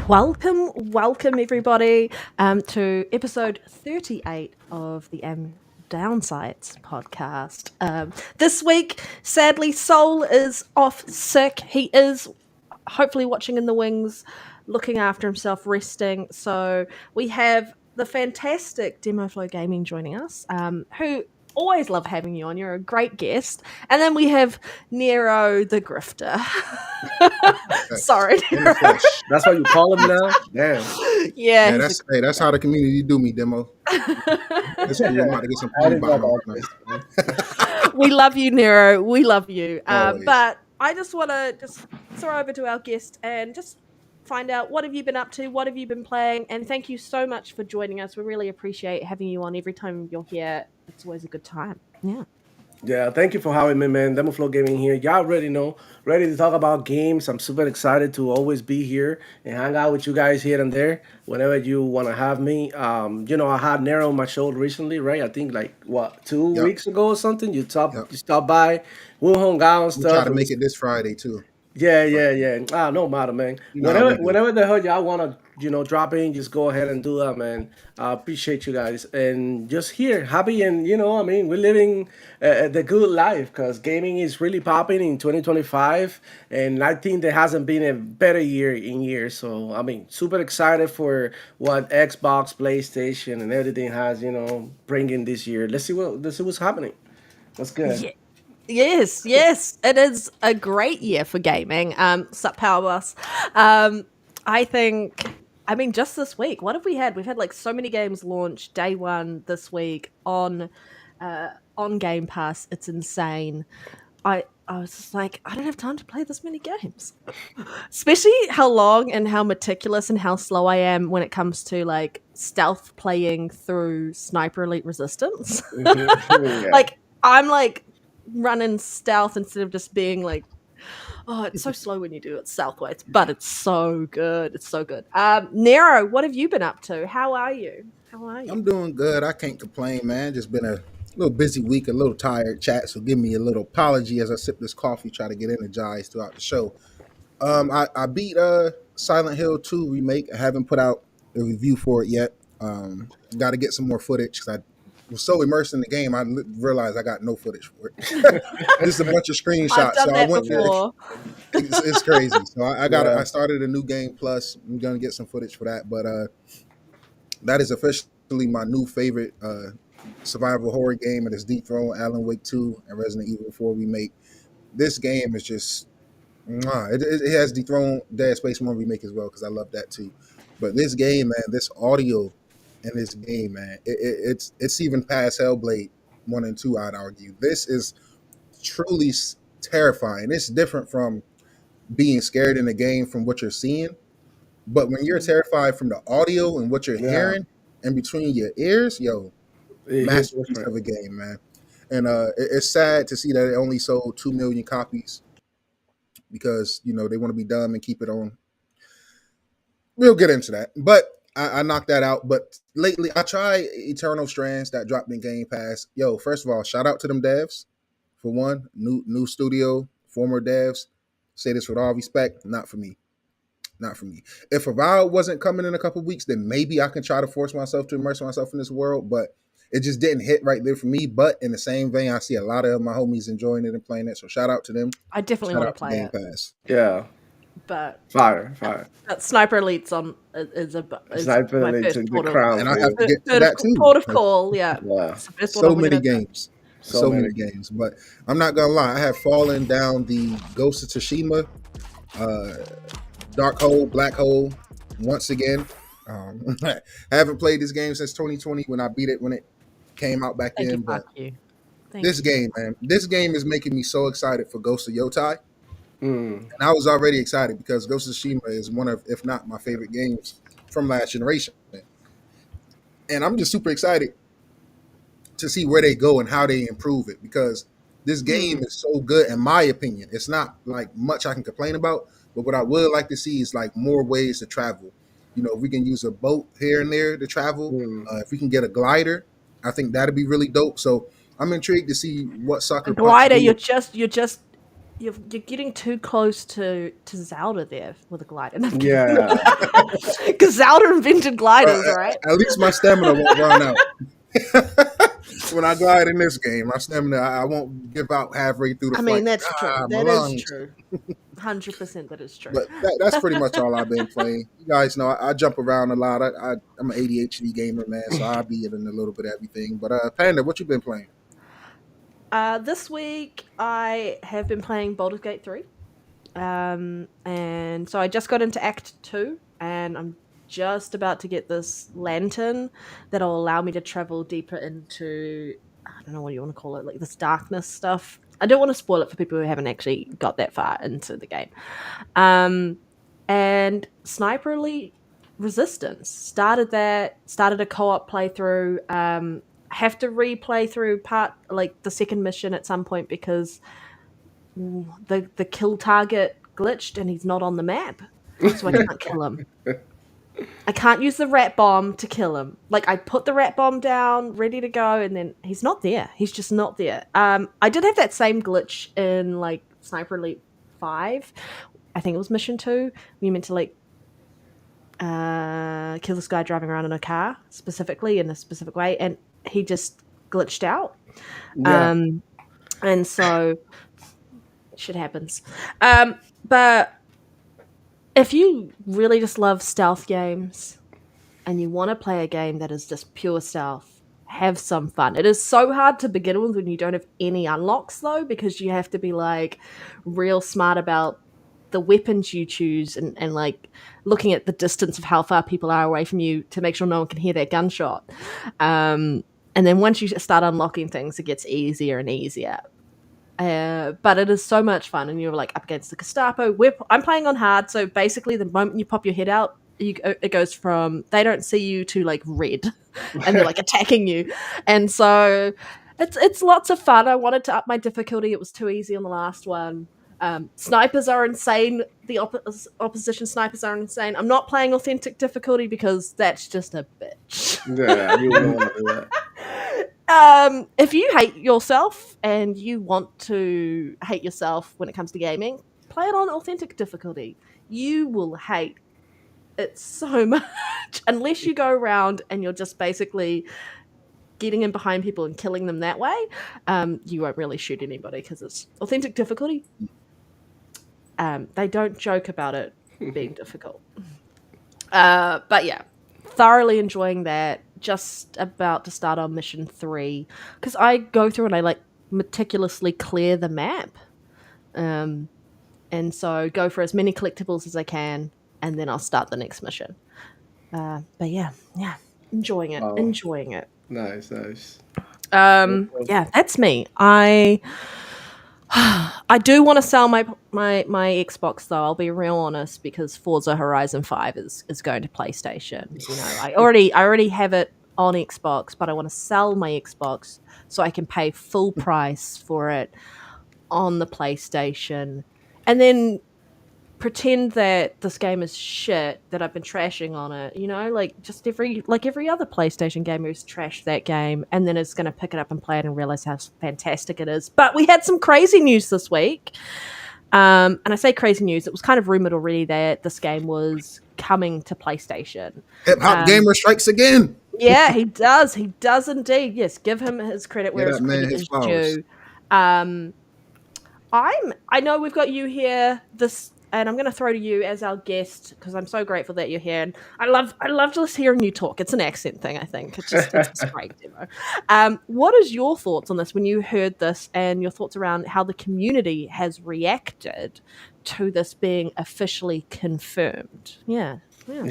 Welcome everybody to episode 38 of the Downsides podcast. This week, sadly, Soul is off sick. He is hopefully watching in the wings, looking after himself, resting. So we have the fantastic Demoflow Gaming joining us, who always love having you on. You're a great guest. And then we have Nero the Grifter. Sorry, Nero. That's what you call him now? Damn. Yeah, that's how the community do me, Demo. That's cool. I'm about to get some We love you, Nero. We love you. But I just want to throw over to our guest and just find out, what have you been up to? What have you been playing? And thank you so much for joining us. We really appreciate having you on every time you're here. It's always a good time. Yeah, thank you for having me, man. Demoflow Gaming here. Y'all already know, ready to talk about games. I'm super excited to always be here and hang out with you guys here and there whenever you want to have me. I had Nero on my show recently, right? I think like two weeks ago or something. You stopped by, we hung out and stuff. Try to make it this Friday too. Yeah. No matter, man. Whenever the hell y'all wanna, drop in, just go ahead and do that, man. I appreciate you guys, and just here, happy, and we're living the good life because gaming is really popping in 2025, and I think there hasn't been a better year in years. So super excited for what Xbox, PlayStation, and everything has, bringing this year. Let's see what's happening. That's good. Yeah. Yes, it is a great year for gaming. Sup, Power Boss. Just this week, what have we had? We've had like so many games launch day one this week on Game Pass. It's insane. I was just like, I don't have time to play this many games, especially how long and how meticulous and how slow I am when it comes to like stealth playing through Sniper Elite Resistance. Yeah. Like I'm like running stealth instead of just being like, oh, it's so slow when you do it stealthways, but it's so good. It's so good. Nero, what have you been up to? How are you? I'm doing good. I can't complain, man. Just been a little busy week, a little tired, chat. So give me a little apology as I sip this coffee, try to get energized throughout the show. I beat Silent Hill 2 remake. I haven't put out a review for it yet. Got to get some more footage because I was so immersed in the game, I realized I got no footage for it. Just a bunch of screenshots. So I went before. It's crazy. So I Yeah. I started a new game plus. I'm gonna get some footage for that. But that is officially my new favorite survival horror game. It is dethroned Alan Wake 2 and Resident Evil 4 remake. This game is just it has dethroned Dead Space 1 remake as well because I love that too. But this game, man, this audio in this game, man, it's even past Hellblade 1 and 2, I'd argue. This is truly terrifying. It's different from being scared in the game from what you're seeing. But when you're terrified from the audio and what you're hearing in between your ears, masterpiece of a game, man. And it's sad to see that it only sold 2 million copies because, they want to be dumb and keep it on. We'll get into that. But I knocked that out. But lately, I tried Eternal Strands that dropped in Game Pass. First of all, shout out to them devs. For one, new studio, former devs. Say this with all respect, not for me. Not for me. If Avowed wasn't coming in a couple weeks, then maybe I can try to force myself to immerse myself in this world. But it just didn't hit right there for me. But in the same vein, I see a lot of my homies enjoying it and playing it. So shout out to them. I definitely want to play Game it. Pass. Yeah. But Fire. Sniper Elite's is Sniper my Elite's first the port of- crown. And I have to get to port that of- too. Port of call, yeah. Yeah. It's the first one So I'm many gonna do. games. So many games. But I'm not gonna lie, I have fallen down the Ghost of Tsushima dark hole, black hole once again. I haven't played this game since 2020 when I beat it when it came out back then. But this game, man, this game is making me so excited for Ghost of Yotai. And I was already excited because Ghost of Tsushima is one of, if not my favorite games from last generation. And I'm just super excited to see where they go and how they improve it because this game is so good, in my opinion. It's not like much I can complain about, but what I would like to see is like more ways to travel. If we can use a boat here and there to travel, if we can get a glider, I think that'd be really dope. So I'm intrigued to see what Sucker Punch glider. do. You're just you're getting too close to Zelda there with a glider. Yeah. Because Zelda invented gliders, right? At least my stamina won't run out. When I glide in this game, my stamina, I won't give out halfway through the I flight. mean, that's true. My That is lungs. true. 100% that is true. But that's pretty much all I've been playing. You guys know I jump around a lot. I'm an ADHD gamer, man, so I'll be in a little bit of everything. But Panda, what you been playing? This week I have been playing Baldur's Gate 3. And so I just got into Act 2, and I'm just about to get this lantern that'll allow me to travel deeper into, I don't know what you want to call it, like this darkness stuff. I don't want to spoil it for people who haven't actually got that far into the game. And Sniper Elite Resistance started a co-op playthrough. Have to replay through the second mission at some point because the kill target glitched and he's not on the map, so I can't kill him. I can't use the rat bomb to kill him. Like, I put the rat bomb down ready to go, and then he's not there. He's just not there. I did have that same glitch in like Sniper Elite 5. I think it was mission 2. We meant to like kill this guy driving around in a car specifically in a specific way, and he just glitched out. Yeah. And so shit happens. But if you really just love stealth games and you want to play a game that is just pure stealth, have some fun. It is so hard to begin with when you don't have any unlocks, though, because you have to be like real smart about the weapons you choose and like looking at the distance of how far people are away from you to make sure no one can hear that gunshot. And then once you start unlocking things, it gets easier and easier. But it is so much fun, and you're like up against the Gestapo. I'm playing on hard, so basically the moment you pop your head out, it goes from they don't see you to like red, and they're like attacking you, and so it's lots of fun. I wanted to up my difficulty; it was too easy on the last one. Snipers are insane. The opposition snipers are insane. I'm not playing authentic difficulty because that's just a bitch. Yeah, you wouldn't want to do that. If you hate yourself and you want to hate yourself when it comes to gaming, play it on authentic difficulty. You will hate it so much unless you go around and you're just basically getting in behind people and killing them that way. You won't really shoot anybody because it's authentic difficulty. They don't joke about it being difficult. But yeah, thoroughly enjoying that. Just about to start on mission 3 because I go through and I like meticulously clear the map, and so go for as many collectibles as I can, and then I'll start the next mission. But yeah, enjoying it. Nice. Yeah, that's me. I do want to sell my Xbox, though. I'll be real honest, because Forza Horizon 5 is going to PlayStation. You know, I already have it on Xbox, but I want to sell my Xbox so I can pay full price for it on the PlayStation, and then pretend that this game is shit, that I've been trashing on it, you know, like every other PlayStation gamer who's trashed that game and then is going to pick it up and play it and realize how fantastic it is. But we had some crazy news this week. And I say crazy news, it was kind of rumored already that this game was coming to PlayStation. Hip Hop Gamer strikes again. Yeah, he does. He does indeed. Yes, give him his credit where his credit is due. I know we've got you here and I'm going to throw to you as our guest because I'm so grateful that you're here. And I love just hearing you talk. It's an accent thing, I think. It's just a great demo. What is your thoughts on this when you heard this, and your thoughts around how the community has reacted to this being officially confirmed? Yeah, man.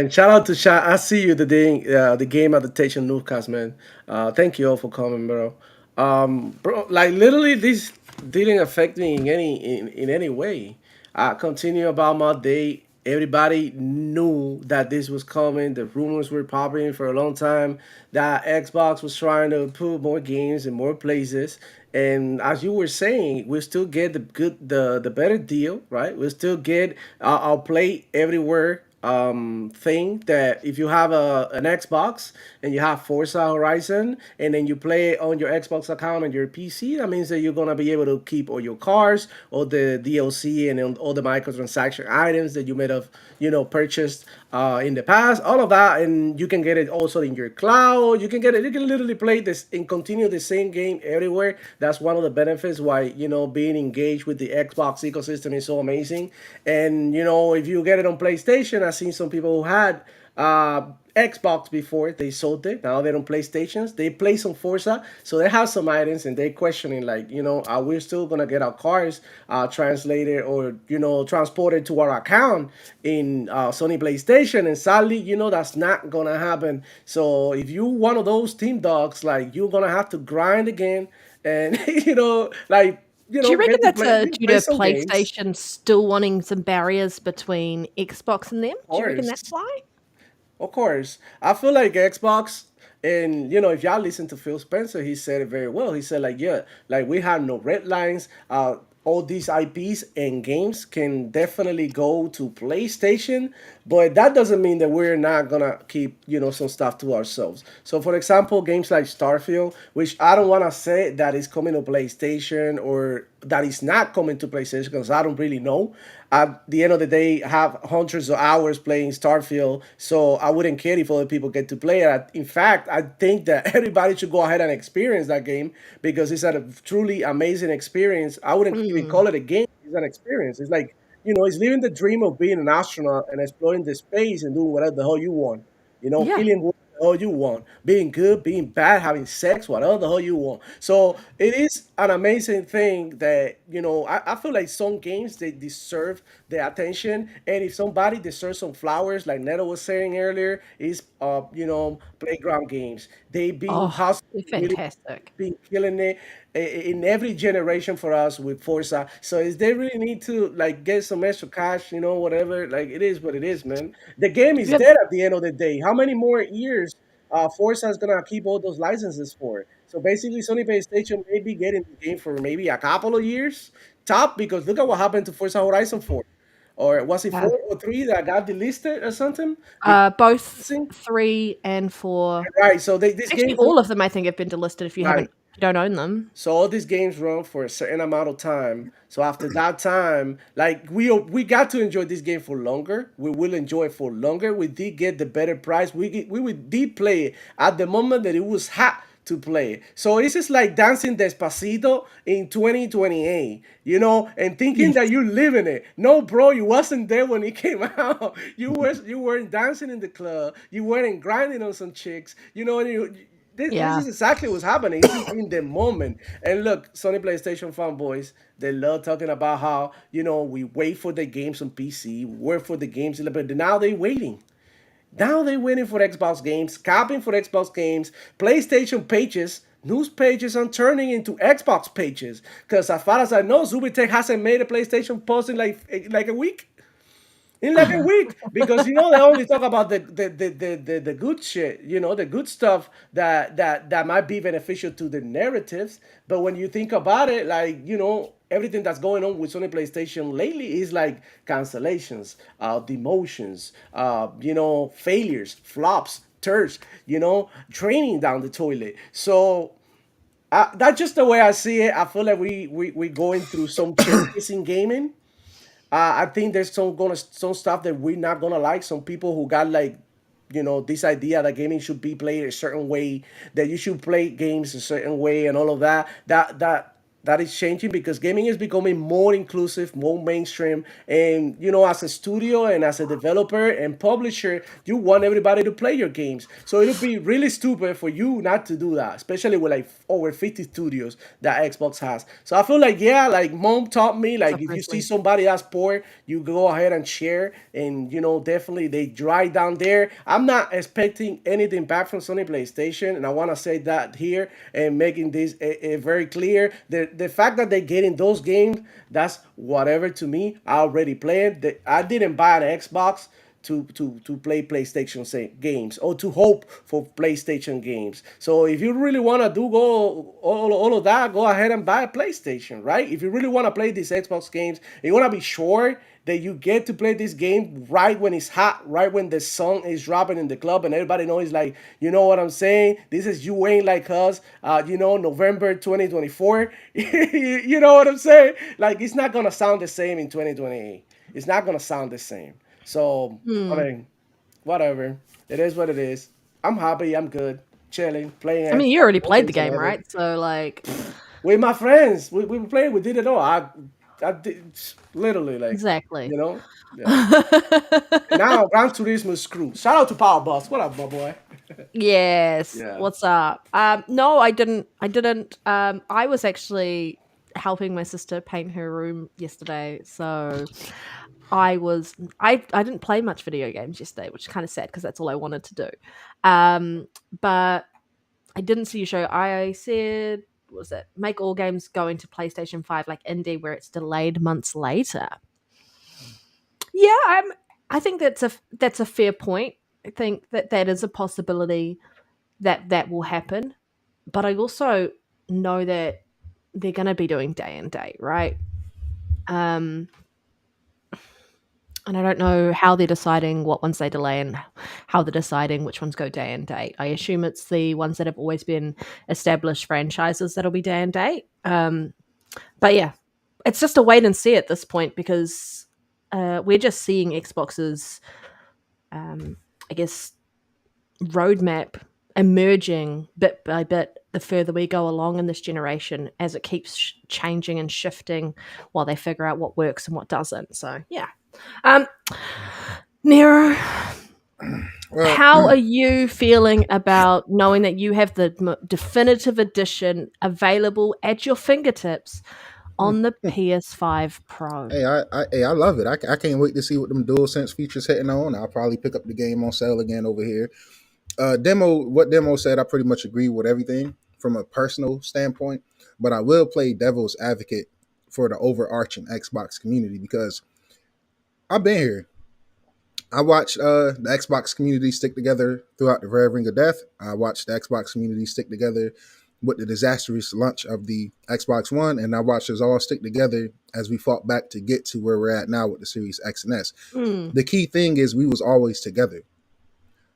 Shout out to Shot. I see you the game adaptation newscast, man. Thank you all for coming, bro. Bro, like literally, this didn't affect me in any way. I continue about my day. Everybody knew that this was coming. The rumors were popping for a long time that Xbox was trying to put more games in more places. And as you were saying, we still get the better deal, right? We still get our play everywhere thing that if you have an Xbox and you have Forza Horizon and then you play it on your Xbox account on your PC, that means that you're gonna be able to keep all your cars, all the DLC, and then all the microtransaction items that you may have, purchased in the past, all of that, and you can get it also in your cloud. You can get it. You can literally play this and continue the same game everywhere. That's one of the benefits why being engaged with the Xbox ecosystem is so amazing. And if you get it on PlayStation, I've seen some people who had Xbox before they sold it. Now they're on PlayStations. They play some Forza, so they have some items, and they questioning like, are we still gonna get our cars translated or transported to our account in Sony PlayStation? And sadly, that's not gonna happen. So if you one of those team dogs, like you're gonna have to grind again, and like Do you reckon get to that's play due play to some games. PlayStation still wanting some barriers between Xbox and them? Of Do you reckon that's course. why? Of course. I feel like Xbox, and if y'all listen to Phil Spencer, he said it very well. He said like, yeah, like we have no red lines. All these IPs and games can definitely go to PlayStation, but that doesn't mean that we're not gonna keep some stuff to ourselves. So, for example, games like Starfield, which I don't want to say that is coming to PlayStation or that is not coming to PlayStation because I don't really know. At the end of the day, I have hundreds of hours playing Starfield, so I wouldn't care if other people get to play it. In fact, I think that everybody should go ahead and experience that game because it's a truly amazing experience. I wouldn't even Mm, call it a game; it's an experience. It's like it's living the dream of being an astronaut and exploring the space and doing whatever the hell you want. yeah. Killing whatever the hell you want, being good, being bad, having sex, whatever the hell you want. So it is an amazing thing that I feel like some games they deserve the attention, and if somebody deserves some flowers, like Neto was saying earlier, is playground games. They been Oh, hustling they're really, fantastic. been killing it in every generation for us with Forza. So is they really need to like get some extra cash, whatever. Like it is what it is, man. The game Have is you ever, dead at the end of the day. How many more years Forza is gonna keep all those licenses for? So basically, Sony PlayStation may be getting the game for maybe a couple of years top because look at what happened to Forza Horizon 4. Or was it uh, 4 or 3 that got delisted or something? both Because 3 and 4. right, so these Actually, games all of them I think have been delisted if you right. haven't, if you don't own them. So all these games run for a certain amount of time. So after that time, like we got to enjoy this game for longer. We will enjoy it for longer. We did get the better price. Did play it at the moment that it was hot to play. So it's just like dancing Despacito in 2028, and thinking Yes. that you live in it. No, bro, you wasn't there when it came out. You weren't dancing in the club. You weren't grinding on some chicks. And this Yeah. is exactly what's happening. This is in the moment. And look, Sony PlayStation fanboys, they love talking about how, we wait for the games on PC, wait for the games, but now they're waiting. Now they're waiting for Xbox games, copying for Xbox games, PlayStation pages, news pages are turning into Xbox pages. Because as far as I know, Zubitech hasn't made a PlayStation post in like a week in like a week because they only talk about the good shit, the good stuff that might be beneficial to the narratives. But when you think about it, like everything that's going on with Sony PlayStation lately is like cancellations, demotions, failures, flops, turds, draining down the toilet. So that's just the way I see it. I feel like we going through some changes in gaming. I think there's some stuff that we're not gonna like. Some people who got like, this idea that gaming should be played a certain way, that you should play games a certain way, and all of that. That is changing because gaming is becoming more inclusive, more mainstream. And as a studio and as a developer and publisher, you want everybody to play your games. So it'll be really stupid for you not to do that, especially with like over 50 studios that Xbox has. So I feel like yeah, like mom taught me, like if you see Presley. somebody that's poor, you go ahead and share, and definitely they dry down there. I'm not expecting anything back from Sony PlayStation, and I want to say that here and making this very clear. The fact that they're getting those games, that's whatever to me. I already played. I didn't buy an Xbox to play PlayStation games or to hope for PlayStation games. So if you really want to do go all of that, go ahead and buy a PlayStation, right? If you really want to play these Xbox games, you want to be sure that you get to play this game right when it's hot, right when the song is dropping in the club, and everybody knows, like, you know what I'm saying? This is You Ain't Like Us, November 2024. You know what I'm saying? Like, it's not gonna sound the same in 2028. It's not gonna sound the same. So, I mean, whatever. It is what it is. I'm happy. I'm good. Chilling, playing I mean, Xbox, you already played the PlayStation, game, whatever. right? So, like, With my friends, we played. We did it all. I did literally, like, exactly. you know, yeah. And now Gran Turismo is screwed. Shout out to Power Boss. What up, my boy? Yes. Yeah. What's up? No, I didn't. I didn't. I was actually helping my sister paint her room yesterday, so I didn't play much video games yesterday, which is kind of sad because that's all I wanted to do. But I didn't see you show. I said, what was it? Make all games go into PlayStation 5 like indie, where it's delayed months later. Yeah, I think that's a fair point. I think that is a possibility that will happen. But I also know that they're going to be doing day and date, right? Um, and I don't know how they're deciding what ones they delay and how they're deciding which ones go day and date. I assume it's the ones that have always been established franchises that'll be day and date. But yeah, it's just a wait and see at this point because we're just seeing Xbox's, I guess, roadmap emerging bit by bit the further we go along in this generation as it keeps changing and shifting while they figure out what works and what doesn't. So yeah. Nero, Well, how are you feeling about knowing that you have the definitive edition available at your fingertips on the PS5 Pro? I love it. I can't wait to see what them DualSense features hitting on. I'll probably pick up the game on sale again over here. What demo said, I pretty much agree with everything from a personal standpoint, but I will play devil's advocate for the overarching Xbox community because I've been here. I watched the Xbox community stick together throughout the Red Ring of Death. I watched the Xbox community stick together with the disastrous launch of the Xbox One, and I watched us all stick together as we fought back to get to where we're at now with the Series X and S. Mm, The key thing is we was always together.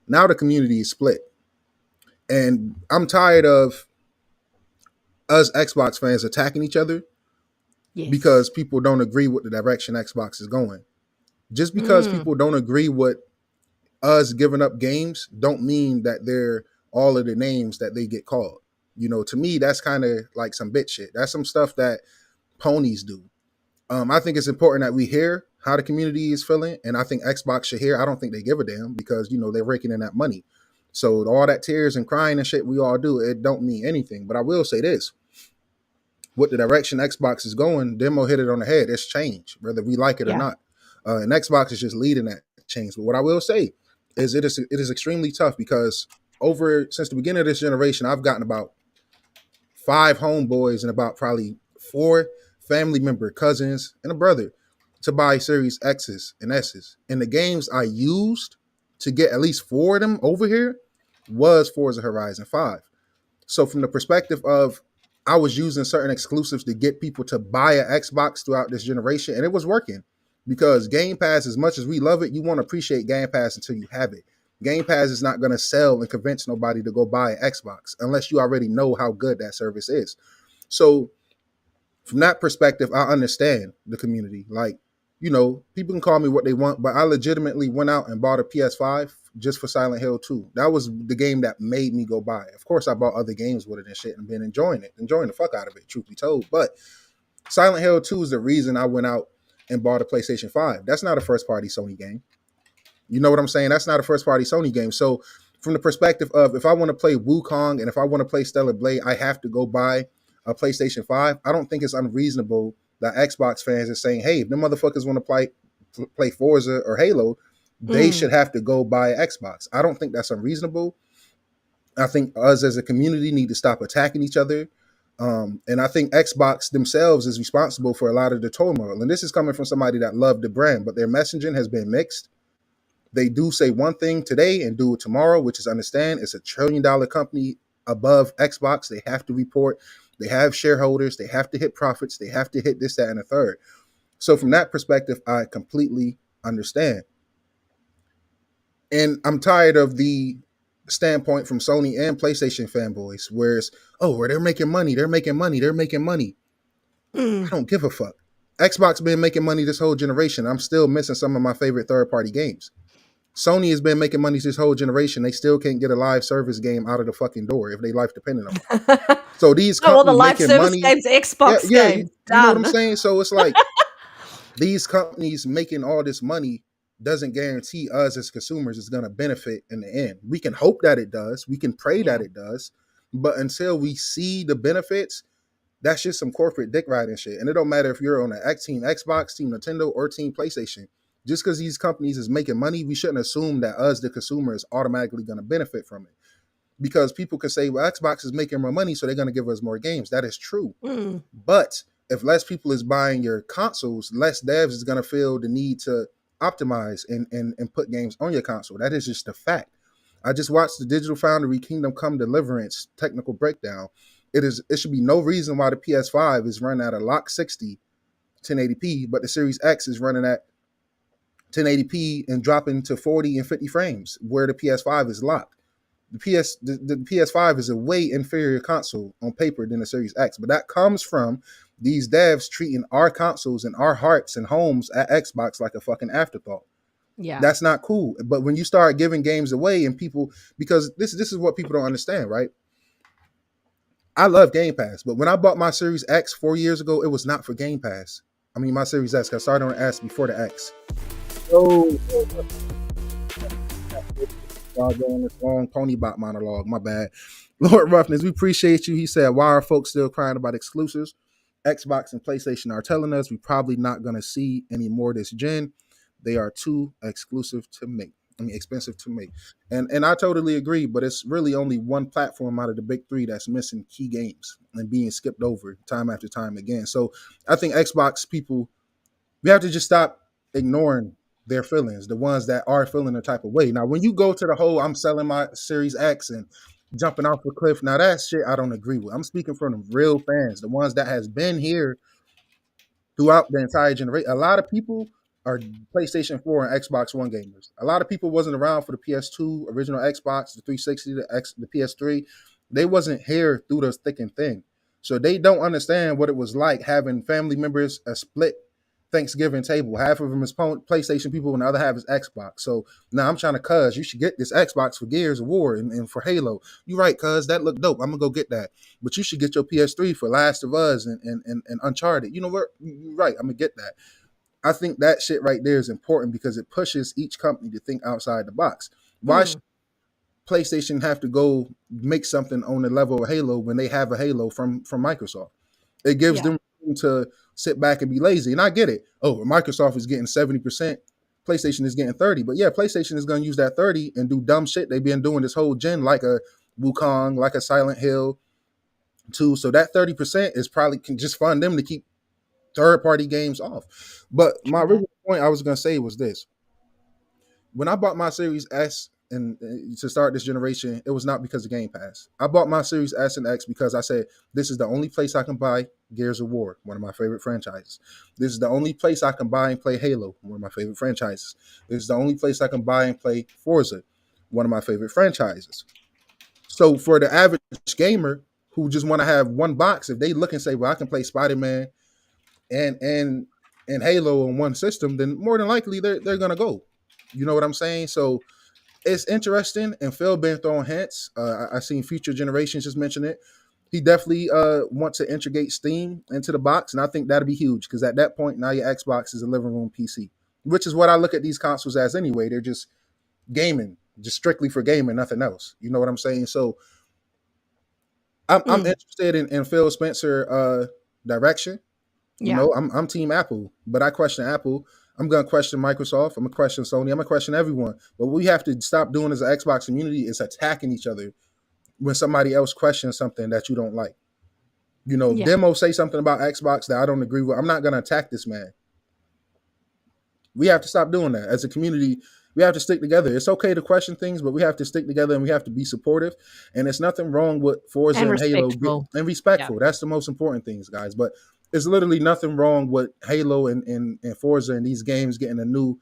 Now the community is split, and I'm tired of us Xbox fans attacking each other yes. because people don't agree with the direction Xbox is going. Just because people don't agree with us giving up games don't mean that they're all of the names that they get called. You know, to me, that's kind of like some bitch shit. That's some stuff that ponies do. I think it's important that we hear how the community is feeling, and I think Xbox should hear. I don't think they give a damn because, you know, they're raking in that money. So all that tears and crying and shit we all do, it don't mean anything. But I will say this. With the direction Xbox is going, Demo hit it on the head. It's change, whether we like it or Yeah. not. And Xbox is just leading that change. But what I will say is it is extremely tough because since the beginning of this generation, I've gotten about 5 homeboys and about probably 4 family member cousins and a brother to buy Series X's and S's. And the games I used to get at least 4 of them over here was Forza Horizon 5. So from the perspective of I was using certain exclusives to get people to buy an Xbox throughout this generation, and it was working because Game Pass, as much as we love it, you want to appreciate Game Pass until you have it. Game Pass is not going to sell and convince nobody to go buy an Xbox unless you already know how good that service is. So from that perspective, I understand the community. Like, you know, people can call me what they want, but I legitimately went out and bought a PS5 just for Silent Hill 2. That was the game that made me go buy it. Of course, I bought other games with it and shit and been enjoying the fuck out of it, truth be told. But Silent Hill 2 is the reason I went out and bought a PlayStation 5. That's not a first-party Sony game. You know what I'm saying? That's not a first-party Sony game. So from the perspective of if I want to play Wukong and if I want to play Stellar Blade, I have to go buy a PlayStation 5. I don't think it's unreasonable that Xbox fans are saying, hey, if the motherfuckers want to play Forza or Halo, they should have to go buy an Xbox. I don't think that's unreasonable. I think us as a community need to stop attacking each other. And I think Xbox themselves is responsible for a lot of the turmoil. And this is coming from somebody that loved the brand, but their messaging has been mixed. They do say one thing today and do it tomorrow, which is understand it's $1 trillion company above Xbox. They have to report. They have shareholders. They have to hit profits. They have to hit this, that, and a third. So from that perspective, I completely understand. And I'm tired of the standpoint from Sony and PlayStation fanboys, where it's, oh, where they're making money, they're making money, they're making money. I don't give a fuck. Xbox been making money this whole generation. I'm still missing some of my favorite third-party games. Sony has been making money this whole generation. They still can't get a live service game out of the fucking door if their life depended on it. So these Oh, all the companies live making service money, games, Xbox yeah, games, you know what I'm done. saying? So it's like these companies making all this money doesn't guarantee us as consumers is going to benefit in the end. We can hope that it does. We can pray that it does. But until we see the benefits, that's just some corporate dick riding shit. And it don't matter if you're on the Team Xbox, Team Nintendo, or Team PlayStation. Just because these companies is making money, we shouldn't assume that us, the consumer, is automatically going to benefit from it. Because people could say, well, Xbox is making more money, so they're going to give us more games. That is true. But if less people is buying your consoles, less devs is going to feel the need to optimize and put games on your console. That is just a fact. I just watched the Digital Foundry Kingdom Come Deliverance technical breakdown. It should be no reason why the PS5 is running at a lock 60 1080p, but the Series X is running at 1080p and dropping to 40 and 50 frames, where the PS5 is locked. The PS5 is a way inferior console on paper than the Series X, but that comes from these devs treating our consoles and our hearts and homes at Xbox like a fucking afterthought. Yeah. That's not cool. But when you start giving games away and people, because this is what people don't understand, right? I love Game Pass, but when I bought my Series X 4 years ago, it was not for Game Pass. I mean, my Series X, I started on the S before the X. So, y'all going this long pony bot monologue, my bad. Lord Roughness, we appreciate you. He said, why are folks still crying about exclusives? Xbox and PlayStation are telling us we're probably not going to see any more this gen. They are too expensive to make. And I totally agree, but it's really only one platform out of the big three that's missing key games and being skipped over time after time again. So I think Xbox people, we have to just stop ignoring their feelings, the ones that are feeling a type of way. Now, when you go to the whole, I'm selling my Series X and jumping off a cliff, now that shit I don't agree with. I'm speaking from the real fans, the ones that has been here throughout the entire generation. A lot of people are PlayStation 4 and Xbox One gamers. A lot of people wasn't around for the PS2, original Xbox, the 360, the PS3. They wasn't here through the thick and thin. So they don't understand what it was like having family members a split Thanksgiving table. Half of them is PlayStation people and the other half is Xbox. So now I'm trying to cuz you should get this Xbox for Gears of War and for Halo. You right, cuz that looked dope. I'm gonna go get that. But you should get your PS3 for Last of Us and Uncharted. You know what? You're right. I'm gonna get that. I think that shit right there is important because it pushes each company to think outside the box. Why should PlayStation have to go make something on the level of Halo when they have a Halo from Microsoft? It gives them room to sit back and be lazy. And I get it. Oh, Microsoft is getting 70%. PlayStation is getting 30. But yeah, PlayStation is going to use that 30 and do dumb shit they've been doing this whole gen, like a Wukong, like a Silent Hill 2. So that 30% is probably can just fund them to keep third-party games off. But my original point I was going to say was this. When I bought my Series S and to start this generation, it was not because of Game Pass. I bought my Series S and X because I said, this is the only place I can buy Gears of War, one of my favorite franchises. This is the only place I can buy and play Halo, one of my favorite franchises. This is the only place I can buy and play Forza, one of my favorite franchises. So for the average gamer who just want to have one box, if they look and say, well, I can play Spider-Man and Halo on one system, then more than likely they're gonna go. You know what I'm saying? So it's interesting, and Phil been throwing hints. I seen Future Generations just mention it. He definitely wants to integrate Steam into the box, and I think that'll be huge because at that point now your Xbox is a living room PC, which is what I look at these consoles as anyway. They're just gaming, just strictly for gaming, nothing else. You know what I'm saying? So I'm interested in Phil Spencer direction. You know, I'm Team Apple, but I question Apple. I'm gonna question Microsoft. I'm gonna question Sony. I'm gonna question everyone. But what we have to stop doing as an Xbox community is attacking each other when somebody else questions something that you don't like. You know, Demo say something about Xbox that I don't agree with. I'm not gonna attack this man. We have to stop doing that as a community. We have to stick together. It's okay to question things, but we have to stick together and we have to be supportive. And there's nothing wrong with Forza and Halo and respectful. That's the most important things, guys. But There's literally nothing wrong with Halo and Forza and these games getting a new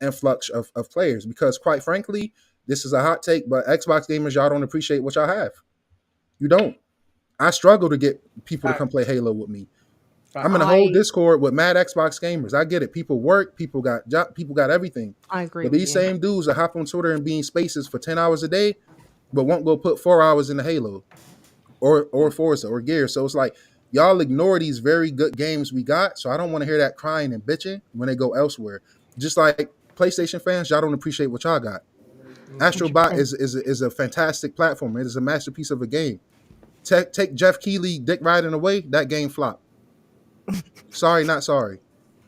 influx of players because, quite frankly, this is a hot take, but Xbox gamers, y'all don't appreciate what y'all have. You don't. I struggle to get people to come play Facts. Halo with me. I'm in a Facts. whole I Discord with mad Xbox gamers. I get it. People work, people got job, people got everything. I agree But with these you. same dudes that hop on Twitter and be in spaces for 10 hours a day, but won't go put 4 hours into Halo or Forza or Gear. So it's like y'all ignore these very good games we got. So I don't want to hear that crying and bitching when they go elsewhere. Just like PlayStation fans, y'all don't appreciate what y'all got. Astrobot 100%. is a fantastic platform. It is a masterpiece of a game. Take Jeff Keighley dick riding away, that game flopped. Sorry, not sorry.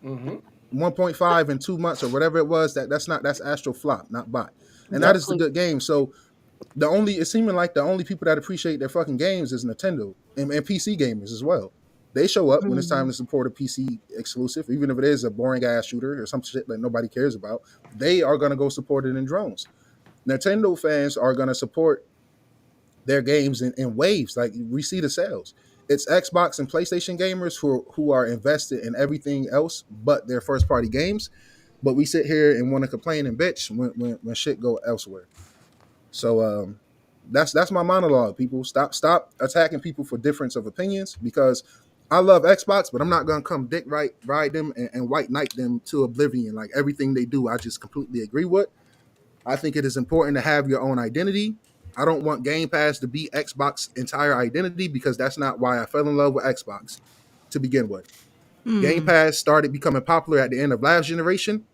Mm-hmm. 1.5 in 2 months or whatever it was, that's Astro flop, not bot. And that Yep. is the Complete. good game. So it's seeming like the only people that appreciate their fucking games is Nintendo and PC gamers as well. They show up when it's time Mm, to support a PC exclusive, even if it is a boring ass shooter or some shit that nobody cares about. They are gonna go support it in drones. Nintendo fans are gonna support their games in waves. Like we see the sales. It's Xbox and PlayStation gamers who are invested in everything else but their first party games. But we sit here and want to complain and bitch when shit go elsewhere. So that's my monologue. People, stop attacking people for difference of opinions because I love Xbox, but I'm not gonna come dick ride them and white knight them to oblivion. Like everything they do, I just completely agree with. I think it is important to have your own identity. I don't want Game Pass to be Xbox entire identity because that's not why I fell in love with Xbox to begin with. Game mm, Pass started becoming popular at the end of last generation,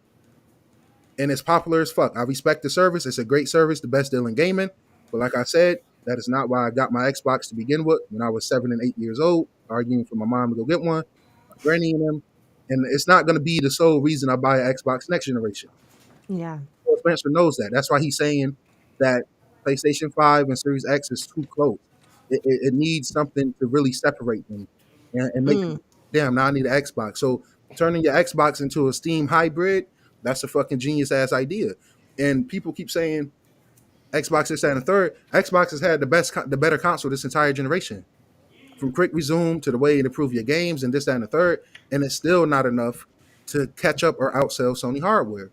and it's popular as fuck. I respect the service. It's a great service, the best deal in gaming. But like I said, that is not why I got my Xbox to begin with when I was 7 and 8 years old, arguing for my mom to go get one, my granny and them. And it's not going to be the sole reason I buy an Xbox next generation. yeah. Phil Spencer knows that. That's why he's saying that PlayStation 5 and Series X is too close. It needs something to really separate them and make Mm, people, damn, now I need an Xbox. So turning your Xbox into a Steam hybrid, that's a fucking genius ass idea. And people keep saying Xbox is and the third. Xbox has had the better console this entire generation. From quick resume to the way it improve your games and this, that, and the third, and it's still not enough to catch up or outsell Sony hardware.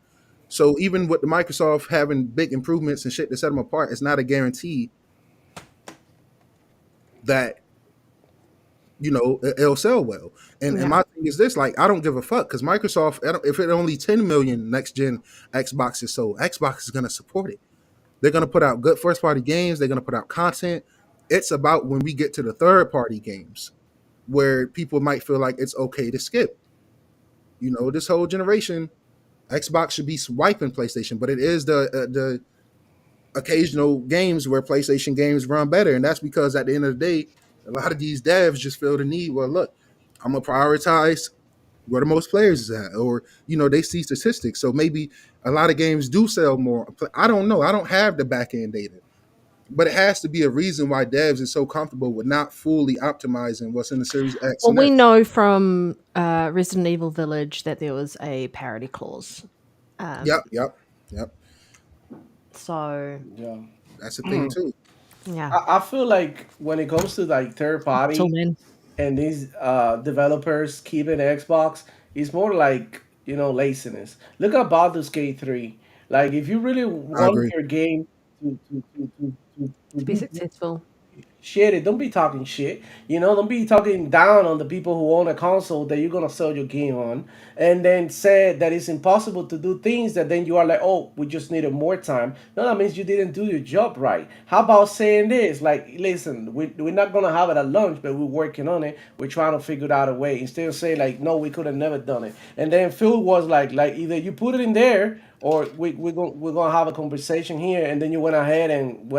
So even with the Microsoft having big improvements and shit to set them apart, it's not a guarantee that it'll sell well. And yeah. my thing is this: like, I don't give a fuck because Microsoft, if it only 10 million next gen Xboxes sold, Xbox is gonna support it. They're gonna put out good first party games. They're gonna put out content. It's about when we get to the third party games where people might feel like it's okay to skip. This whole generation, Xbox should be swiping PlayStation, but it is the occasional games where PlayStation games run better, and that's because at the end of the day, a lot of these devs just feel the need. Well, look, I'm gonna prioritize where the most players is at, or they see statistics, so maybe a lot of games do sell more. I don't know. I don't have the back end data, but it has to be a reason why devs is so comfortable with not fully optimizing what's in the Series X Well, and we X. know from Resident Evil Village that there was a parity clause. Yep, Um, yep, yep. so, Yeah. That's a thing too. yeah. I feel like when it comes to like third Till party then. and these developers keeping Xbox, it's more like laziness. Look at Baldur's Gate 3. Like if you really I want agree. your game to To be be successful. shit it. Don't be talking shit. Don't be talking down on the people who own a console that you're gonna sell your game on, and then say that it's impossible to do things that then you are like, oh, we just needed more time. No, that means you didn't do your job right. How about saying this? Like, listen, we're not gonna have it at lunch, but we're working on it. We're trying to figure out a way. Instead of saying like, no, we could have never done it. And then Phil was like either you put it in there or we're gonna have a conversation here, and then you went ahead and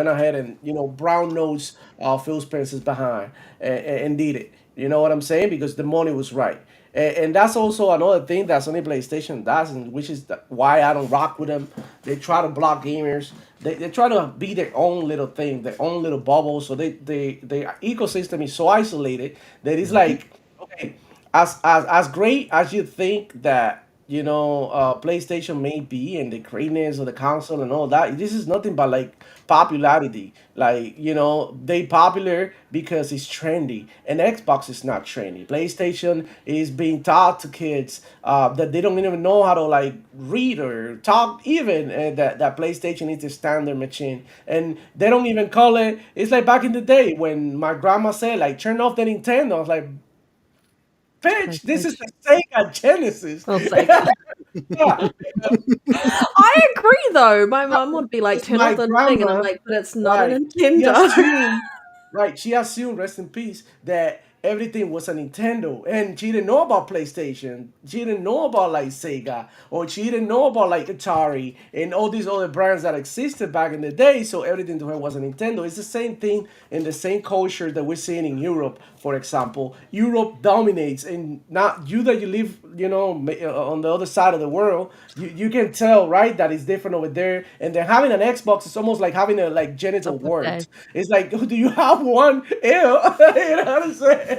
brown nose Phil Spencer's behind and did it. You know what I'm saying? Because the money was right. And that's also another thing that Sony PlayStation does, and which is why I don't rock with them. They try to block gamers. They try to be their own little thing, their own little bubble. So their ecosystem is so isolated that it's Mhm. like, okay, as great as you think that PlayStation may be and the greatness of the console and all that. This is nothing but like popularity. Like, they popular because it's trendy, and Xbox is not trendy. PlayStation is being taught to kids that they don't even know how to like read or talk even, and that PlayStation is the standard machine, and they don't even call it. It's like back in the day when my grandma said like turn off the Nintendo. I was like, bitch, this is the Sega Genesis. I'll say. Yeah, I agree, though. My mum would be like, because "Turn my off the thing," and I'm grandma, like, "But it's not a right, she Nintendo." assumed, right, she assumed, rest in peace, that everything was a Nintendo, and she didn't know about PlayStation. She didn't know about like Sega, or she didn't know about like Atari and all these other brands that existed back in the day. So everything to her was a Nintendo. It's the same thing in the same culture that we're seeing in Europe, for example. Europe dominates, and not you that you live, on the other side of the world. You can tell, right, that it's different over there. And then having an Xbox is almost like having a like genital Up with wart. day. It's like, do you have one? Ew. You know what I'm saying?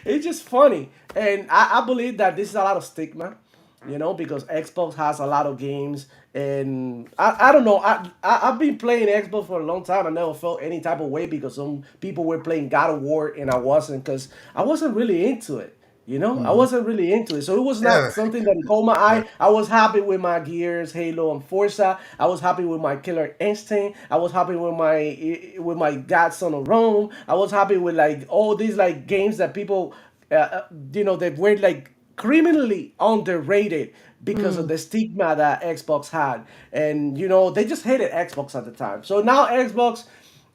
It's just funny. And I believe that this is a lot of stigma, because Xbox has a lot of games. And I don't know. I've been playing Xbox for a long time. I never felt any type of way because some people were playing God of War and I wasn't, because I wasn't really into it. I Hmm. wasn't really into it. So it was not Yeah. something that caught my Yeah. eye. I was happy with my Gears, Halo, and Forza. I was happy with my Killer Instinct. I was happy with my Godson of Rome. I was happy with like all these like games that people, that were like criminally underrated because of Mm. the stigma that Xbox had. And they just hated Xbox at the time. So now Xbox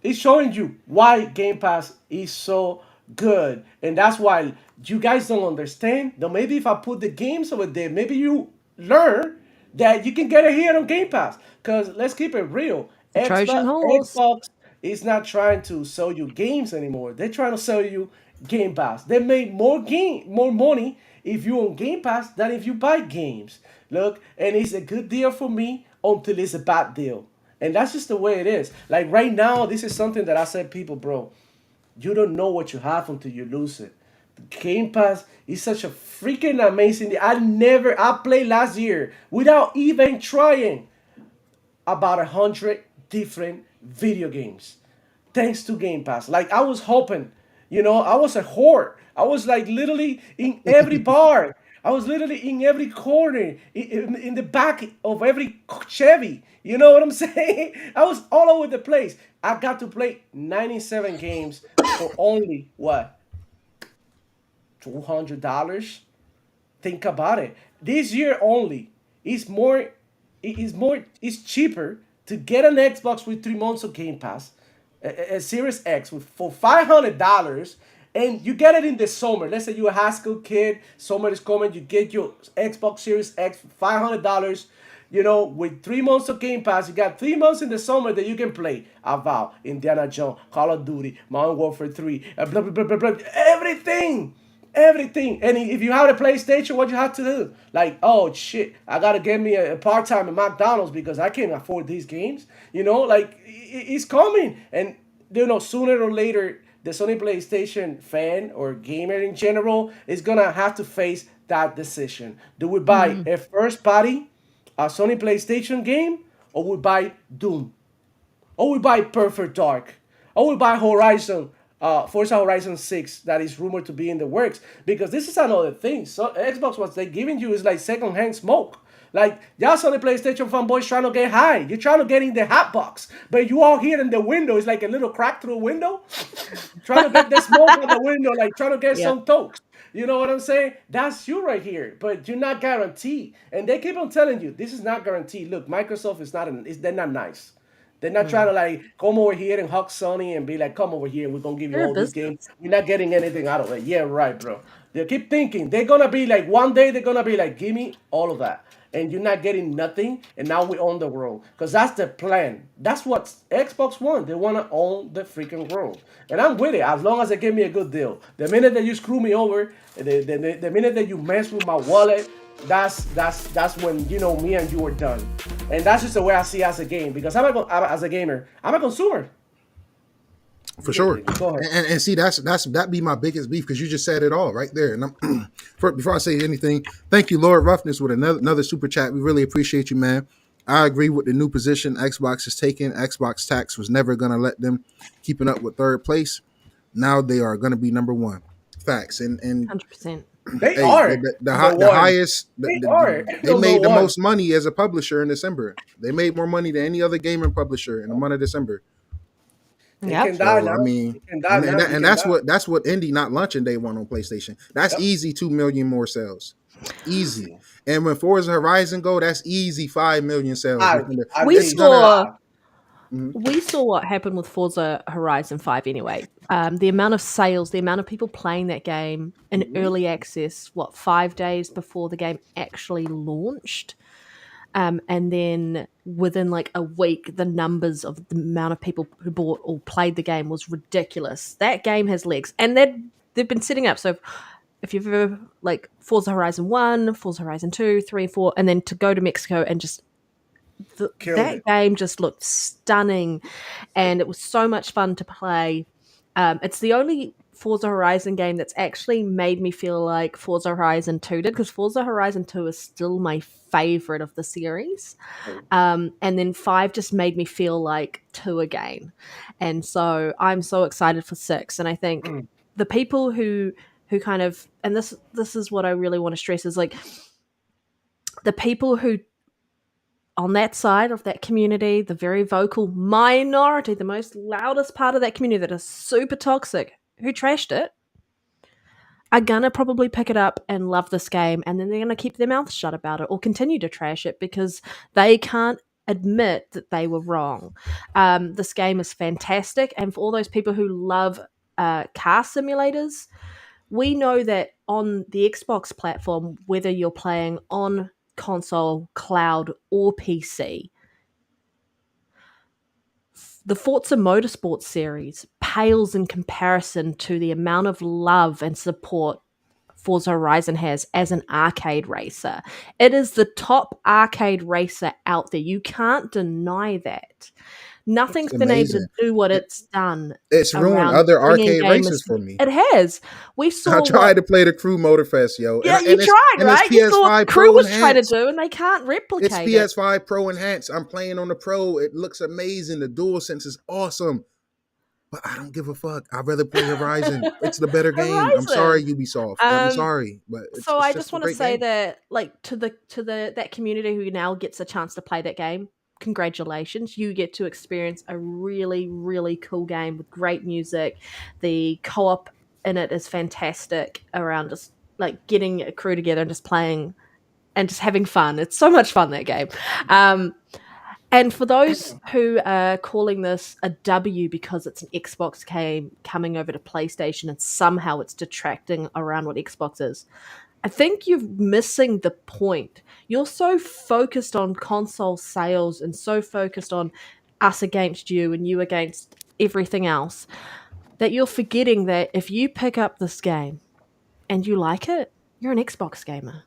is showing you why Game Pass is so good. And that's why you guys don't understand. Though maybe if I put the games over there, maybe you learn that you can get it here on Game Pass. Because let's keep it real. The Trojan horse. Xbox is not trying to sell you games anymore. They're trying to sell you Game Pass. They make more money if you own Game Pass than if you buy games. Look, and it's a good deal for me until it's a bad deal. And that's just the way it is. Like right now, this is something that I said, people, bro, you don't know what you have until you lose it. Game Pass is such a freaking amazing. I played last year without even trying about 100 different video games, thanks to Game Pass. Like I was hoping, I was a whore. I was like literally in every bar. I was literally in every corner, in the back of every Chevy. You know what I'm saying? I was all over the place. I got to play 97 games for only what, $200? Think about it. This year only, it's more, it's cheaper to get an Xbox with 3 months of Game Pass, a Series X for $500, and you get it in the summer. Let's say you're a high school kid, summer is coming, you get your Xbox Series X for $500. With 3 months of Game Pass, you got 3 months in the summer that you can play Avow, Indiana Jones, Call of Duty, Modern Warfare 3, blah, blah, blah, blah, blah, everything. Everything. And if you have a PlayStation, what you have to do? Like, oh shit, I gotta get me a part time at McDonald's because I can't afford these games. Like it's coming, and sooner or later, the Sony PlayStation fan or gamer in general is gonna have to face that decision. Do we buy Mm. a first party, a Sony PlayStation game, or we buy Doom? Or we buy Perfect Dark. Or we buy Forza Horizon 6 that is rumored to be in the works. Because this is another thing. So Xbox, what they're giving you is like secondhand smoke. Like, y'all Sony PlayStation fanboys trying to get high. You're trying to get in the hot box. But you all here in the window. It's like a little crack through a window. Trying to get the smoke out the window. Like, trying to get Yeah. some tokes. You know what I'm saying? That's you right here, but you're not guaranteed. And they keep on telling you this is not guaranteed. Look, Microsoft is not. They're not nice. They're not trying Mm. to like come over here and hug Sony and be like, come over here and we're gonna give you They're a all these games. business. We're not getting anything out of it. Yeah, right, bro. They keep thinking they're gonna be like one day they're gonna be like, give me all of that. And you're not getting nothing, and now we own the world. Because that's the plan. That's what Xbox want. They wanna own the freaking world. And I'm with it as long as they give me a good deal. The minute that you screw me over, the minute that you mess with my wallet, that's when me and you are done. And that's just the way I see it as a game because as a gamer, I'm a consumer. For sure. Go ahead. And see, that be my biggest beef, because you just said it all right there. And I'm before I say anything, thank you, Lord Roughness, with another super chat. We really appreciate you, man. I agree with the new position Xbox is taking. Xbox tax was never going to let them keeping up with third place. Now they are going to be number one. Facts. And 100%. They are the highest. They are. They made the most money as a publisher in December. They made more money than any other gaming publisher in the month of December. Yeah, So, I mean, and that's what indie not launching day one on PlayStation. That's easy 2 million more sales, easy. And when Forza Horizon go, that's easy 5 million sales. We saw what happened with Forza Horizon 5 anyway. The amount of sales, the amount of people playing that game in early access, 5 days before the game actually launched. And then within like a week, the numbers of the amount of people who bought or played the game was ridiculous. That game has legs. And they've been setting up. So if you've ever like Forza Horizon 1, Forza Horizon 2, 3, 4, and then to go to Mexico and just that game just looked stunning. And it was so much fun to play. It's the only Forza Horizon game that's actually made me feel like Forza Horizon 2 did, because Forza Horizon 2 is still my favorite of the series. And then 5 just made me feel like 2 again. And so I'm so excited for 6. And I think the people who kind of, and this is what I really want to stress, is like the people who on that side of that community, the very vocal minority, the most loudest part of that community that is super toxic, who trashed it, are gonna probably pick it up and love this game, and then they're gonna keep their mouth shut about it or continue to trash it because they can't admit that they were wrong. This game is fantastic, and for all those people who love car simulators, we know that on the Xbox platform, whether you're playing on console, cloud, or PC, the Forza Motorsport series pales in comparison to the amount of love and support Forza Horizon has as an arcade racer. It is the top arcade racer out there. You can't deny that. Nothing's been able to do what it's done. It's ruined other arcade races for me. It has. We saw. I tried to play the Crew Motorfest, yo. Yeah, you tried, right? You saw what Crew was trying to do, and they can't replicate it. It's PS5 Pro Enhanced. I'm playing on the Pro. It looks amazing. The DualSense is awesome. But I don't give a fuck. I'd rather play Horizon. It's the better game. I'm sorry, Ubisoft. I'm sorry, but so I just want to say that, like, to that community who now gets a chance to play that game, congratulations. You get to experience a really, really cool game with great music. The co-op in it is fantastic around just like getting a crew together and just playing and just having fun. It's so much fun, that game. And for those who are calling this a W because it's an Xbox game coming over to PlayStation and somehow it's detracting around what Xbox is, I think you're missing the point. You're so focused on console sales and so focused on us against you and you against everything else that you're forgetting that if you pick up this game and you like it, you're an Xbox gamer.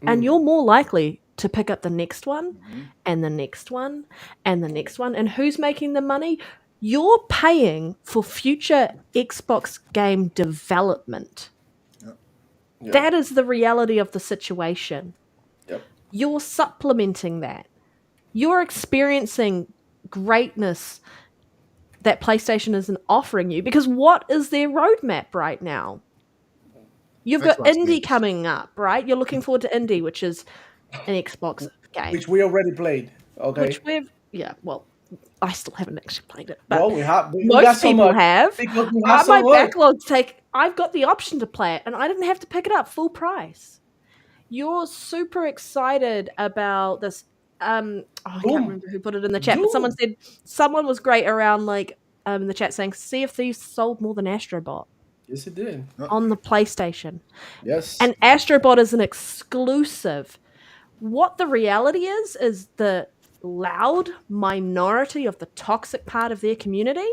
And you're more likely to pick up the next one and the next one and the next one. And who's making the money? You're paying for future Xbox game development. Yep. That is the reality of the situation. Yep. You're supplementing that. You're experiencing greatness that PlayStation isn't offering you, because what is their roadmap right now? You've got Indie coming up, right? You're looking forward to Indie, which is an Xbox game. Which we already played. Okay. Which well, I still haven't actually played it. But well, we have. Most people have. My backlog's I've got the option to play it, and I didn't have to pick it up full price. You're super excited about this. I can't remember who put it in the chat, but someone said someone was great around in the chat saying, "Sea of Thieves sold more than Astrobot." Yes, it did. On the PlayStation. Yes. And Astrobot is an exclusive. What the reality is the loud minority of the toxic part of their community.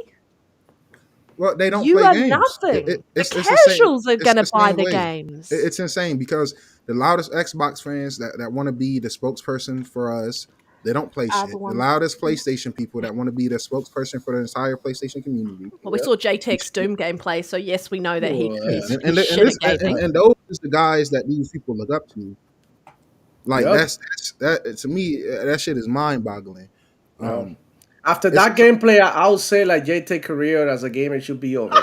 Well, they don't play games. You are nothing. The casuals are going to buy the games. It's insane because the loudest Xbox fans that want to be the spokesperson for us They don't play are the shit. The ones. loudest PlayStation people that want to be the spokesperson for the entire PlayStation community. Well, we saw JTech's Doom gameplay, so yes, we know that he's And, shit at gaming. and those is the guys that these people look up to. Like Yep. that to me, that shit is mind boggling. Yeah. After that gameplay, I would say like JT career as a gamer should be over.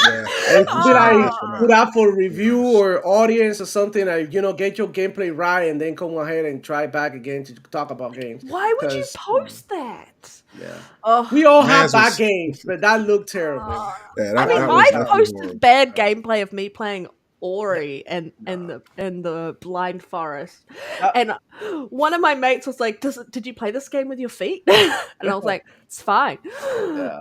Yeah, And be like put out for to review be honest. or audience or something, like get your gameplay right, and then come ahead and try back again to talk about games. Why would you 'Cause, post that? Yeah, Oh, we all have Maz bad was- games, but that looked terrible. Yeah, I mean, that was I definitely posted horrible. bad gameplay of me playing Ori and the Blind Forest, and one of my mates was like, "Did you play this game with your feet?" And I was like, "It's fine,"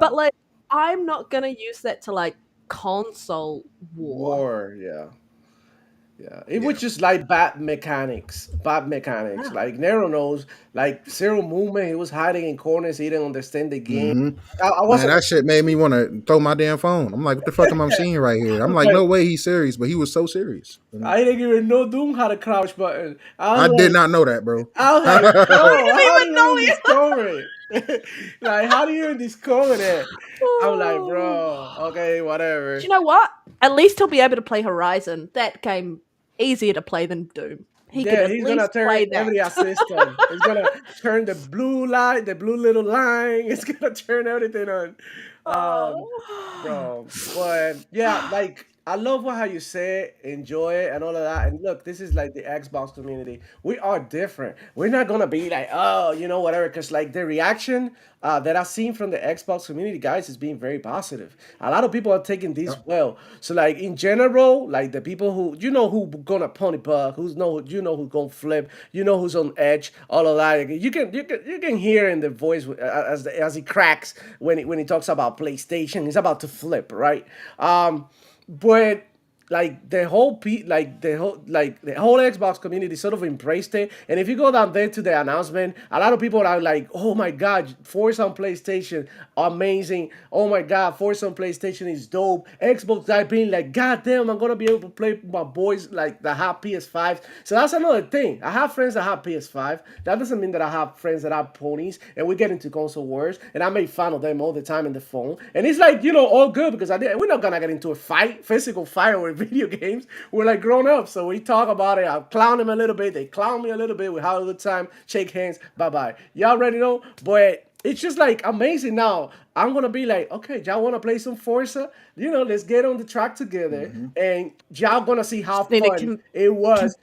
but like, I'm not gonna use that to like console war. Yeah. It was just like bad mechanics. Yeah. Like Nero knows, like zero movement. He was hiding in corners. He didn't understand the game. Mhm. I Man, wasn't. that shit made me want to throw my damn phone. I'm like, what the fuck am I seeing right here? I'm like, no way he's serious, but he was so serious. I didn't even know Doom had a crouch button. I did not know that, bro. I was like, bro, I didn't how even do know you discover it? Like, how do you even discover it? I'm like, bro, okay, whatever. Do you know what? At least he'll be able to play Horizon. That game easier to play than Doom. He could Yeah, at he's least gonna turn play that. every assist on. He's gonna turn the blue light, the blue little line. It's gonna turn everything on. Bro. But yeah, like I love how you say it, enjoy it, and all of that. And look, this is like the Xbox community. We are different. We're not gonna be like, oh, whatever. Because like the reaction that I've seen from the Xbox community, guys, is being very positive. A lot of people are taking this well. So like in general, like the people who who gonna pony bug, who's who's gonna flip, who's on edge, all of that. You can hear in the voice as he cracks when he talks about PlayStation. He's about to flip, right? But like the whole Xbox community sort of embraced it. And if you go down there to the announcement, a lot of people are like, "Oh my God, Forza on PlayStation, amazing! Oh my God, Forza on PlayStation is dope." Xbox guy being like, "God damn, I'm gonna be able to play with my boys like that have PS5." So that's another thing. I have friends that have PS5. That doesn't mean that I have friends that have ponies, and we get into console wars, and I make fun of them all the time in the phone. And it's like all good because we're not gonna get into a physical fight over video games. We're like grown up, so we talk about it. I clown them a little bit, they clown me a little bit. We have a good time, shake hands, bye bye. Y'all already know, but it's just like amazing. Now I'm gonna be like, okay, y'all wanna play some Forza? Let's get on the track together, and y'all gonna see how Need a fun it was,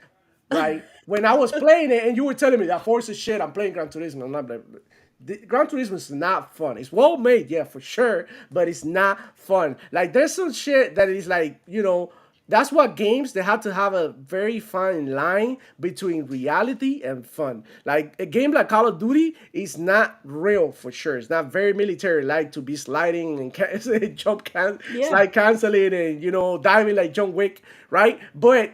right? When I was playing it, and you were telling me that Forza shit, I'm playing Gran Turismo. I'm not like. Gran Turismo is not fun. It's well made, yeah, for sure, but it's not fun. Like there's some shit that is like, that's what games, they have to have a very fine line between reality and fun. Like a game like Call of Duty is not real for sure. It's not very military like to be sliding and slide canceling and diving like John Wick, right? But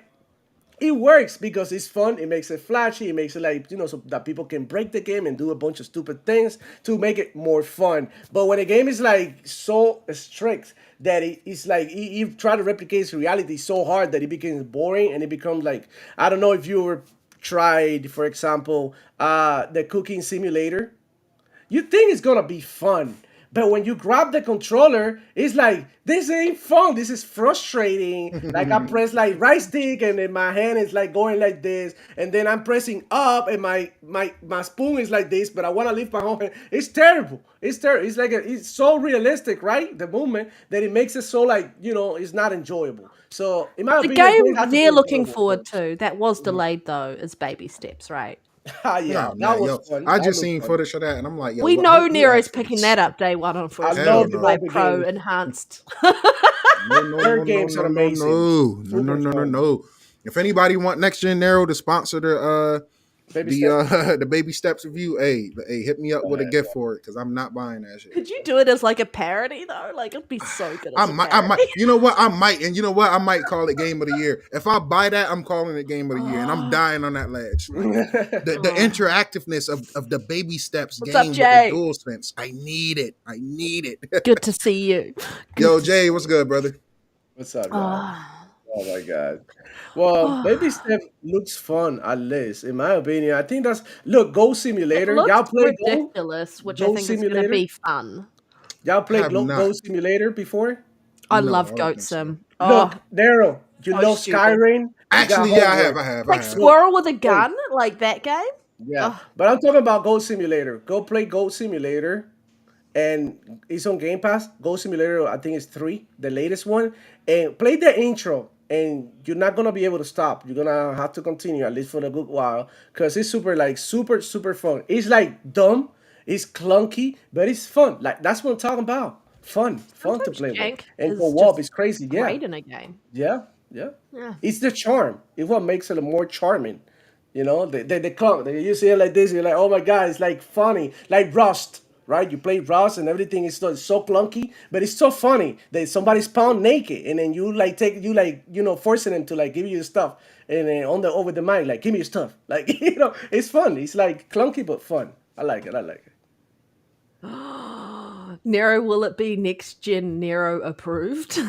it works because it's fun. It makes it flashy. It makes it like, so that people can break the game and do a bunch of stupid things to make it more fun. But when a game is like so strict that it's like you try to replicate reality so hard that it becomes boring and it becomes like, I don't know if you ever tried, for example, the cooking simulator. You think it's gonna be fun. But when you grab the controller, it's like, this ain't fun. This is frustrating. Like I press like right stick and then my hand is like going like this. And then I'm pressing up and my spoon is like this, but I want to lift my whole hand. It's terrible. It's terrible. It's like, it's so realistic, right? The movement that it makes it so like, it's not enjoyable. So in my The opinion, game they're looking forward to, that was delayed though, is Baby Steps, right? Yeah, Nah, that was yo, fun. I That just looked seen fun. footage of that, and I'm like, yo, We what- know who Nero's actually- picking that up day one on I Forza love no. by developing Pro games. Enhanced. Their games are amazing. No. Super fun. If anybody want NextGenNero to sponsor Baby steps. the baby steps review, hey, hit me up with a gift for it because I'm not buying that shit. Could you do it as like a parody though? Like it'd be so good. I As might, a parody. you know what? I might, and you know what? I might call it Game of the Year. If I buy that, I'm calling it Game of the Year, and I'm dying on that ledge. Like, the interactiveness of the baby steps What's game up, with Jay? the dual sense. I need it. Good to see you. Yo, Jay, what's good, brother? What's up, man? Oh my god. Well, baby step looks fun at least, in my opinion. I think that's look, Go It Simulator. looks Y'all play Go? ridiculous, which I Go think is gonna Simulator? be fun. Y'all I play have not. Go Simulator before? I No, love I don't Goat think so. Sim. Oh, Look, Daryl, you so love stupid. Skyrim? You got Actually, yeah, I have. homework. I have. I Like have. Look, Squirrel with a hey, gun, like that game? yeah. Oh, But I'm talking about Go Simulator. Go play Go Simulator, and it's on Game Pass. Go Simulator, I think it's 3, the latest one. And play the intro, and you're not gonna be able to stop. You're gonna have to continue at least for a good while, cause it's super fun. It's like dumb, it's clunky, but it's fun. Like that's what I'm talking about. Fun to sometimes play with, jank and is go up. just It's crazy. Yeah, great in a game. yeah, yeah. Yeah. It's the charm. It's what makes it more charming. You know, they come, you see it like this, you're like, oh my god, it's like funny, like Rust, right? You play Rust and everything is so clunky, but it's so funny that somebody's found naked and then you like forcing them to like give you your stuff and then on the over the mic, like give me your stuff, like it's fun. It's like clunky but fun. I like it. I like it. Nero, will it be next gen Nero approved?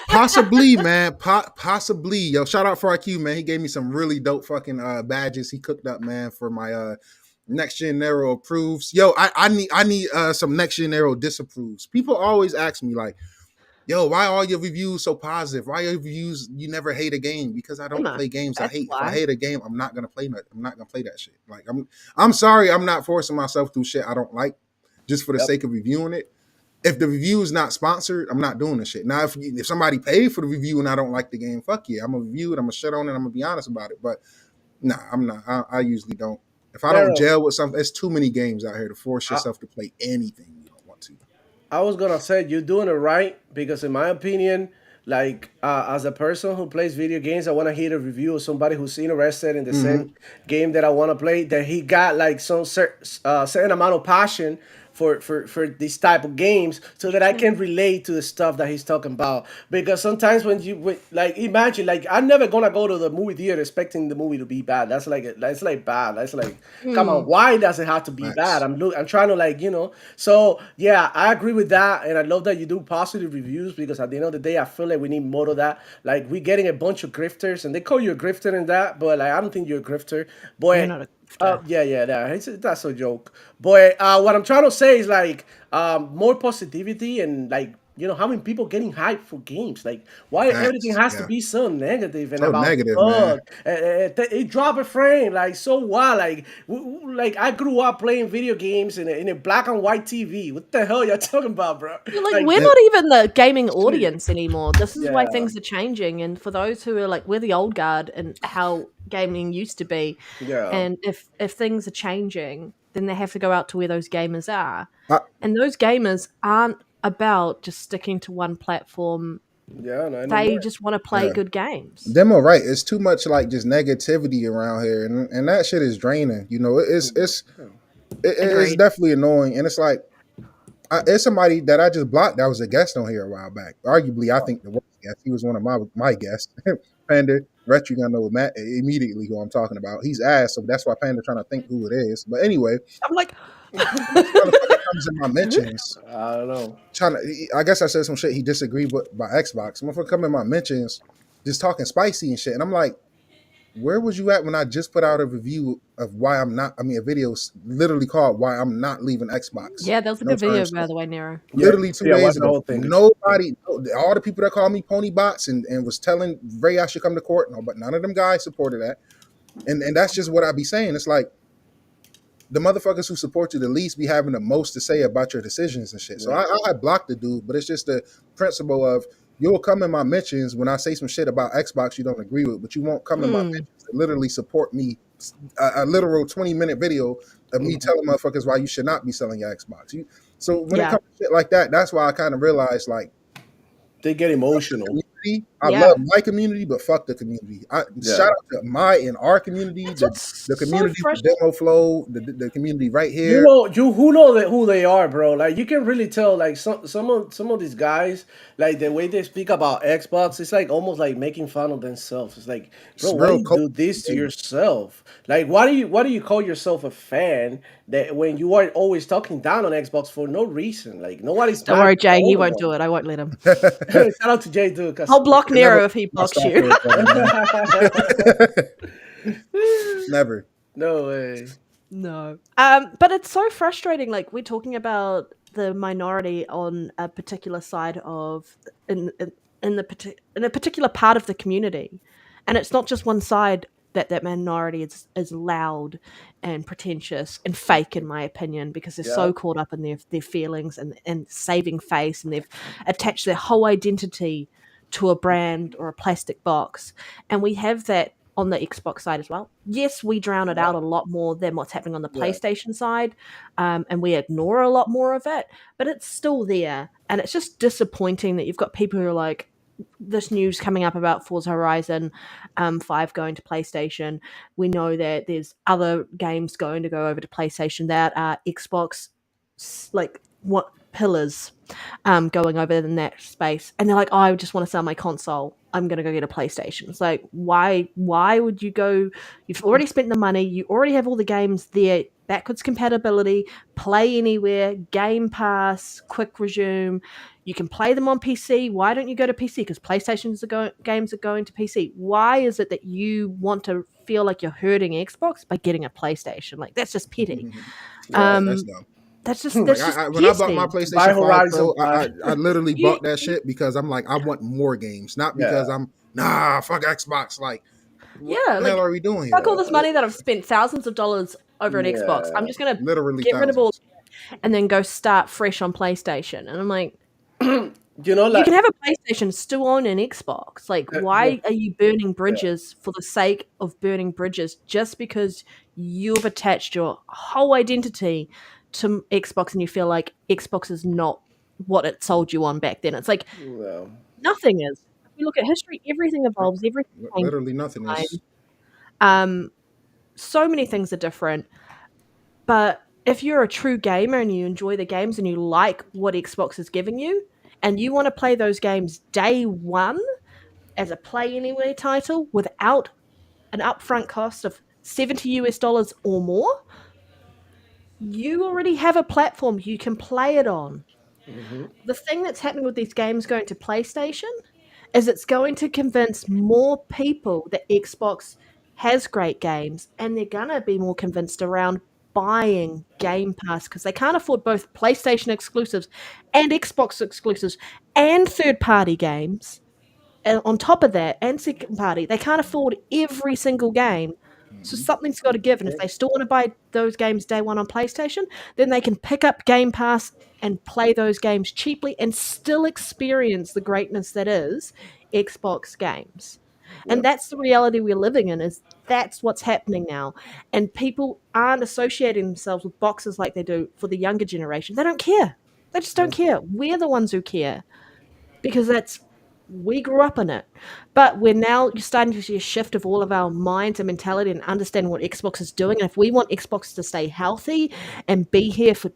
Possibly, man. Possibly. Yo, shout out for IQ, man. He gave me some really dope fucking badges he cooked up, man, for my NextGenNero approves. Yo, I need some NextGenNero disapproves. People always ask me like, yo, why all your reviews so positive? Why your reviews you never hate a game? Because I don't Emma, play games I that's hate. If I why. hate a game, I'm not gonna play that. I'm not gonna play that shit. Like I'm sorry, I'm not forcing myself through shit I don't like just for the Yep. sake of reviewing it. If the review is not sponsored, I'm not doing this shit. Now, if somebody paid for the review and I don't like the game, fuck yeah, I'm gonna review it. I'm gonna shit on it. I'm gonna be honest about it. But nah, I'm not. I usually don't. If I don't Daryl, gel with something, there's too many games out here to force I, yourself to play anything you don't want to. I was gonna say you're doing it right because, in my opinion, like as a person who plays video games, I want to hear a review of somebody who's interested in the Mm-hmm. same game that I want to play. That he got like some certain amount of passion for these type of games, so that I Yeah. can relate to the stuff that he's talking about. Because sometimes like imagine like I'm never gonna go to the movie theater expecting the movie to be bad. That's like bad. That's like come on. Mm, Why does it have to be bad? Max. I'm trying to like So yeah, I agree with that, and I love that you do positive reviews because at the end of the day, I feel like we need more of that. Like we're getting a bunch of grifters, and they call you a grifter in that, but like I don't think you're a grifter. you're Boy, not a grifter. that's a joke. But what I'm trying to say is like more positivity and like having people getting hyped for games. Like why everything Facts. has to Yeah. be so negative and So about negative, man. bug. It drop a frame. Like so what? Like like I grew up playing video games in a black and white TV. What the hell y'all talking about, bro? You're like, Like we're And not even the gaming shit. audience anymore. This is why Yeah, things are changing. And for those who are like, we're the old guard and how gaming used to be. yeah, And if things are changing, then they have to go out to where those gamers are. I, And those gamers aren't about just sticking to one platform. yeah. No They more. just want to play yeah. good games. Demo right. It's too much like just negativity around here, and that shit is draining. You know, it's Agreed. definitely annoying, and it's like it's somebody that I just blocked that was a guest on here a while back. Arguably, I think the worst guest. He was one of my guests. Panda, Retro gonna know Matt immediately who I'm talking about. He's ass, so that's why Panda trying to think who it is. But anyway, I'm like, this motherfucker comes in my mentions I don't know. trying to. I guess I said some shit he disagreed with by Xbox. Motherfucker come in my mentions just talking spicy and shit, and I'm like, where was you at when I just put out a review of why I'm not? I mean, a video literally called "Why I'm Not Leaving Xbox." yeah, that was a No good time video, soon. by the way, Nero. Yeah, Literally two yeah. days Watch the ago. whole thing. Yeah. Nobody, all the people that called me pony bots and was telling Ray I should come to court. No, but none of them guys supported that. And that's just what I be saying. It's like the motherfuckers who support you the least be having the most to say about your decisions and shit. So Yeah. I blocked the dude, but it's just the principle of you'll come in my mentions when I say some shit about Xbox you don't agree with, but you won't come in my Hmm. mentions and literally support me. A literal 20-minute video of me telling motherfuckers why you should not be selling your Xbox. So when it Yeah. comes to shit like that, that's why I kind of realized like They get emotional. community. I Yeah. love my community, but fuck the community. Yeah. Shout out to my and our community, That's the what's the so community for fresh. Demo Flow, the community right You here. know, you who know that who they are, bro. Like you can really tell, like some of these guys, like the way they speak about Xbox, it's like almost like making fun of themselves. It's like, bro, It's why do real you cold. do this to yourself? Like, why do you call yourself a fan that when you are always talking down on Xbox for no reason? Like nobody's Don't mad worry, at you Jay. He all the won't time. do it. I won't let him. Shout out to Jay too, cause I'll block It never Nero if he my blocks Star you. Wars brother, man. Never. No way. No. But it's so frustrating. Like we're talking about the minority on a particular side of in a particular part of the community, and it's not just one side that minority is loud and pretentious and fake, in my opinion, because they're Yeah. so caught up in their feelings and saving face, and they've attached their whole identity to a brand or a plastic box, and we have that on the Xbox side as well. Yes, we drown it out a lot more than what's happening on the Yeah. PlayStation side, and we ignore a lot more of it, but it's still there. And it's just disappointing that you've got people who are like, this news coming up about Forza Horizon 5 going to PlayStation. We know that there's other games going to go over to PlayStation that are Xbox, like, what pillars going over in that space, and they're like, oh, I just want to sell my console, I'm gonna go get a PlayStation. It's like, why would you go? You've already spent the money, you already have all the games there, backwards compatibility, play anywhere, Game Pass, quick resume, you can play them on PC. Why don't you go to PC? Because games are going to PC. Why is it that you want to feel like you're hurting Xbox by getting a PlayStation? Like, that's just petty. Right. That's um dumb. that's just Like when I bought my petty. Buy PlayStation 5 Horizon Pro, I 5. literally Yeah. bought that shit because I'm like, I want more games, not because Yeah. I'm fuck Xbox. Like, what Yeah, the like, hell are we doing fuck all here? this money that I've spent thousands of dollars over an Xbox. I'm Yeah. just gonna Literally get rid of all thousands. and then go start fresh on PlayStation. And I'm like, You know, you like can have a PlayStation, still own an Xbox. Like, the, why are you burning yeah. bridges for the sake of burning bridges just because you've attached your whole identity to Xbox and you feel like Xbox is not what it sold you on back then? It's like, Well, nothing is. If you look at history, everything evolves, everything changes Literally nothing over is. time. So many things are different. But if you're a true gamer and you enjoy the games and you like what Xbox is giving you, and you want to play those games day one as a play anywhere title without an upfront cost of 70 US dollars or more, you already have a platform you can play it on. The thing that's happening with these games going to PlayStation is it's going to convince more people that Xbox has great games, and they're going to be more convinced around buying Game Pass because they can't afford both PlayStation exclusives and Xbox exclusives and third party games. And on top of that, and second party, they can't afford every single game. So Mhm. something's got to give. And if they still want to buy those games day one on PlayStation, then they can pick up Game Pass and play those games cheaply and still experience the greatness that is Xbox games. yeah. And that's the reality we're living in, is that's what's happening now. And people aren't associating themselves with boxes like they do for the younger generation. They don't care. They just don't care. We're the ones who care because we grew up in it. But we're now starting to see a shift of all of our minds and mentality and understanding what Xbox is doing. And if we want Xbox to stay healthy and be here for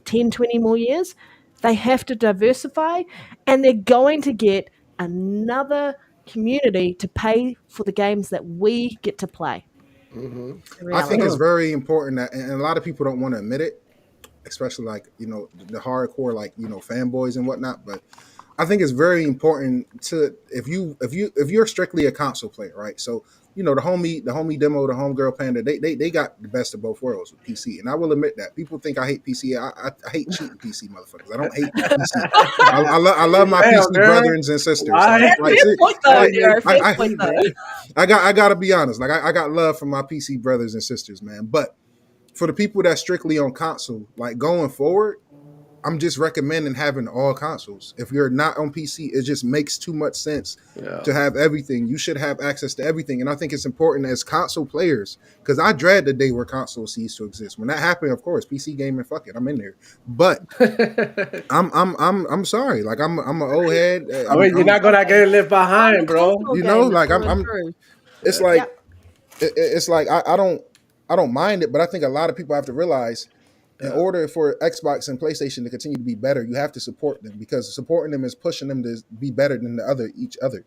10, 20 more years, they have to diversify, and they're going to get another community to pay for the games that we get to play. It's the I think reality. it's very important that, and a lot of people don't want to admit it, especially like the hardcore fanboys and whatnot. But I think it's very important to if you're strictly a console player, right? So the homie demo, the homegirl panda, they got the best of both worlds with PC, and I will admit that people think I hate PC. I hate cheating PC motherfuckers. I don't hate PC. I love my Damn, PC girl. brothers and sisters. Why? Fair point, though, Like, Nero. Fair I, point, though. I gotta be honest. Like I got love for my PC brothers and sisters, man. But for the people that's strictly on console, like going forward, I'm just recommending having all consoles. If you're not on PC, it just makes too much sense Yeah. to have everything. You should have access to everything. And I think it's important as console players, because I dread the day where console cease to exist. When that happened, of course, PC gaming, fuck it, I'm in there. But I'm sorry. Like I'm an old head. I mean, you're not gonna get left I'm a behind, bro. console You know, gamer like through and I'm through. it's Yeah. like Yeah. it's like I don't mind it, but I think a lot of people have to realize in Yeah. order for Xbox and PlayStation to continue to be better, you have to support them, because supporting them is pushing them to be better than each other.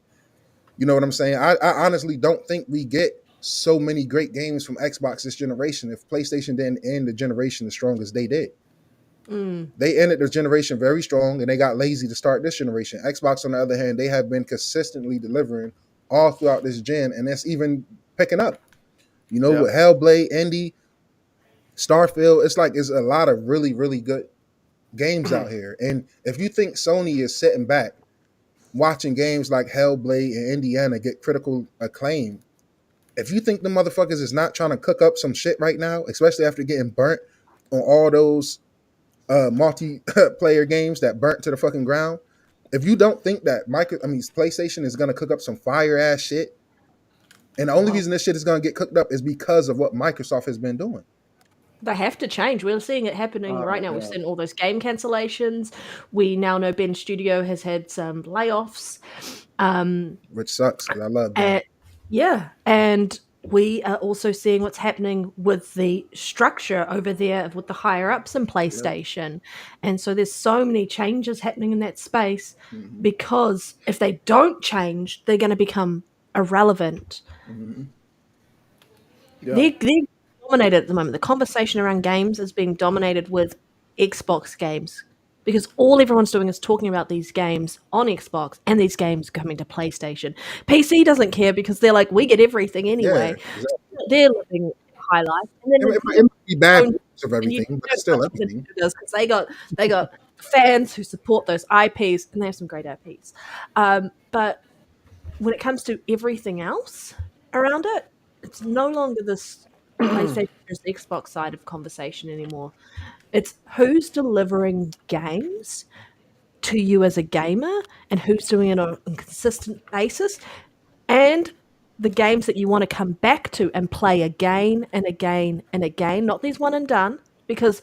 You know what I'm saying? I honestly don't think we get so many great games from Xbox this generation if PlayStation didn't end the generation as strong as they did. They ended the generation very strong, and they got lazy to start this generation. Xbox, on the other hand, they have been consistently delivering all throughout this gen, and that's even picking up. You know, Yeah. with Hellblade, Indie, Starfield, it's a lot of really, really good games out here. And if you think Sony is sitting back watching games like Hellblade and Indiana get critical acclaim, if you think the motherfuckers is not trying to cook up some shit right now, especially after getting burnt on all those multiplayer games that burnt to the fucking ground, if you don't think that PlayStation is gonna cook up some fire ass shit, and the only reason this shit is gonna get cooked up is because of what Microsoft has been doing. They have to change. We're seeing it happening right now. We've seen all those game cancellations. We now know Ben Studio has had some layoffs. Which sucks, because I love Ben. And we are also seeing what's happening with the structure over there with the higher ups in PlayStation. And so there's so many changes happening in that space because if they don't change, they're going to become irrelevant. They're dominated at the moment. The conversation around games is being dominated with Xbox games because all everyone's doing is talking about these games on Xbox and these games coming to PlayStation. PC doesn't care because they're like, we get everything anyway. Yeah, exactly. They're living high life. And then It might be bad of everything, but it's still everything. Because they got fans who support those IPs, and they have some great IPs. But when it comes to everything else around it, it's no longer this PlayStation versus Xbox side of conversation anymore. It's who's delivering games to you as a gamer and who's doing it on a consistent basis, and the games that you want to come back to and play again and again and again, not these one and done, because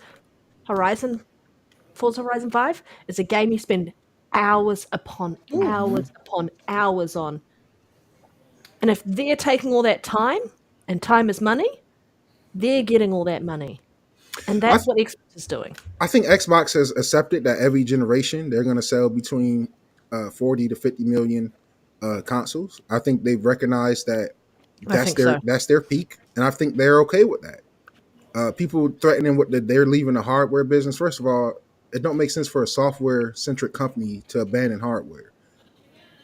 Forza Horizon 5 is a game you spend hours upon hours upon hours on. And if they're taking all that time, and time is money, they're getting all that money. And that's what Xbox is doing. I think Xbox has accepted that every generation they're going to sell between 40 to 50 million consoles. I think they've recognized that that's their peak, and I think they're okay with that. People threatening they're leaving the hardware business. First of all, it don't make sense for a software-centric company to abandon hardware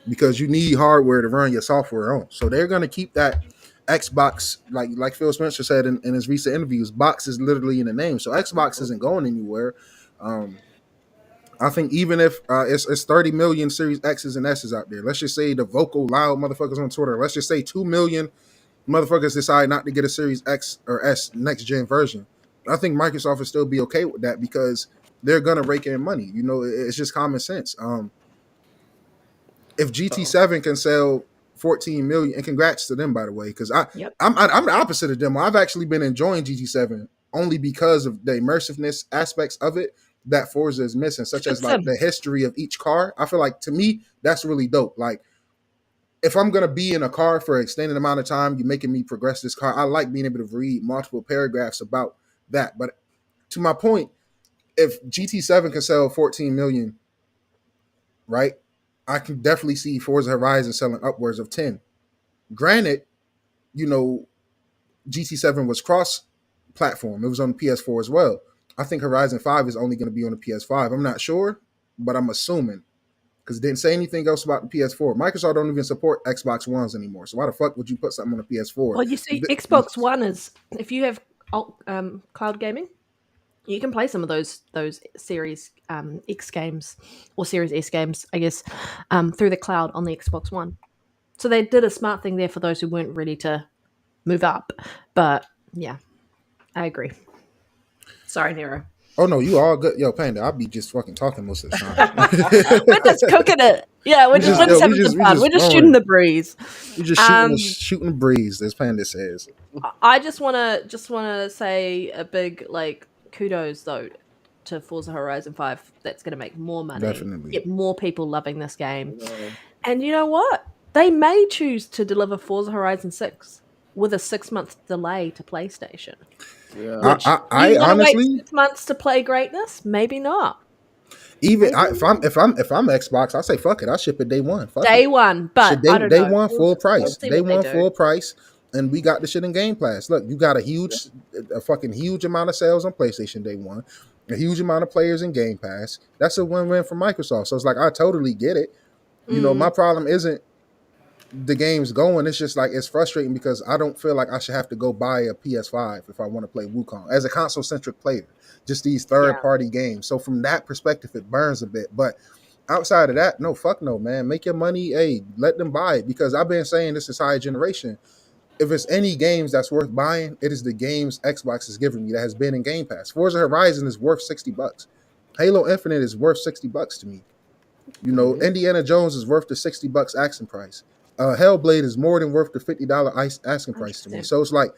because you need hardware to run your software on. So they're going to keep that Xbox, like Phil Spencer said in his recent interviews, box is literally in the name. So Xbox isn't going anywhere. I think even if it's 30 million Series X's and S's out there, let's just say the vocal loud motherfuckers on Twitter, let's just say 2 million motherfuckers decide not to get a Series X or S next gen version. I think Microsoft will still be okay with that because they're gonna rake in money. You know, it's just common sense. If GT7 can sell 14 million, and congrats to them, by the way, because I'm the opposite of them. I've actually been enjoying GT7 only because of the immersiveness aspects of it that Forza is missing, such as like the history of each car. I feel like, to me, that's really dope. Like, if I'm gonna be in a car for an extended amount of time, you're making me progress this car. I like being able to read multiple paragraphs about that. But to my point, if GT7 can sell 14 million, right, I can definitely see Forza Horizon selling upwards of 10. Granted, you know, GT7 was cross-platform. It was on the PS4 as well. I think Horizon 5 is only going to be on the PS5. I'm not sure, but I'm assuming, because it didn't say anything else about the PS4. Microsoft don't even support Xbox Ones anymor. So why the fuck would you put something on the PS4? Well, you see, Xbox One is, if you have cloud gaming, you can play some of those Series X games or Series S games, I guess, through the cloud on the Xbox One. So they did a smart thing there for those who weren't ready to move up. But yeah, I agree. Sorry, Nero. Oh no, you all good. Yo, Panda, I'll be just fucking talking most of the time. We're just cooking it. Yeah, we're just having some fun. We're just shooting the breeze. We're just shooting the breeze, as Panda says. I just wanna say a big kudos though to Forza Horizon 5. That's gonna make more money. Definitely. Get more people loving this game. And you know what? They may choose to deliver Forza Horizon 6 with a 6-month delay to PlayStation. Yeah. I honestly wait 6 months to play greatness. Maybe not. Even if I'm Xbox, I say fuck it. I ship it day one. Day one, but day one full price. Day one full price, and we got the shit in Game Pass. Look, you got a fucking huge amount of sales on PlayStation day one, a huge amount of players in Game Pass. That's a win-win for Microsoft. So it's like I totally get it. My problem isn't the game's going. It's just like it's frustrating because I don't feel like I should have to go buy a PS5 if I want to play Wukong as a console-centric player. Just these third-party games. So from that perspective, it burns a bit. But outside of that, no, fuck no, man. Make your money. Hey, let them buy it because I've been saying this entire generation. If it's any games that's worth buying, it is the games Xbox is giving me that has been in Game Pass. Forza Horizon is worth $60. Halo Infinite is worth $60 to me. Indiana Jones is worth the $60 asking price. Hellblade is more than worth the $50 asking price to me. So it's like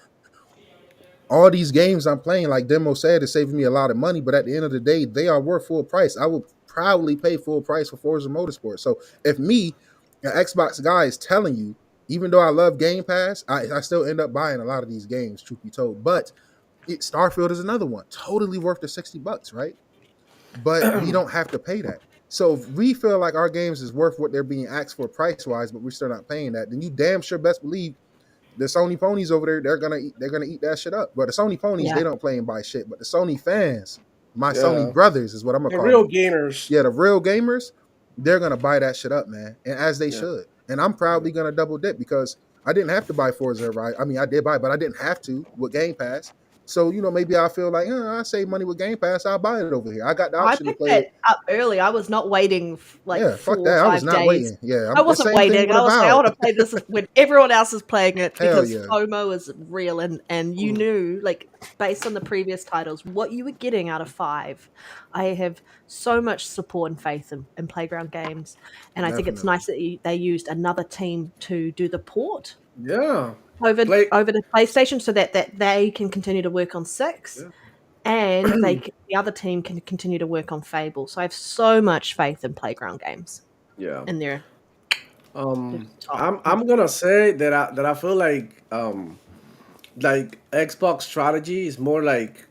all these games I'm playing, like Demo said, is saving me a lot of money. But at the end of the day, they are worth full price. I would proudly pay full price for Forza Motorsport. So if me, an Xbox guy, is telling you, even though I love Game Pass, I still end up buying a lot of these games, truth be told. But Starfield is another one, totally worth the $60, right? But we don't have to pay that. So if we feel like our games is worth what they're being asked for price-wise, but we're still not paying that, then you damn sure best believe the Sony ponies over there, they're gonna eat that shit up. But the Sony ponies, they don't play and buy shit. But the Sony fans, my Sony brothers is what I'm gonna The call real them. gamers. Yeah, the real gamers, they're gonna buy that shit up, man. And as they should. And I'm probably gonna double dip because I didn't have to buy Forza Horizon. I mean, I did buy, but I didn't have to with Game Pass. So, maybe I feel like, I save money with Game Pass. I'll buy it over here. I got the I option to picked play that it. up early. I was not waiting like Yeah, 4 fuck or that. I was 5 not days. waiting. Yeah, I the wasn't same thing waiting. with I was like, I want Avowed. to play this when everyone else is playing it Hell because yeah. FOMO is real, and you knew, like, based on the previous titles, what you were getting out of 5. I have so much support and faith in Playground Games, and I think it's Definitely. nice that they used another team to do the port Yeah. over the PlayStation so that they can continue to work on 6. And the other team can continue to work on Fable. So I have so much faith in Playground Games. Yeah. And they're top. I'm gonna say that I feel like Xbox strategy is more like,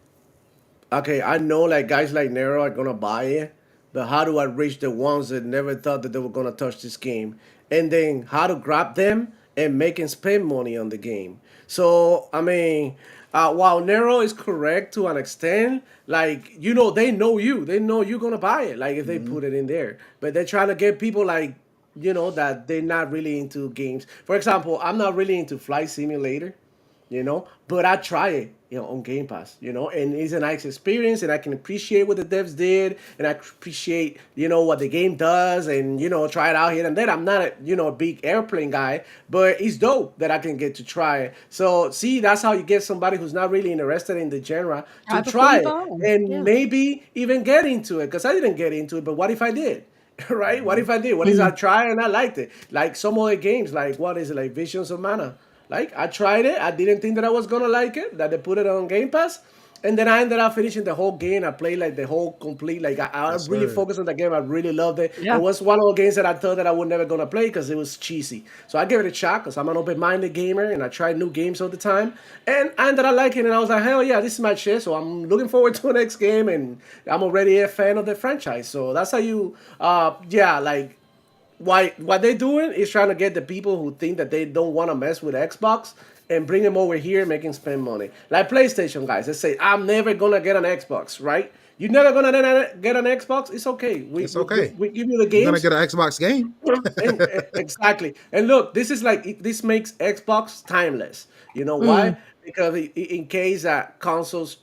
okay, I know like guys like Nero are gonna buy it, but how do I reach the ones that never thought that they were gonna touch this game? And then how to grab them and make them spend money on the game. So I mean, while Nero is correct to an extent, like they know you're gonna buy it. Like if they put it in there, but they're trying to get people like that they're not really into games. For example, I'm not really into Flight Simulator, but I try it, on Game Pass, and it's a nice experience, and I can appreciate what the devs did, and I appreciate, what the game does, and try it out here and then. I'm not a big airplane guy, but it's dope that I can get to try it. So see, that's how you get somebody who's not really interested in the genre to try it, and maybe even get into it, because I didn't get into it, but what if I did? Right? What if I did? What if I tried and I liked it? Like some other games, like what is it, like Visions of Mana? Like I tried it, I didn't think that I was gonna like it. That they put it on Game Pass, and then I ended up finishing the whole game. I played like the whole complete. Like I Yes, really sir. focused on the game. I really loved it. Yeah. It was one of the games that I thought that I would never gonna play because it was cheesy. So I gave it a shot because I'm an open-minded gamer and I try new games all the time. And I ended up liking it. And I was like, hell yeah, this is my shit. So I'm looking forward to the next game, and I'm already a fan of the franchise. So that's how you, like what they're doing is trying to get the people who think that they don't want to mess with Xbox and bring them over here, making spend money. Like PlayStation guys, they say I'm never gonna get an Xbox, right? You're never gonna get an Xbox. It's okay. It's okay. We give you the You're gonna games. get an Xbox game. Exactly. And look, this makes Xbox timeless. You know why? Because in case that consoles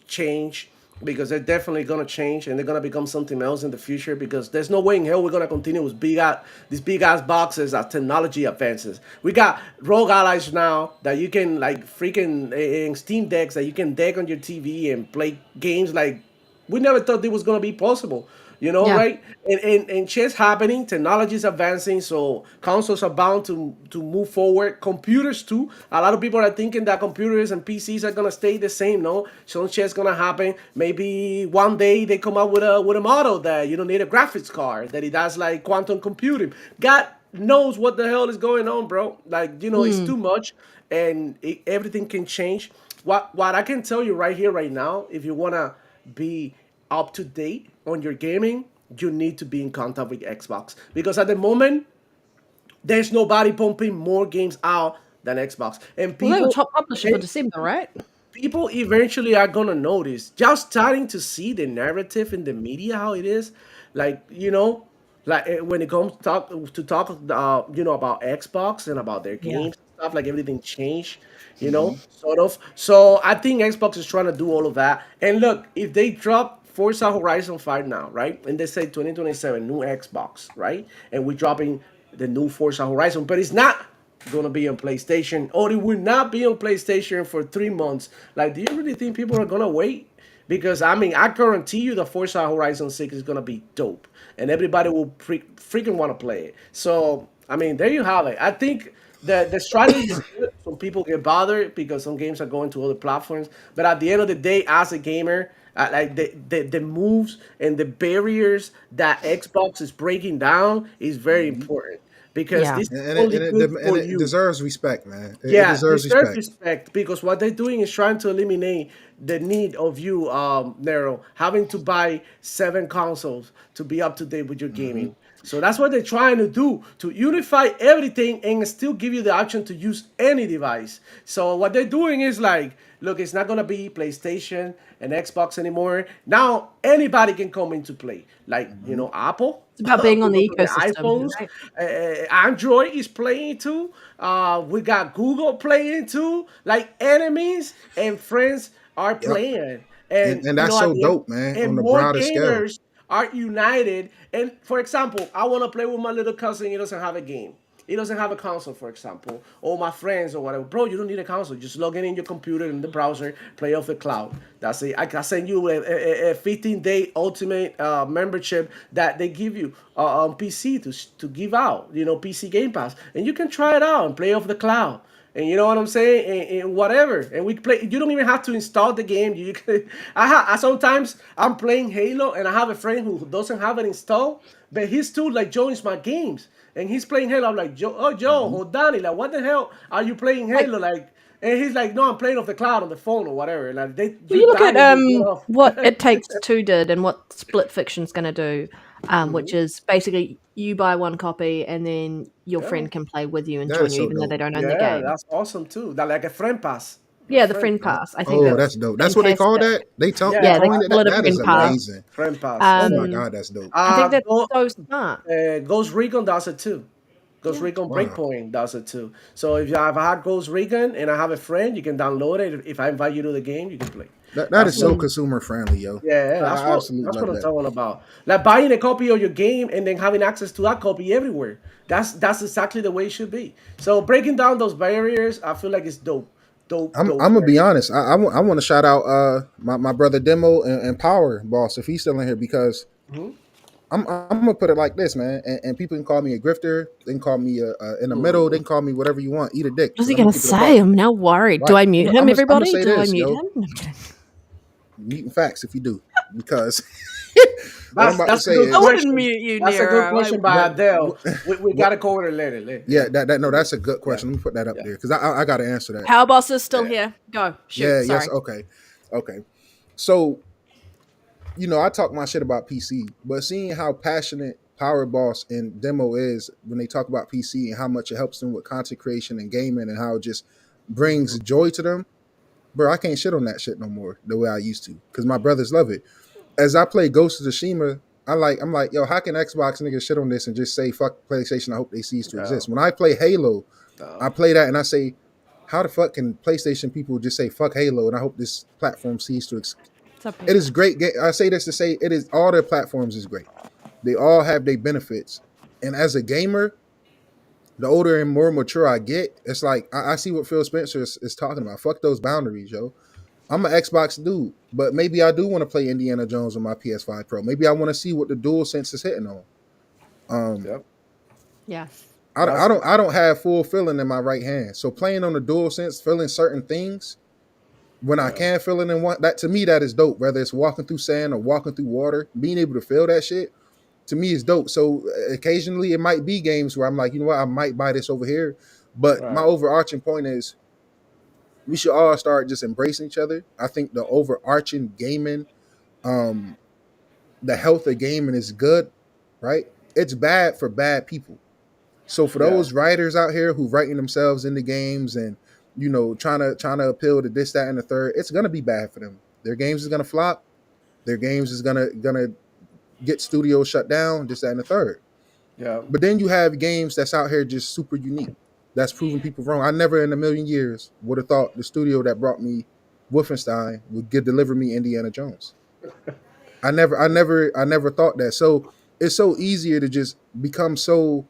change, because they're definitely gonna change and they're gonna become something else in the future. Because there's no way in hell we're gonna continue with these big ass boxes as technology advances. We got Rogue Allies now that you can like freaking Steam decks that you can deck on your TV and play games like we never thought it was gonna be possible. Yeah. Right? And shit's happening, technology is advancing, so consoles are bound to move forward. Computers too. A lot of people are thinking that computers and PCs are gonna stay the same. No, some shit's gonna happen. Maybe one day they come out with a model that you don't need a graphics card, that it does like quantum computing. God knows what the hell is going on, bro. Like, it's too much, and everything can change. What I can tell you right here, right now, if you wanna be up to date on your gaming, you need to be in contact with Xbox, because at the moment there's nobody pumping more games out than Xbox, and Well, they were people top publisher for December, right? people eventually are gonna notice. Just starting to see the narrative in the media how it is, like like when it comes talk about Xbox and about their Yeah. games and stuff, like everything changed, Mm-hmm. sort of. So I think Xbox is trying to do all of that. And look, if they drop Forza Horizon 5 now, right, and they say 2027 new Xbox, right, and we're dropping the new Forza Horizon, but it's not gonna be on PlayStation, or it will not be on PlayStation for 3 months. Like, do you really think people are gonna wait? Because I mean, I guarantee you, the Forza Horizon 6 is gonna be dope, and everybody will freaking want to play it. So I mean, there you have it. I think the strategy is good. Some people get bothered because some games are going to other platforms, but at the end of the day, as a gamer, like the moves and the barriers that Xbox is breaking down is very Mm-hmm. important because Yeah. this is And only good and for it you. deserves respect, man. It Yeah, deserves deserve respect. respect because what they're doing is trying to eliminate the need of you, Nero, having to buy 7 consoles to be up to date with your Mm-hmm. gaming. So that's what they're trying to do, to unify everything and still give you the option to use any device. So what they're doing is like, look, it's not gonna be PlayStation and Xbox anymore. Now anybody can come into play, like Mm-hmm. Apple. It's about being on the Because of the ecosystem, iPhones, right? Android is playing too. We got Google playing too. Like enemies and friends are Yep. playing, and And that's at so the end, dope, man, and on the more broader scale. gamers are united. And for example, I want to play with my little cousin. He doesn't have a game. He doesn't have a console, for example, or my friends or whatever. Bro, you don't need a console. Just log in your computer in the browser, play off the cloud. That's it. I can send you a 15-day ultimate membership that they give you on PC to give out. PC Game Pass, and you can try it out and play off the cloud. And you know what I'm saying, and whatever. And we play. You don't even have to install the game. You can. I sometimes I'm playing Halo, and I have a friend who doesn't have it installed, but he still like joins my games, and he's playing Halo. I'm like, Joe, Mm-hmm. hold on, like, what the hell are you playing Like, Halo? Like, and he's like, no, I'm playing off the cloud on the phone or whatever. Like, well, you you look at die and you get off. what It Takes Two did and what Split Fiction's going to do, which Hmm. is basically you buy one copy and then your Yeah, friend can play with you and That join is you, so even though they dope. don't own the yeah, game. that's awesome too. That like a friend pass, a Yeah, the friend friend pass. pass. I think Oh, Yeah, that's that's dope. That's what they call fantastic. that. They Yeah, they coined it. call it a That is friend pass. amazing. friend pass. Oh Yeah. my Um, god, that's dope. I think that's Go, so smart. Ghost Recon does it too. Ghost Yeah. Recon Wow. Breakpoint does it too. So if you have had Ghost Recon and I have a friend, you can download it. If I invite you to the game, you can play. That That's is so what. Mm. consumer friendly, yo. Yeah, I absolutely that's what love I'm that. talking about. Like buying a copy of your game and then having access to that copy everywhere. That's exactly the way it should be. So breaking down those barriers, I feel like it's dope, dope, dope. I'm gonna be Very honest. I want to shout out my brother Demo and Power Boss if he's still in here because dope. I'm gonna put it like this, man. And people can call me a grifter. They can call me in the middle. They can call me whatever you want. Eat a dick. What was Because he I'm gonna going to keep it a buck. say? I'm now worried. Do Right. I mute him, I'm gonna everybody? say Do I this, mute yo. him? No, I'm kidding. Mutant facts if you do, because what I'm That's about to that's a say good I is wouldn't question. mute you, That's a good Nero. question by what Adele. what, We what gotta cover it later. yeah, Yeah, that no, that's a good yeah, question. Let me put that up yeah, there because I got to answer that. Power Boss is still yeah. here. Go. Yeah, Shoot. yes, Sorry. okay, okay. So I talk my shit about PC, but seeing how passionate Power Boss and Demo is when they talk about PC and how much it helps them with content creation and gaming and how it just brings Mhm. joy to them, bro, I can't shit on that shit no more the way I used to because my brothers love it. As I play Ghost of Tsushima, I'm like, yo, how can Xbox niggas shit on this and just say fuck PlayStation? I hope they cease to No, exist. When I play Halo, I no. play that and I say, how the fuck can PlayStation people just say fuck Halo and I hope this platform cease to exist? What's up, It Peter? is great. I say this to say it is all their platforms is great. They all have their benefits. And as a gamer, the older and more mature I get, it's like I see what Phil Spencer is talking about. Fuck those boundaries, yo. I'm an Xbox dude, but maybe I do want to play Indiana Jones on my PS5 Pro. Maybe I want to see what the dual sense is hitting on. Um, Yep. Yeah. That's I don't have full feeling in my right hand, so playing on the dual sense, feeling certain things when I yeah, can feel it in one, that to me that is dope. Whether it's walking through sand or walking through water, being able to feel that shit to me is dope. So occasionally it might be games where I'm like, you know what, I might buy this over here. But my right. overarching point is we should all start just embracing each other. I think the overarching gaming, um, the health of gaming is good, right? It's bad for bad people. So for Yeah, those writers out here who writing themselves into games and trying to appeal to this, that, and the third, it's gonna be bad for them. Their games is gonna flop. Their games is gonna get studios shut down, this, that, and the third. Yeah. But then you have games that's out here just super unique. That's proving people wrong. I never in a million years would have thought the studio that brought me Wolfenstein would deliver me Indiana Jones. I never thought that. So it's so easier to just become so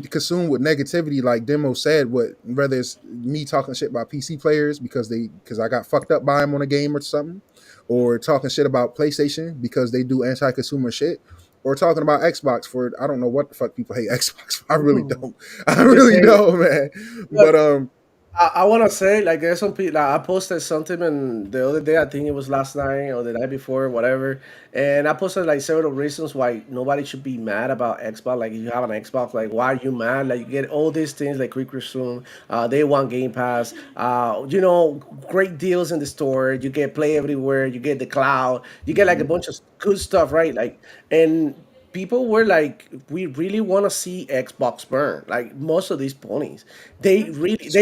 consumed with negativity, like Demo said. Whether it's me talking shit about PC players because I got fucked up by them on a game or something, or talking shit about PlayStation because they do anti-consumer shit, or talking about Xbox for I don't know what the fuck people hate Xbox. I really don't. I really don't, man. Look, But I want to say, like, there's some people. Like, I posted something the other day. I think it was last night or the night before, whatever. And I posted like several reasons why nobody should be mad about Xbox. Like, if you have an Xbox, like, why are you mad? Like, you get all these things like quick resume. They want Game Pass. Great deals in the store. You get Play Everywhere. You get the cloud. You get like a bunch of good stuff, right? Like, and people were like, we really want to see Xbox burn. Like most of these ponies, they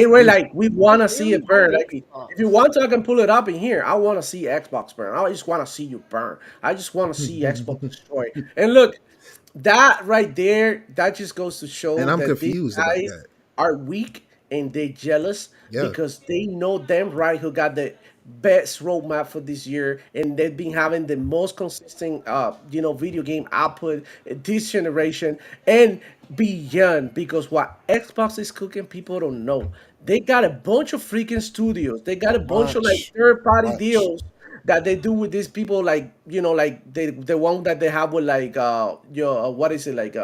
were like, we want to see really it burn. hate Like if you want to, I can pull it up in here. I want to see Xbox burn. I just want to see you burn. I just want to see Xbox destroy. And look, that right there, that just goes to show and I'm that these confused about guys that. are weak and they jealous Yeah. because they know them right who got the best roadmap for this year, and they've been having the most consistent video game output this generation and beyond. Because what Xbox is cooking, people don't know. They got a bunch of freaking studios. They got a bunch of like Watch, third party watch. deals that they do with these people, like like the one that they have with like what is it, like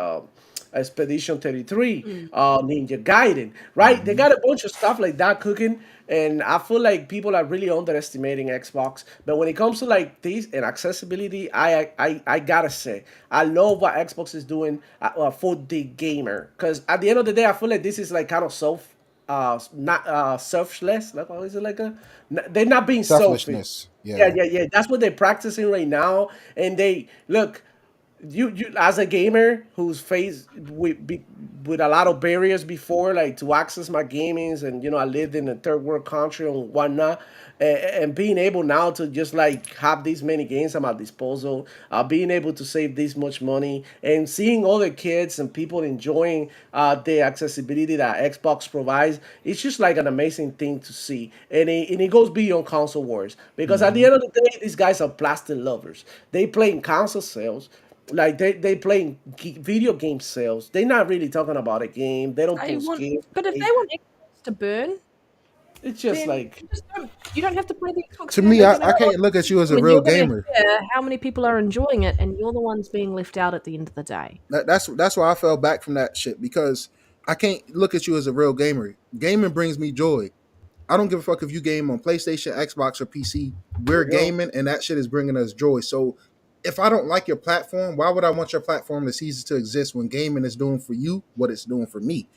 Expedition 33, Mm. Ninja Gaiden, right? They Hmm. got a bunch of stuff like that cooking, and I feel like people are really underestimating Xbox. But when it comes to like this and accessibility, I gotta say, I love what Xbox is doing for the gamer. Because at the end of the day, I feel like this is like kind of not selfless. Like what is it, like they're not being selfish. Selfishness. Yeah, Yeah. yeah, yeah. That's what they're practicing right now, and they look, you as a gamer who's faced with a lot of barriers before, like to access my gamings, and I lived in a third world country and whatnot, and being able now to just like have these many games at my disposal, being able to save this much money, and seeing other kids and people enjoying the accessibility that Xbox provides, it's just like an amazing thing to see, and it goes beyond console wars, because at the Hmm. end of the day, these guys are plastic lovers. They play in console sales, like they play video game sales. They're not really talking about a game. They don't They post want, games. but if they want Xbox to burn, It's just then like, you don't have to play the Xbox To game. me, Like, I can't look at you as I a mean, real you're going to gamer. hear how many people are enjoying it, and you're the ones being left out at the end of the day. That's why I fell back from that shit, because I can't look at you as a real gamer. Gaming brings me joy. I don't give a fuck if you game on PlayStation, Xbox, or PC. there We're you go. gaming, and that shit is bringing us joy. So, if I don't like your platform, why would I want your platform to cease to exist when gaming is doing for you what it's doing for me?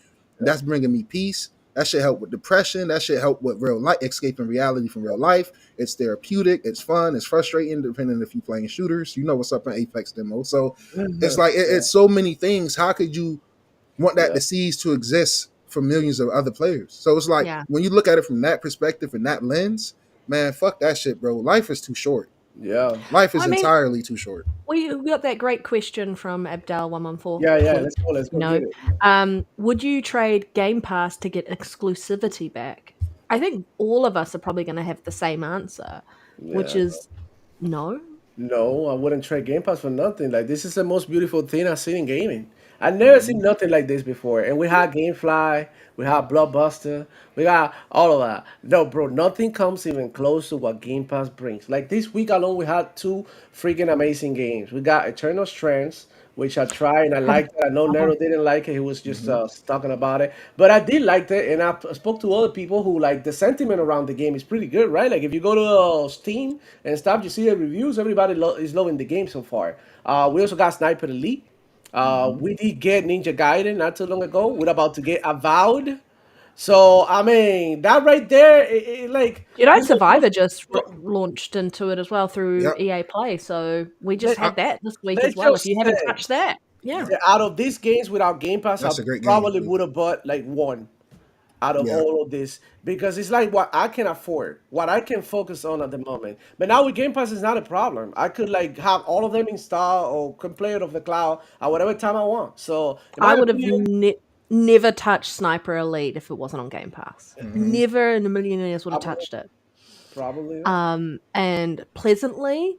Yeah, That's bringing me peace. That should help with depression. That should help with real life, escaping reality from real life. It's therapeutic. It's fun. It's frustrating, depending if you're playing shooters. You know what's up in Apex demo. So it's like yeah, it's so many things. How could you want that yeah, to cease to exist for millions of other players? So it's like Yeah. when you look at it from that perspective and that lens, man, fuck that shit, bro. Life is too short. yeah, Life is I mean, entirely too short. we got that great question from Abdal114. yeah, yeah. Point. Let's go No. get it. Would you trade Game Pass to get exclusivity back? I think all of us are probably going to have the same answer, which Yeah. is no. No, I wouldn't trade Game Pass for nothing. Like this is the most beautiful thing I've seen in gaming. I've never seen Mhm. nothing like this before. And we had GameFly, we had Blockbuster, we got all of that. No, bro, nothing comes even close to what Game Pass brings. Like this week alone, we had two freaking amazing games. We got Eternal Strands, which I tried and I liked it. I know Nero didn't like it. He was just Mhm. talking about it, but I did like it, and I spoke to other people who like the sentiment around the game is pretty good, right? Like if you go to Steam and stuff, you see the reviews. Everybody is loving the game so far. We also got Sniper Elite. Mhm. We did get Ninja Gaiden not too long ago. We're about to get Avowed. So I mean, that right there, like Jedi you know, Survivor just launched into it as well through Yep. EA Play, so we just let, I, had that this week as let's well. If just you haven't say touched that, yeah. that out of these games without Game Pass, I that's a great game probably too. would have bought like one. out of Yeah. all of this because it's like what I can afford, what I can focus on at the moment. But now with Game Pass, is not a problem. I could like have all of them installed or can play it off the cloud at whatever time I want. So in I my would have opinion, never touched Sniper Elite if it wasn't on Game Pass. Mm-hmm. Never in a million years would have probably, touched it. probably. And pleasantly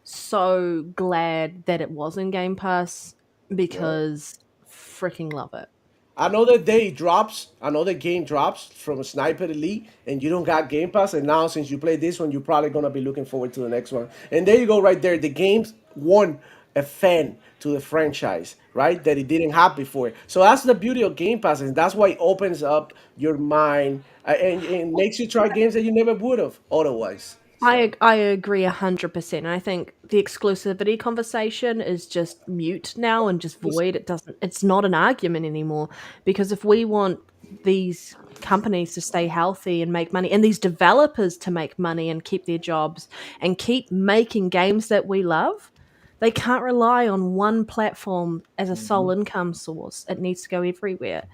so glad that it was in Game Pass Yeah. because freaking love it. I know that day drops. I know the game drops from Sniper Elite, and you don't got Game Pass. And now, since you play this one, you're probably gonna be looking forward to the next one. And there you go, right there. The game's won a fan to the franchise, right? That it didn't have before. So that's the beauty of Game Pass, and that's why it opens up your mind and makes you try games that you never would have otherwise. So I agree 100%. I think the exclusivity conversation is just mute now and just void. It's not an argument anymore because if we want these companies to stay healthy and make money and these developers to make money and keep their jobs and keep making games that we love, they can't rely on one platform as a Mm-hmm. sole income source. It needs to go everywhere.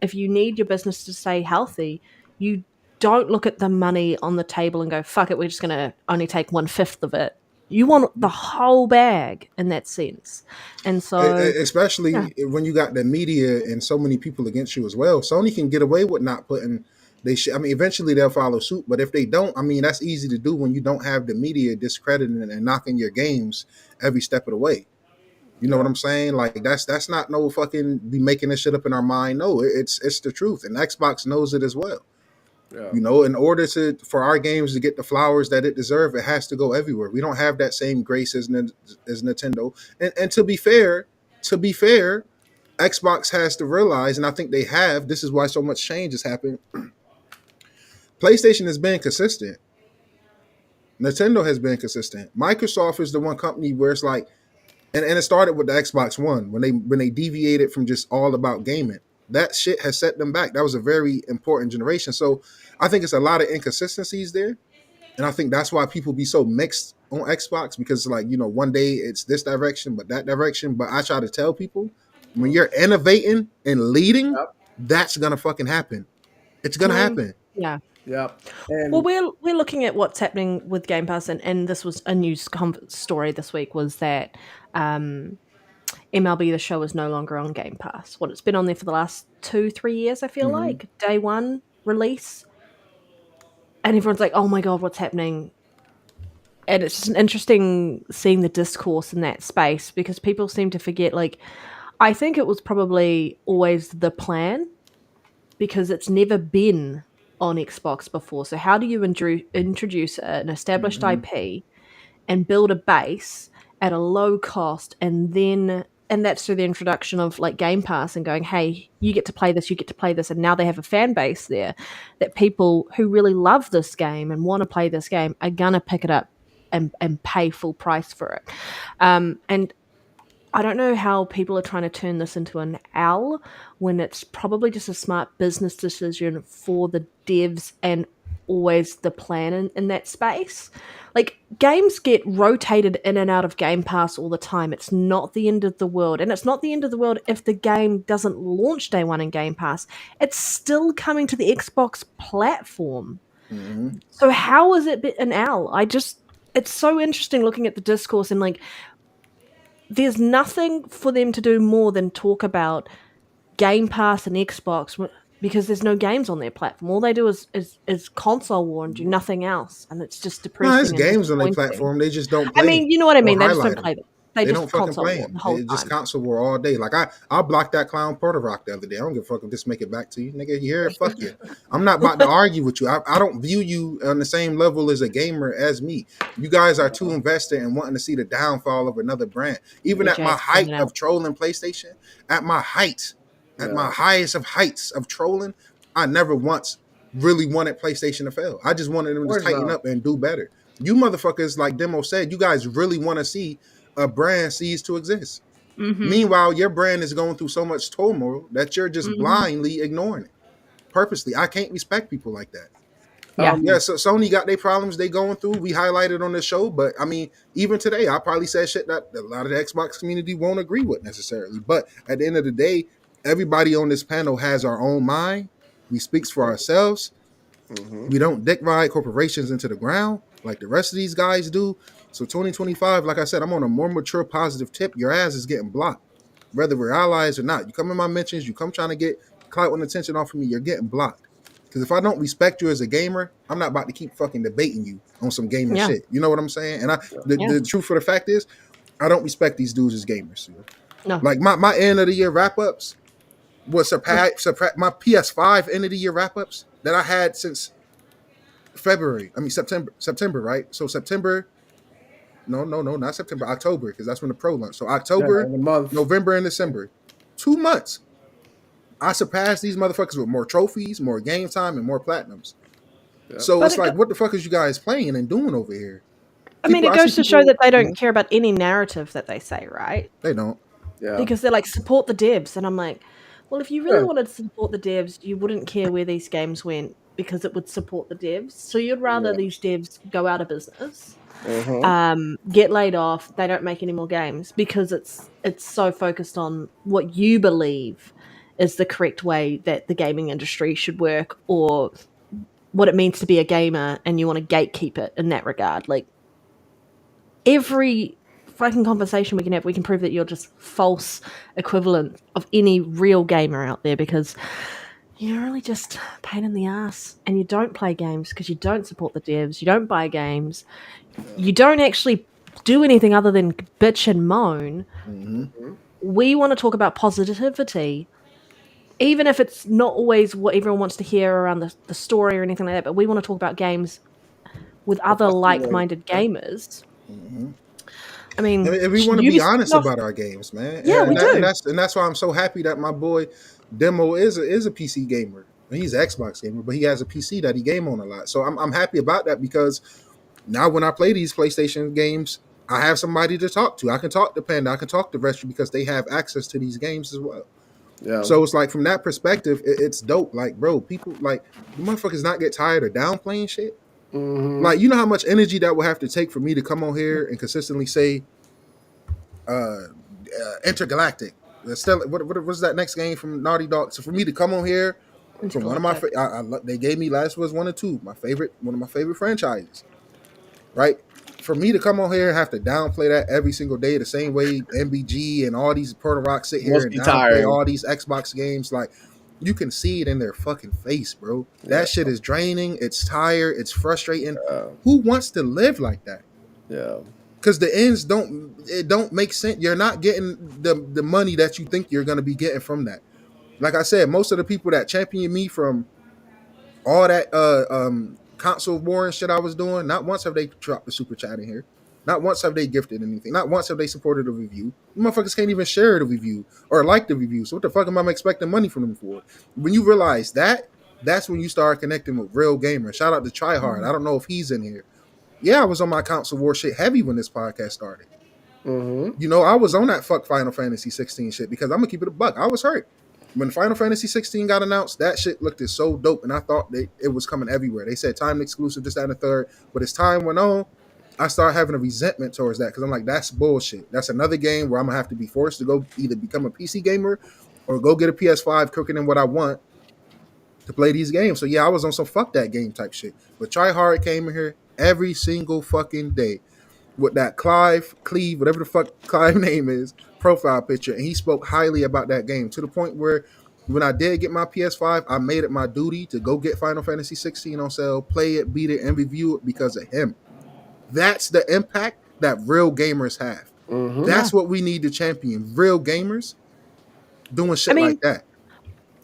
If you need your business to stay healthy, you don't look at the money on the table and go, fuck it, we're just going to only take 1/5 of it. You want the whole bag in that sense. And so, yeah, Especially when you got the media and so many people against you as well. Sony can get away with not putting I mean, eventually they'll follow suit, but if they don't, I mean, that's easy to do when you don't have the media discrediting and knocking your games every step of the way. You know what yeah, I'm saying? Like that's not no fucking be making this shit up in our mind. No, it's the truth, and Xbox knows it as well. yeah. You know, in order for our games to get the flowers that it deserves, it has to go everywhere. We don't have that same grace as Nintendo. And to be fair, Xbox has to realize, and I think they have. This is why so much change has happened. PlayStation has been consistent. Nintendo has been consistent. Microsoft is the one company where it's like, and it started with the Xbox One when they deviated from just all about gaming. That shit has set them back. That was a very important generation. So I think it's a lot of inconsistencies there. And I think that's why people be so mixed on Xbox because like, you know, one day it's this direction, but that direction. But I try to tell people when you're innovating and leading, Yep, that's gonna fucking happen. It's can gonna I? happen. Yeah. yep. Well, And we're looking at what's happening with Game Pass, and this was a news story this week was that MLB The Show is no longer on Game Pass. What it's been on there for the last 2-3 years, I feel Mm-hmm. like day one release, and everyone's like, "Oh my god, what's happening?" And it's just an interesting seeing the discourse in that space because people seem to forget. Like, I think it was probably always the plan because it's never been on Xbox before. So how do you introduce an established Mm-hmm. IP and build a base at a low cost and that's through the introduction of like Game Pass and going, hey, you get to play this, you get to play this, and now they have a fan base there that people who really love this game and want to play this game are gonna pick it up and pay full price for it. And I don't know how people are trying to turn this into an L when it's probably just a smart business decision for the devs and always the plan in that space. Like games get rotated in and out of Game Pass all the time. It's not the end of the world. And it's not the end of the world if the game doesn't launch day one in Game Pass. It's still coming to the Xbox platform. Mm-hmm. So how is it an L? It's so interesting looking at the discourse and like there's nothing for them to do more than talk about Game Pass and Xbox because there's no games on their platform. All they do is console war and do nothing else, and it's just No, it's depressing and games on their disappointing. platform. They just don't I play them mean, you know what I or mean. They just highlight don't them. play them. They They don't just fucking console play war them. the whole It just time. console war all day. Like I blocked that clown Porter Rock the other day. I don't give a fuck if this make it back to you, nigga. You hear it? Fuck you. I'm not about to argue with you. I don't view you on the same level as a gamer as me. You guys are too invested in wanting to see the downfall of another brand. Even at my EJ's height pointing of out. trolling PlayStation, at my height, at my yeah, highest of heights of trolling, I never once really wanted PlayStation to fail. I just wanted of them to course tighten not. up and do better. You motherfuckers, like Demo said, you guys really want to see a brand cease to exist. Mm-hmm. Meanwhile, your brand is going through so much turmoil that you're just Mm-hmm. blindly ignoring it purposely. I can't respect people like that. Yeah. Yeah, Um, so Sony got their problems they going through. We highlighted on the show, but I mean, even today, I probably said shit that a lot of the Xbox community won't agree with necessarily. But at the end of the day, everybody on this panel has our own mind, We speaks for ourselves. We don't dick ride corporations into the ground like the rest of these guys do. So 2025, like I said, I'm on a more mature, positive tip. Your ass is getting blocked, whether we're allies or not. You come in my mentions, you come trying to get clout and attention off of me, you're getting blocked. Because if I don't respect you as a gamer, I'm not about to keep fucking debating you on some gamer shit. You know what I'm saying? And the truth for the fact is, I don't respect these dudes as gamers. No. Like my end of the year wrap ups was surpass my PS5 end of the year wrap ups that I had since September, right? So September, no, not September, October, because that's when the pro launched. So October, November, and December, 2 months. I surpassed these motherfuckers with more trophies, more game time, and more platinums. Yeah. So it's like, what the fuck is you guys playing and doing over here? I mean, it goes to show that they don't care about any narrative that they say, right? They don't. Yeah. Because they're like, support the devs. And I'm like, well, if you really wanted to support the devs, you wouldn't care where these games went because it would support the devs. So you'd rather these devs go out of business, get laid off, they don't make any more games because it's so focused on what you believe is the correct way that the gaming industry should work or what it means to be a gamer, and you want to gatekeep it in that regard. Like, every fucking conversation we can have, we can prove that you're just false equivalent of any real gamer out there because you're really just a pain in the ass and you don't play games because you don't support the devs, you don't buy games, you don't actually do anything other than bitch and moan. We want to talk about positivity, even if it's not always what everyone wants to hear around the story or anything like that, but we want to talk about games with other like-minded gamers. I mean, we want to be honest about our games, man. Yeah, we do. And that's why I'm so happy that my boy Demo is a PC gamer. He's an Xbox gamer, but he has a PC that he game on a lot. So I'm happy about that because now when I play these PlayStation games, I have somebody to talk to. I can talk to Panda, I can talk to Retro because they have access to these games as well. Yeah. So it's like from that perspective, it's dope. Like, bro, people like the motherfuckers not get tired of downplaying shit. Like, you know how much energy that would have to take for me to come on here and consistently say Intergalactic. What was that next game from Naughty Dog? So for me to come on here from one of my they gave me Last was 1 or 2, one of my favorite franchises. Right? For me to come on here and have to downplay that every single day the same way MBG and all these Porter Rock sit here and downplay all these Xbox games, like, you can see it in their fucking face, bro. That shit is draining. It's tired. It's frustrating. Who wants to live like that? Yeah. Because the ends don't make sense. You're not getting the money that you think you're going to be getting from that. Like I said, most of the people that champion me from all that console war and shit I was doing, not once have they dropped the super chat in here. Not once have they gifted anything. Not once have they supported a review. You motherfuckers can't even share the review or like the review. So what the fuck am I expecting money from them for? When you realize that, that's when you start connecting with real gamers. Shout out to Tryhard. I don't know if he's in here. Yeah, I was on my console war shit heavy when this podcast started. You know, I was on that fuck Final Fantasy 16 shit because I'm gonna keep it a buck. I was hurt. When Final Fantasy 16 got announced, that shit looked so dope, and I thought that it was coming everywhere. They said time exclusive, this, that, and the third. But as time went on, I started having a resentment towards that because I'm like, that's bullshit. That's another game where I'm gonna have to be forced to go either become a PC gamer or go get a PS5, cooking in what I want to play these games. So yeah, I was on some fuck that game type shit. But Tryhard came in here every single fucking day with that Cleve, whatever the fuck Clive name is, profile picture, and he spoke highly about that game to the point where when I did get my PS5, I made it my duty to go get Final Fantasy 16 on sale, play it, beat it, and review it because of him. That's the impact that real gamers have. That's what we need to champion. Real gamers doing shit like that.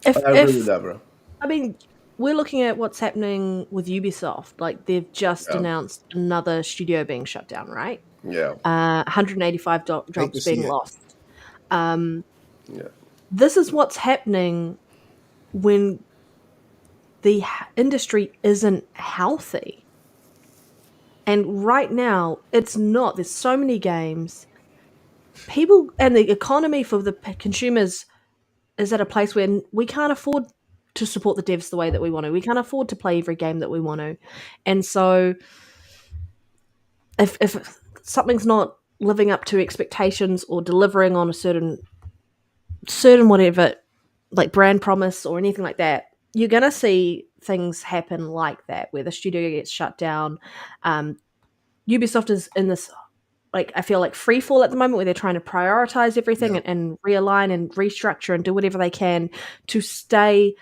I agree with that, bro. I mean, we're looking at what's happening with Ubisoft. Like, they've just announced another studio being shut down, right? Yeah. 185 jobs being lost. This is what's happening when the industry isn't healthy. And right now, it's not. There's so many games. People and the economy for the consumers is at a place where we can't afford to support the devs the way that we want to. We can't afford to play every game that we want to. And so if something's not living up to expectations or delivering on a certain whatever, like brand promise or anything like that, you're gonna see things happen like that, where the studio gets shut down. Ubisoft is in this, like, I feel like free fall at the moment, where they're trying to prioritize everything Yeah. and realign and restructure and do whatever they can to stay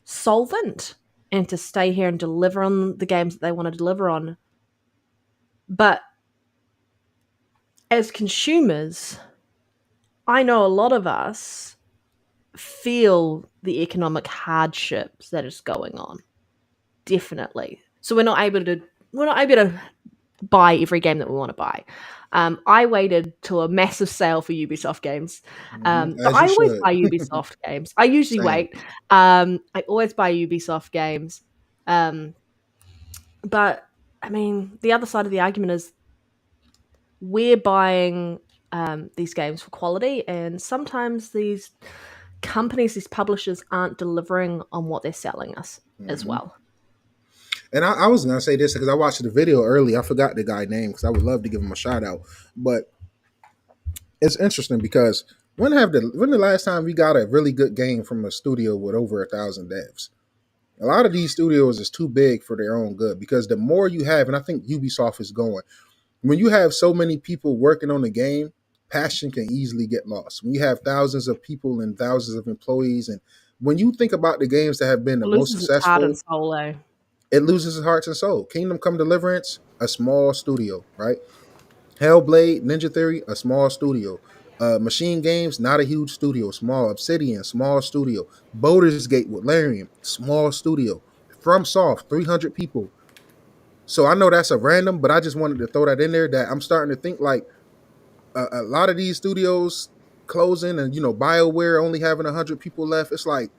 solvent and to stay here and deliver on the games that they want to deliver on. But as consumers, I know a lot of us feel the economic hardships that is going on. Definitely. So we're not able to buy every game that we want to buy. I waited to a massive sale for Ubisoft games. But As you I always should. buy Ubisoft games. I usually Same. wait. I always buy Ubisoft games. But I mean, the other side of the argument is we're buying these games for quality, and sometimes these companies, these publishers, aren't delivering on what they're selling us as well. And I was gonna say this because I watched the video early. I forgot the guy's name because I would love to give him a shout out. But it's interesting because when the last time we got a really good game from a studio with over 1,000 devs? A lot of these studios is too big for their own good because the more you have, and I think Ubisoft is going, when you have so many people working on the game, passion can easily get lost. When you have thousands of people and thousands of employees, and when you think about the games that have been It the most loses its heart and successful, soul, though. it loses its heart and soul. Kingdom Come Deliverance, a small studio, right? Hellblade, Ninja Theory, a small studio. Machine Games, not a huge studio, small. Obsidian, small studio. Baldur's Gate with Larian, small studio. FromSoft, 300 people. So I know that's a random, but I just wanted to throw that in there that I'm starting to think like a lot of these studios closing and, BioWare only having 100 people left. It's like,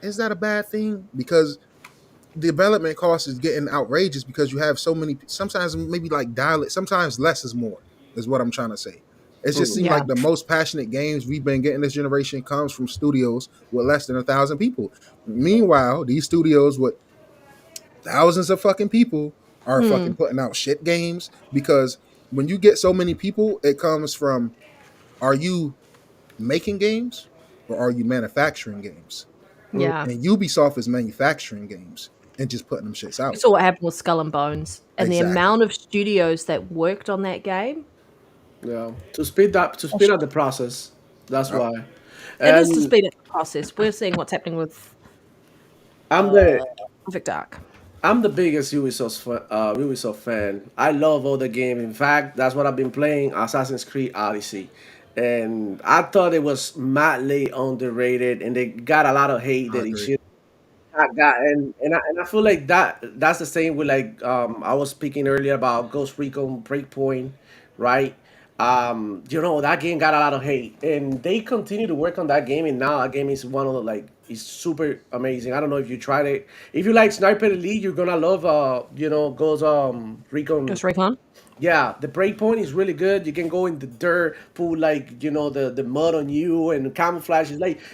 is that a bad thing? Because development cost is getting outrageous because you have so many. Sometimes maybe like dial it. Sometimes less is more. Is what I'm trying to say. It just seems Yeah. like the most passionate games we've been getting this generation comes from studios with less than 1,000 people. Meanwhile, these studios with thousands of fucking people are fucking putting out shit games because when you get so many people, it comes from: are you making games or are you manufacturing games? Yeah. And Ubisoft is manufacturing games and just putting them shits We out. saw what happened with Skull and Bones, and the Exactly. amount of studios that worked on that game. Yeah, to speed up the process. That's Yep. why. It is to And speed up the process. We're seeing what's happening with I'm the Perfect Dark. I'm the biggest Ubisoft fan. I love all the game. In fact, that's what I've been playing, Assassin's Creed Odyssey. And I thought it was madly underrated, and they got a lot of hate I that it agree. should. I got and I feel like that's the same with like I was speaking earlier about Ghost Recon Breakpoint, right? That game got a lot of hate, and they continue to work on that game, and now that game is one of the like is super amazing. I don't know if you tried it. If you like Sniper Elite, you're gonna love Ghost Recon. Ghost Recon. Yeah, the breakpoint is really good. You can go in the dirt, put like the mud on you, and camouflage.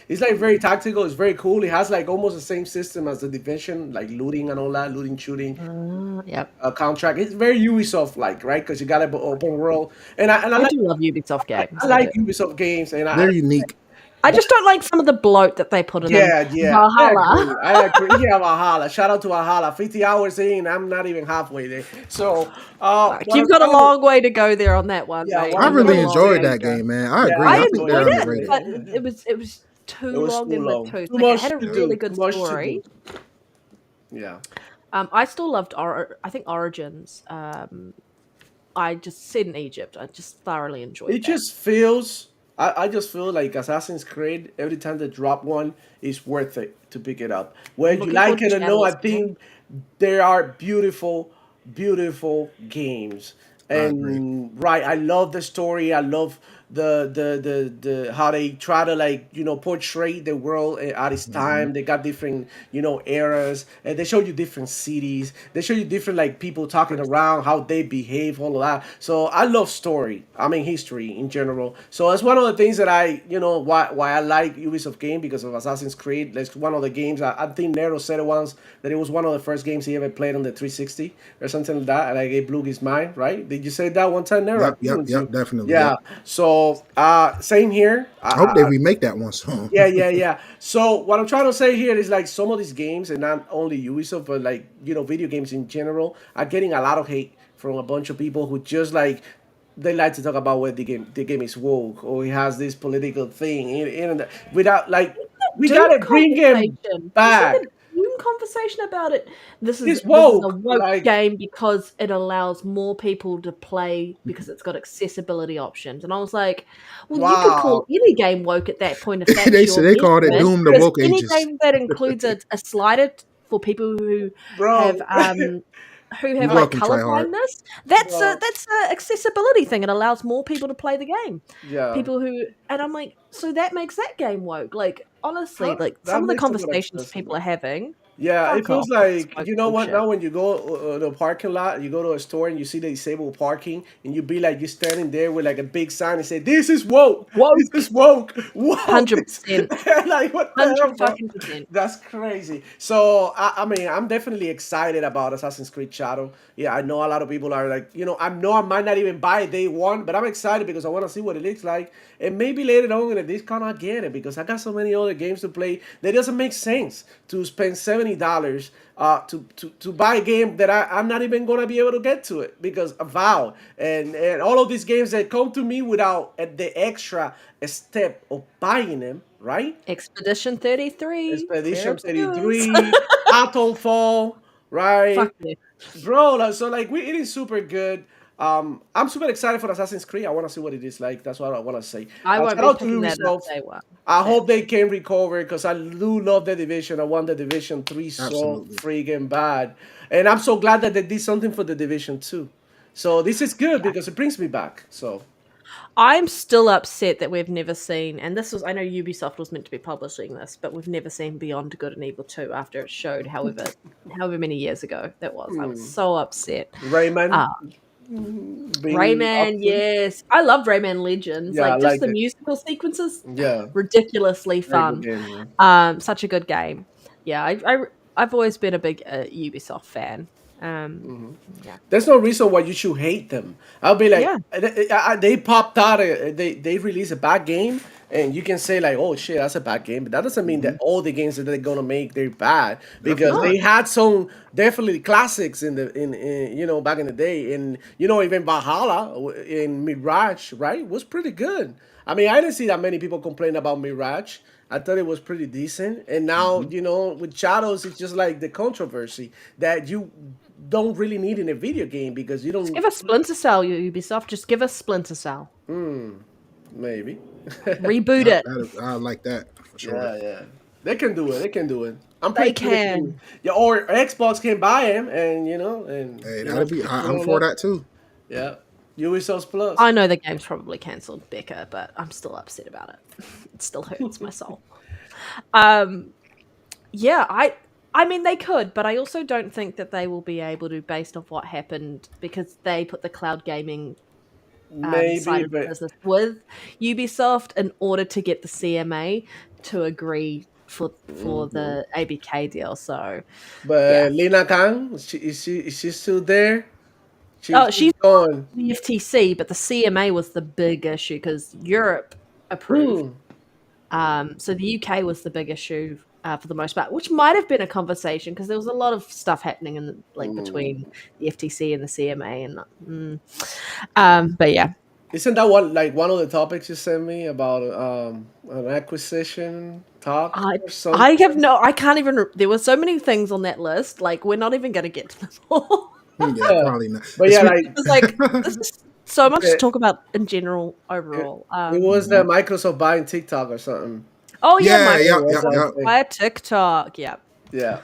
It's like very tactical. It's very cool. It has like almost the same system as the Division, like looting and all that, looting, shooting, Yep. contract. It's very Ubisoft like, right? Because you got an open world, and I I like do love Ubisoft I games. I do. like Ubisoft games, and They're unique. I just don't like some of the bloat that they put in them. yeah, I Valhalla. agree. I agree. Yeah, Valhalla. Shout out to Valhalla. 50 hours in, I'm not even halfway there. So, Like, what you've I'm got a trying to long way to go there on that one, yeah, mate. what I I'm You've got really a trying to long enjoyed way say to that go. game, man. I yeah, agree. I I think they're enjoyed it, underrated. but it was too It was long too in the long. tooth. Too Like, it much had a to really do. good Too much to do. story. Yeah. I still loved I think Origins. I just set in Egypt. I just thoroughly enjoyed It that. just feels. I just feel like Assassin's Creed. Every time they drop one, it's worth it to pick it up. I'm Whether you looking forward like to it or no, I Shadows more. think there are beautiful, beautiful games. I agree. And right, I love the story. I love the how they try to like portray the world at its Hmm. time. They got different eras, and they show you different cities. They show you different like people talking around, how they behave, all of that. So I love story. I mean history in general. So it's one of the things that why I like Ubisoft game because of Assassin's Creed. That's one of the games. I think Nero said it once that it was one of the first games he ever played on the 360 or something like that. Like it blew his mind. Right? Did you say that one time, Nero? I Yep, think it yep, was yep, you. definitely. Yeah. Yep. So So same here. I hope they remake that one soon. Yeah. So what I'm trying to say here is like some of these games, and not only Ubisoft, but like video games in general, are getting a lot of hate from a bunch of people who just like they like to talk about where the game is woke or it has this political thing without like we Doom gotta bring him conversation. You see back. the Doom conversation about it. This is This a woke, woke like game because it allows more people to play because it's got accessibility options. And I was like, well, you could call wow, any game woke at that point if that's They your said they called it measurement. Doom the Because Woke any Ages. game that includes a slider for people who have bro, You're like welcome, color try hard. blindness, that's bro, a accessibility thing. It allows more people to play the game. yeah. People who and I'm like, so that makes that game woke. Like honestly, How like some that of the makes it more conversations people accessible. are having, Yeah, it fuck feels off with this like woke you know what bullshit. now when you go to a parking lot, you go to a store and you see the disabled parking, and you be like you standing there with like a big sign and say, "This is woke. This Woke, is woke. Woke." 100%, Like what the hell, 100 bro? fucking percent. That's crazy. So I mean, I'm definitely excited about Assassin's Creed Shadow. Yeah, I know a lot of people are like, I know I might not even buy it day one, but I'm excited because I want to see what it looks like, and maybe later on in this can I get it because I got so many other games to play that doesn't make sense to spend $70 to buy a game that I'm not even gonna be able to get to it because of Vow and all of these games that come to me without the extra step of buying them, right? Expedition 33, there Expedition it is. 33, Fall, Fuck right? yeah. Bro, so like it is super good. I'm super excited for Assassin's Creed. I want to see what it is like. That's what I want to say. I won't Shout be out to picking that up Ubisoft. day one. I hope they Sadly. can recover because I do love the Division. I want the Division 3 so Absolutely. freaking bad. And I'm so glad that they did something for the Division 2. So this is good because it brings me back. So I'm still upset that we've never seen, and this was, I know Ubisoft was meant to be publishing this, but we've never seen Beyond Good and Evil 2 after it showed however many years ago that was. I was so upset. Rayman Uh, being Rayman, option. yes. I love Rayman Legends. Yeah, I Like just like the it. musical sequences, Yeah, ridiculously very good fun. game, man. Such a good game. Yeah, I've always been a big Ubisoft fan. Yeah. There's no reason why you should hate them. I'll be like, Yeah. they popped out, they released a bad game, and you can say like, oh shit, that's a bad game, but that doesn't mean that all the games that they're gonna make they're bad Definitely because No. not. they had some definitely classics in back in the day, and even Valhalla in Mirage, right, was pretty good. I mean, I didn't see that many people complain about Mirage. I thought it was pretty decent. And now, with Shadows, it's just like the controversy that you don't really need in a video game because you Just don't give us Splinter Cell, Ubisoft. Just give us Splinter Cell. maybe. Reboot it. I like that for sure. Yeah. They can do it. They can do it. I'm They pretty sure they can. can. Yeah, or Xbox can buy him and Hey, that'll be. I'm throw for it up. that too. Yeah. Ubisoft Plus. I know the game's probably cancelled, Becca, but I'm still upset about it. It still hurts my soul. Yeah, I mean they could, but I also don't think that they will be able to based off what happened because they put the cloud gaming side Maybe, of the but business with Ubisoft in order to get the CMA to agree for the ABK deal. So yeah. Lina Khan, is she still there? Oh, She's she's gone. the FTC, but the CMA was the big issue because Europe approved. Hmm. So the UK was the big issue for the most part, which might have been a conversation because there was a lot of stuff happening in between the FTC and the CMA, but yeah, Isn't that one of the topics you sent me about an acquisition talk I or something? I can't even. There were so many things on that list. Like we're not even going to get to them all. Yeah, Yeah. probably not. But yeah, like It's like this is so much to it, talk about in general it, overall. it was the Microsoft buying TikTok or something. Oh yeah, Yeah, It yeah, was yeah, that yeah. thing. via TikTok. Yeah, Yeah.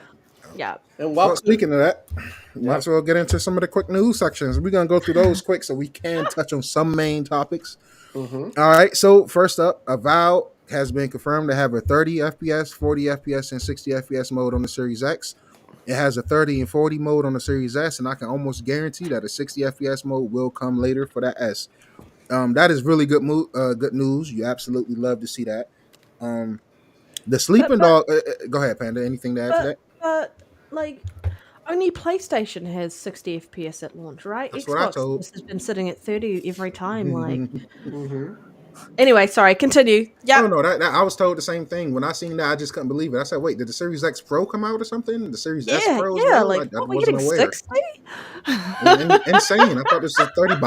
yeah. And Well, welcome. speaking of that, might Yeah. as well get into some of the quick news sections. We're gonna go through those quick so we can touch on some main topics. Mm-hmm. All right. So first up, Avowed has been confirmed to have a 30 FPS, 40 FPS, and 60 FPS mode on the Series X. It has a 30 and 40 mode on the Series S, and I can almost guarantee that a 60 FPS mode will come later for that S. That is really good news. You absolutely love to see that. The But sleeping but dog. Go ahead, Panda. Anything to add to that? but like only PlayStation has 60 FPS at launch, right? That's what I Xbox told. has been sitting at 30 every time. Like, Mm-hmm. Anyway, sorry. Continue. Oh Yeah. no, that I was told the same thing when I seen that. I just couldn't believe it. I said, "Wait, did the Series X Pro come out or something? The Series S Yeah. Pro as Yeah. well? Like, I what we're wasn't getting aware. 60. Insane! I thought this was $30.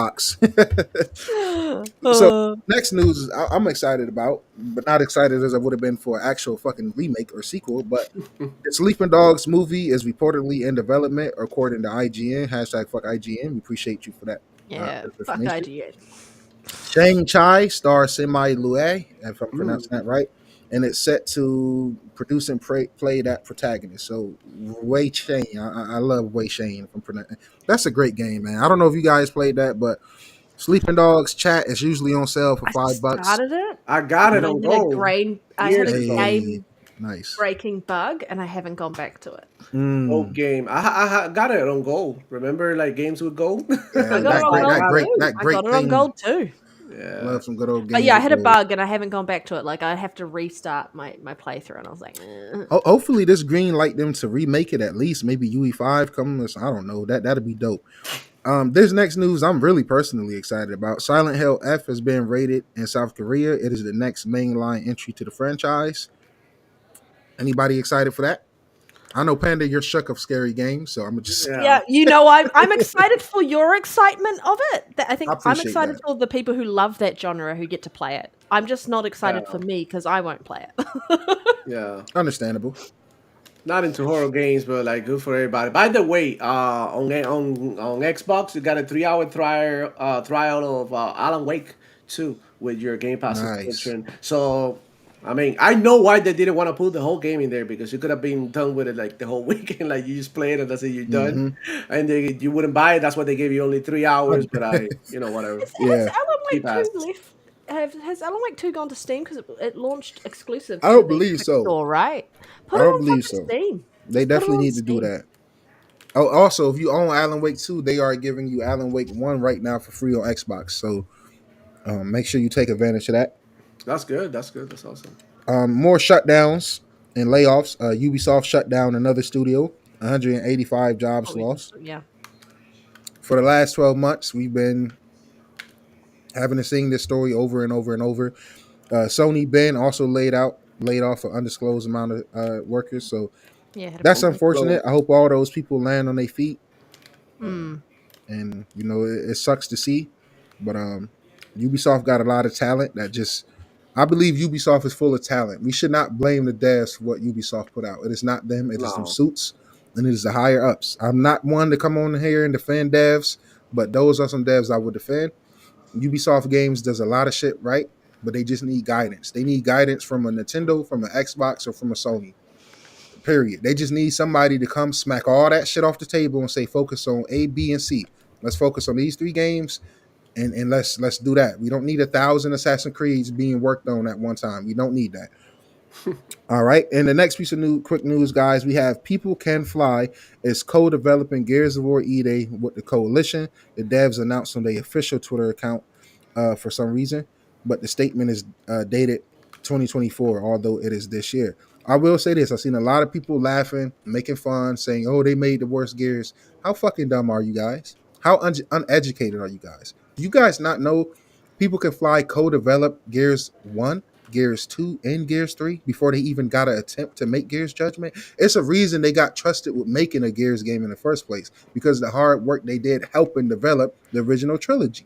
So uh, next news is I'm excited about, but not excited as I would have been for an actual fucking remake or sequel. But the Sleeping Dogs movie is reportedly in development, according to IGN. Hashtag fuck IGN. We appreciate you for that yeah. Fuck information. IGN. Shang Chai stars Semi Lue, if I'm pronouncing Mm. that right, and it's set to produce and play that protagonist. So Wei Shane, I love Wei Shane. If I'm pronouncing, that's a great game, man. I don't know if you guys played that, but Sleeping Dogs Chat is usually on sale for I $5. started it, I got it and on Go I had years a ago. Hey, game nice. breaking bug, and I haven't gone back to it. Old Mm, game. Got it on Go. Remember, like games with Go? I yeah, got it that on great, I gold that got great, it. too. that I got great it on thing. gold too. Yeah. Love some good old But games yeah, I with had a gold. bug and I haven't gone back to it. Like I have to restart my playthrough, and I was like, Hopefully, this green light them to remake it at least. Maybe UE5 comes. I don't know. That'd be dope. This next news I'm really personally excited about. Silent Hill F has been rated in South Korea. It is the next mainline entry to the franchise. Anybody excited for that? I know Panda, you're shook of scary games, so I'm just Yeah. yeah, I'm excited for your excitement of it. I I think I'm appreciate excited that. for the people who love that genre who get to play it. I'm just not excited for Yeah. me because I won't play it. Yeah. Understandable. Not into horror games, but like good for everybody. By the way, on Xbox, you got a 3 hour trial of Alan Wake 2 with your Game Pass Nice. subscription. So, I mean, I know why they didn't want to put the whole game in there because you could have been done with it like the whole weekend. Like you just play it and that's it, you're done. Mm-hmm. And you wouldn't buy it. That's why they gave you only 3 hours. But whatever. Has Yeah. Alan Cheap Wake 2 ass. left? Has Alan Wake 2 gone to Steam? Because it launched exclusive I to don't the believe Epic so. Store, right? Put I it don't on believe fucking so. Steam. They Just put it definitely on need to do Steam. that. Oh, also, if you own Alan Wake 2, they are giving you Alan Wake 1 right now for free on Xbox. So make sure you take advantage of that. That's good. That's good. That's awesome. More shutdowns and layoffs. Ubisoft shut down another studio, 185 jobs Oh, we can, lost. yeah. For the last 12 months, we've been having to sing this story over and over and over. Sony Ben also laid off an undisclosed amount of workers. So Yeah, had a that's feeling. Close. unfortunate. I hope all those people land on their feet. Hmm. And it sucks to see, but Ubisoft got a lot of talent that just. I believe Ubisoft is full of talent. We should not blame the devs for what Ubisoft put out. It is not them. It is them No. suits, and it is the higher ups. I'm not one to come on here and defend devs, but those are some devs I would defend. Ubisoft Games does a lot of shit right, but they just need guidance. They need guidance from a Nintendo, from an Xbox, or from a Sony. Period. They just need somebody to come smack all that shit off the table and say, focus on A, B, and C. Let's focus on these three games, and let's do that. We don't need 1,000 Assassin's Creeds being worked on at one time. We don't need that. All right. And the next piece of quick news, guys, we have People Can Fly is co-developing Gears of War E-Day with the coalition. The devs announced on their official Twitter account for some reason, but the statement is dated 2024, although it is this year. I will say this: I've seen a lot of people laughing, making fun, saying, "Oh, they made the worst Gears." How fucking dumb are you guys? How uneducated are you guys? Do you guys not know People Can Fly co-develop Gears 1, Gears 2, and Gears 3 before they even got an attempt to make Gears Judgment? It's a reason they got trusted with making a Gears game in the first place, because of the hard work they did helping develop the original trilogy.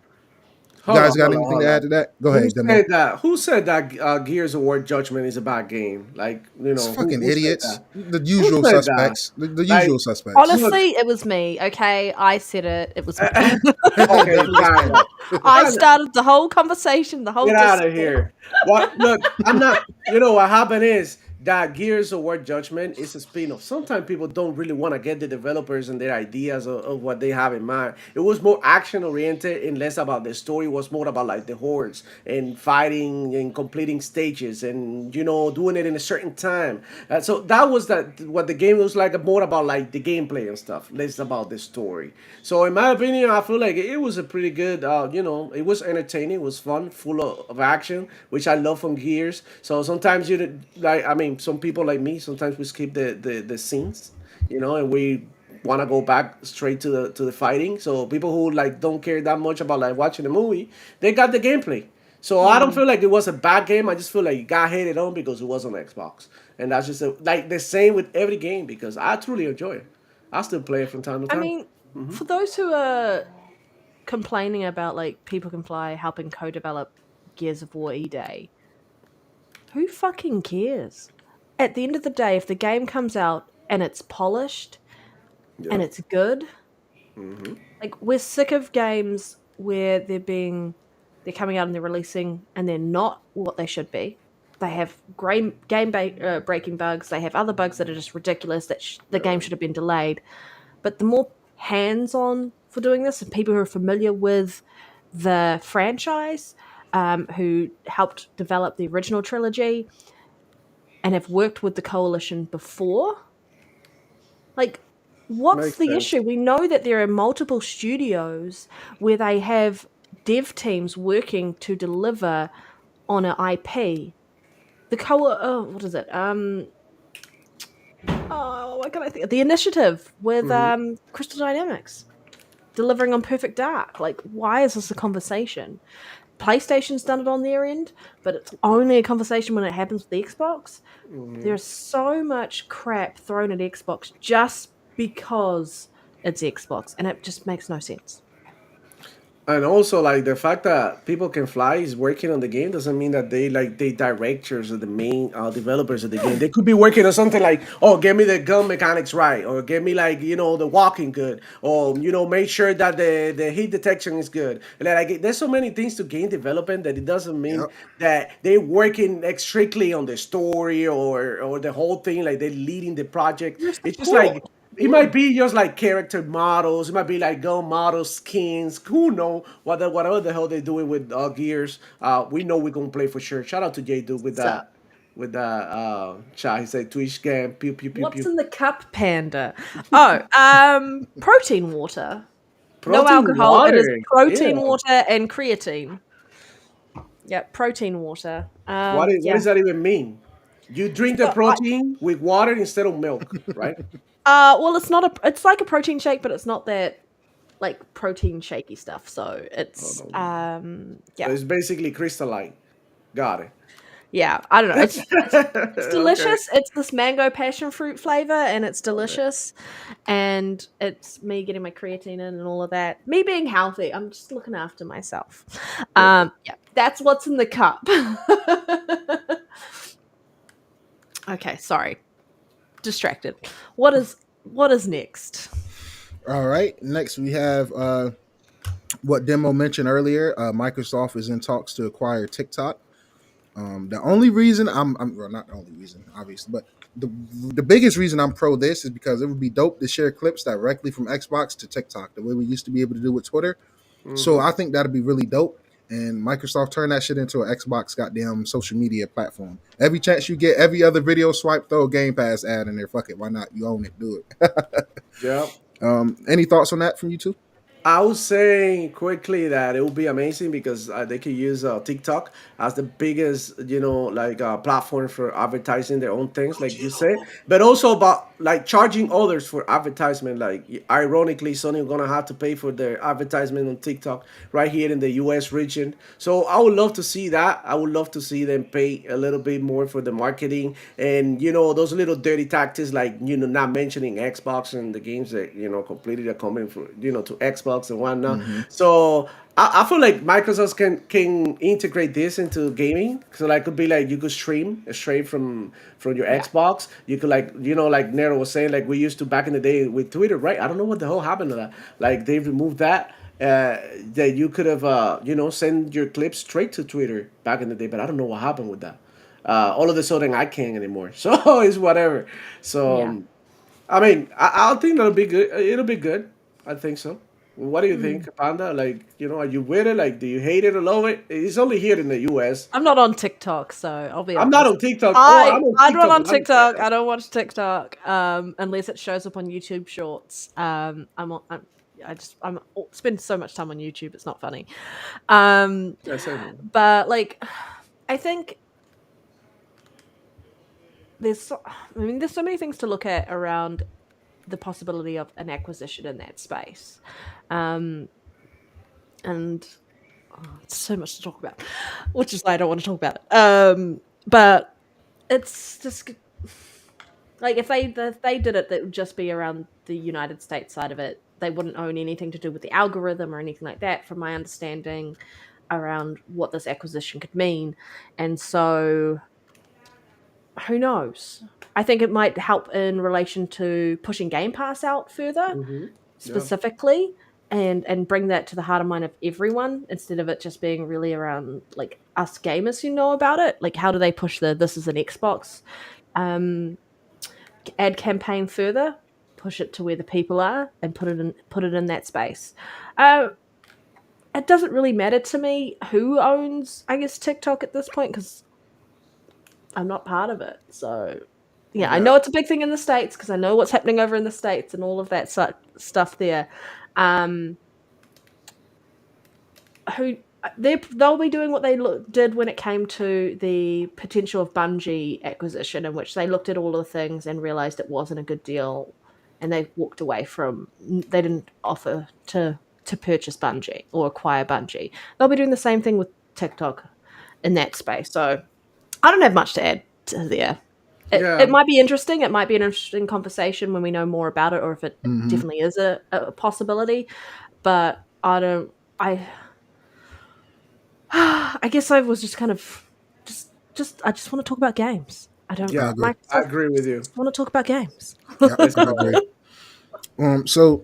You Hold guys on, got hold on, anything to hold add on. to that? Go Who ahead, Demo. said that? Who said that Gears of War Judgment is a bad game? Like, It's who fucking said idiots. that? The Who usual said that? suspects. The Like, usual suspects. look, Honestly, it was me. Okay, I said it. It was me. okay, Definitely was fine. Panda. I Fine. started the whole conversation, the whole Get out of discourse. here. What? Look, I'm not. You know what happened is that Gears of War Judgment is a spin-off. Sometimes people don't really want to get the developers and their ideas of what they have in mind. It was more action oriented and less about the story. It was more about like the hordes and fighting and completing stages and doing it in a certain time. So that was what the game was like. More about like the gameplay and stuff, less about the story. So in my opinion, I feel like it was a pretty good. It was entertaining. It was fun, full of action, which I love from Gears. So sometimes like. I mean, some people like me sometimes we skip the scenes, and we want to go back straight to the fighting. So people who like don't care that much about like watching the movie, they got the gameplay. So I don't feel like it was a bad game. I just feel like it got hated on because it was on Xbox, and that's just like the same with every game because I truly enjoy it. I still play it from time to I time. mean, for those who are complaining about like People Can Fly helping co-develop Gears of War E-Day, who fucking cares? At the end of the day, if the game comes out and it's polished and Yeah. it's good, like we're sick of games where they're coming out and they're releasing and they're not what they should be. They have breaking bugs. They have other bugs that are just ridiculous. That the game should have been delayed. But the more hands-on for doing this, and people who are familiar with the franchise, who helped develop the original trilogy and have worked with the coalition before, like, what's Makes the sense. issue? We know that there are multiple studios where they have dev teams working to deliver on an IP. What is it? What can I think? The initiative with Crystal Dynamics delivering on Perfect Dark. Like, why is this a conversation? PlayStation's done it on their end, but it's only a conversation when it happens with the Xbox. There's so much crap thrown at Xbox just because it's Xbox, and it just makes no sense. And also, like the fact that People Can Fly is working on the game doesn't mean that they directors or the main developers of the game. They could be working on something like, oh, get me the gun mechanics right, or get me like the walking good, or make sure that the heat detection is good. And like there's so many things to game development that it doesn't mean Yep. that they're working strictly on the story or the whole thing. Like they're leading the project. Your It's just support. like it might be just like character models. It might be like gun models, skins. Who know whatever the hell they're doing with Gears. We know we're gonna play for sure. Shout out to J Dude with So, that chat. He said Twitch game. Pew pew pew what's pew. in the cup, Panda? Oh, protein water. No Protein alcohol. It is water. protein Yeah. water and creatine. Yeah, protein water. What Yeah. does that even mean? You drink the So I, protein with water instead of milk, right? well, it's not a. It's like a protein shake, but it's not that like protein shaky stuff. So Oh, it's no. So yeah, it's basically crystalline. Got it. yeah. I don't know. It's Okay. delicious. It's this mango passion fruit flavor, and it's delicious. And it's me getting my creatine in and all of that. Me being healthy. I'm just looking after myself. Perfect. Yeah, that's what's in the cup. Okay, sorry, distracted. What is next? All right. Next, we have what Demo mentioned earlier. Microsoft is in talks to acquire TikTok. The only reason I'm well, not the only reason, obviously, but the biggest reason I'm pro this is because it would be dope to share clips directly from Xbox to TikTok, the way we used to be able to do with Twitter. So I think that'd be really dope. And Microsoft turned that shit into an Xbox goddamn social media platform. Every chance you get, every other video swipe, throw a Game Pass ad in there. Fuck it, why not? You own it, do it. Yeah. Any thoughts on that from you two? I would say quickly that it would be amazing because they could use TikTok as the biggest, like platform for advertising their own things, like you said, but also about like charging others for advertisement. Like ironically, Sony gonna have to pay for their advertisement on TikTok right here in the U.S. region. So I would love to see that. I would love to see them pay a little bit more for the marketing and those little dirty tactics, like not mentioning Xbox and the games that completely are coming for to Xbox and whatnot. Mm-hmm. So I feel like Microsoft can integrate this into gaming. So like could be like you could stream straight from your Yeah. Xbox. You could like like Nero was saying, like we used to back in the day with Twitter, right? I don't know what the hell happened to that. Like they removed that. That you could have send your clips straight to Twitter back in the day, but I don't know what happened with that. All of a sudden I can't anymore. So it's whatever. So Yeah. I mean, I think that'll be good. It'll be good. I think so. What do you think, Mm. Panda? Like, are you with it? Like, do you hate it or love it? It's only here in the U.S. I'm not on TikTok, so I'll be I'm not honest. on TikTok. Oh, I'm on I'm not TikTok. on But TikTok. I don't watch TikTok unless it shows up on YouTube Shorts. I'm spend so much time on YouTube. It's not funny. yeah, same here. But like, I think there's so many things to look at around the possibility of an acquisition in that space, and it's so much to talk about. which is why I don't want to talk about it. But it's just like if they did it, that would just be around the United States side of it. They wouldn't own anything to do with the algorithm or anything like that, from my understanding, around what this acquisition could mean. And so, who knows? I think it might help in relation to pushing Game Pass out further, Yeah. specifically, and bring that to the heart and mind of everyone, instead of it just being really around like us gamers who know about it. Like, how do they push the "this is an Xbox" ad campaign further, push it to where the people are, and put it in that space. It doesn't really matter to me who owns, I guess, TikTok at this point, because I'm not part of it. So yeah, I Yeah. know it's a big thing in the States because I know what's happening over in the States and all of that stuff there. Who they'll be doing what they did when it came to the potential of Bungie acquisition, in which they looked at all of the things and realized it wasn't a good deal, and they walked away from. They didn't offer to purchase Bungie or acquire Bungie. They'll be doing the same thing with TikTok in that space. So I don't have much to add to there. Yeah. It might be interesting. It might be an interesting conversation when we know more about it, or if it definitely is a possibility. But I don't. I guess I was just kind of I just want to talk about games. I don't Yeah. agree. I Microsoft. agree with I you. just want to talk about games. Yeah, Let's I agree. go. So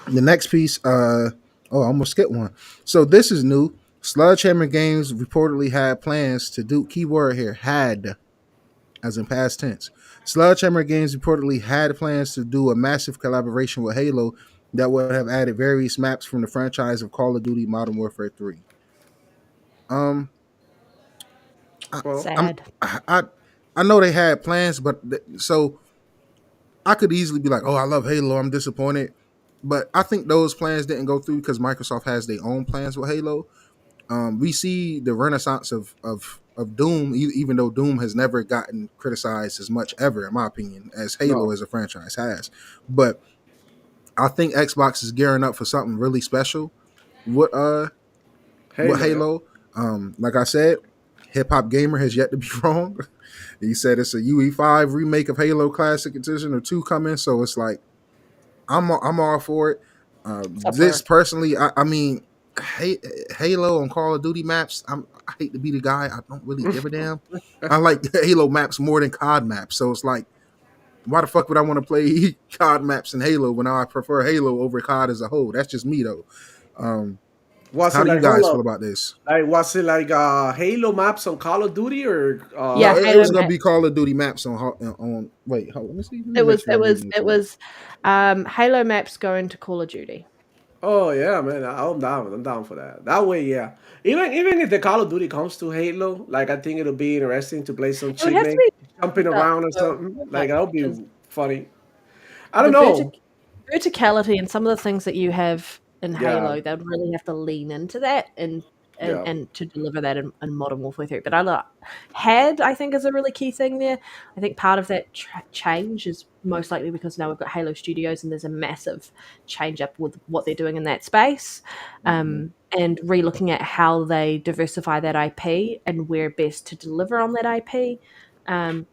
the next piece, I almost skipped one. So this is new. Sledgehammer Games reportedly had plans to do, keyword here, had, as in past tense. Sledgehammer Games reportedly had plans to do a massive collaboration with Halo that would have added various maps from the franchise of Call of Duty Modern Warfare 3. Um, I, Well, I'm, Sad. I know they had plans, but so I could easily be like, "Oh, I love Halo. I'm disappointed," but I think those plans didn't go through because Microsoft has their own plans with Halo. We see the renaissance of Doom, even though Doom has never gotten criticized as much ever, in my opinion, as Halo no. as a franchise has. But I think Xbox is gearing up for something really special with with Halo, yeah. Halo. Like I said, Hip Hop Gamer has yet to be wrong. He said it's a UE5 remake of Halo Classic Edition or 2 coming, so it's like I'm all for it. This Supper. personally, I mean, Halo on Call of Duty maps. I hate to be the guy. I don't really give a damn. I like Halo maps more than COD maps. So it's like, why the fuck would I want to play COD maps in Halo when I prefer Halo over COD as a whole? That's just me though. Um, Was how it do you like hold guys feel up? about this? Like was it like Halo maps on Call of Duty or No, Yeah, it Halo. was gonna be Call of Duty maps on. Wait, let me see. Let me It make was sure I'm reading this it right. was Halo maps going to Call of Duty. Oh yeah, man, I'm down. I'm down for that. That way, yeah. Even if the Call of Duty comes to Halo, like I think it'll be interesting to play some It would have to teammate be jumping up around or though, something. Like like that'll be because funny. I don't the know. verticality and some of the things that you have in Yeah, Halo, they'd really have to lean into that yeah. and to deliver that in Modern Warfare 3. But I think, is a really key thing there. I think part of that change is most likely because now we've got Halo Studios and there's a massive change up with what they're doing in that space, and re-looking at how they diversify that IP and where best to deliver on that IP.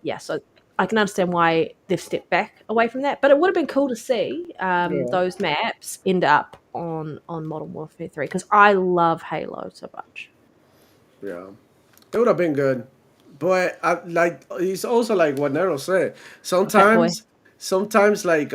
Yeah, so I can understand why they've stepped back away from that, but it would have been cool to see Yeah, those maps end up on Modern Warfare 3 because I love Halo so much. yeah. It would have been good, but like it's also like what Nero said. Fat boy. Sometimes like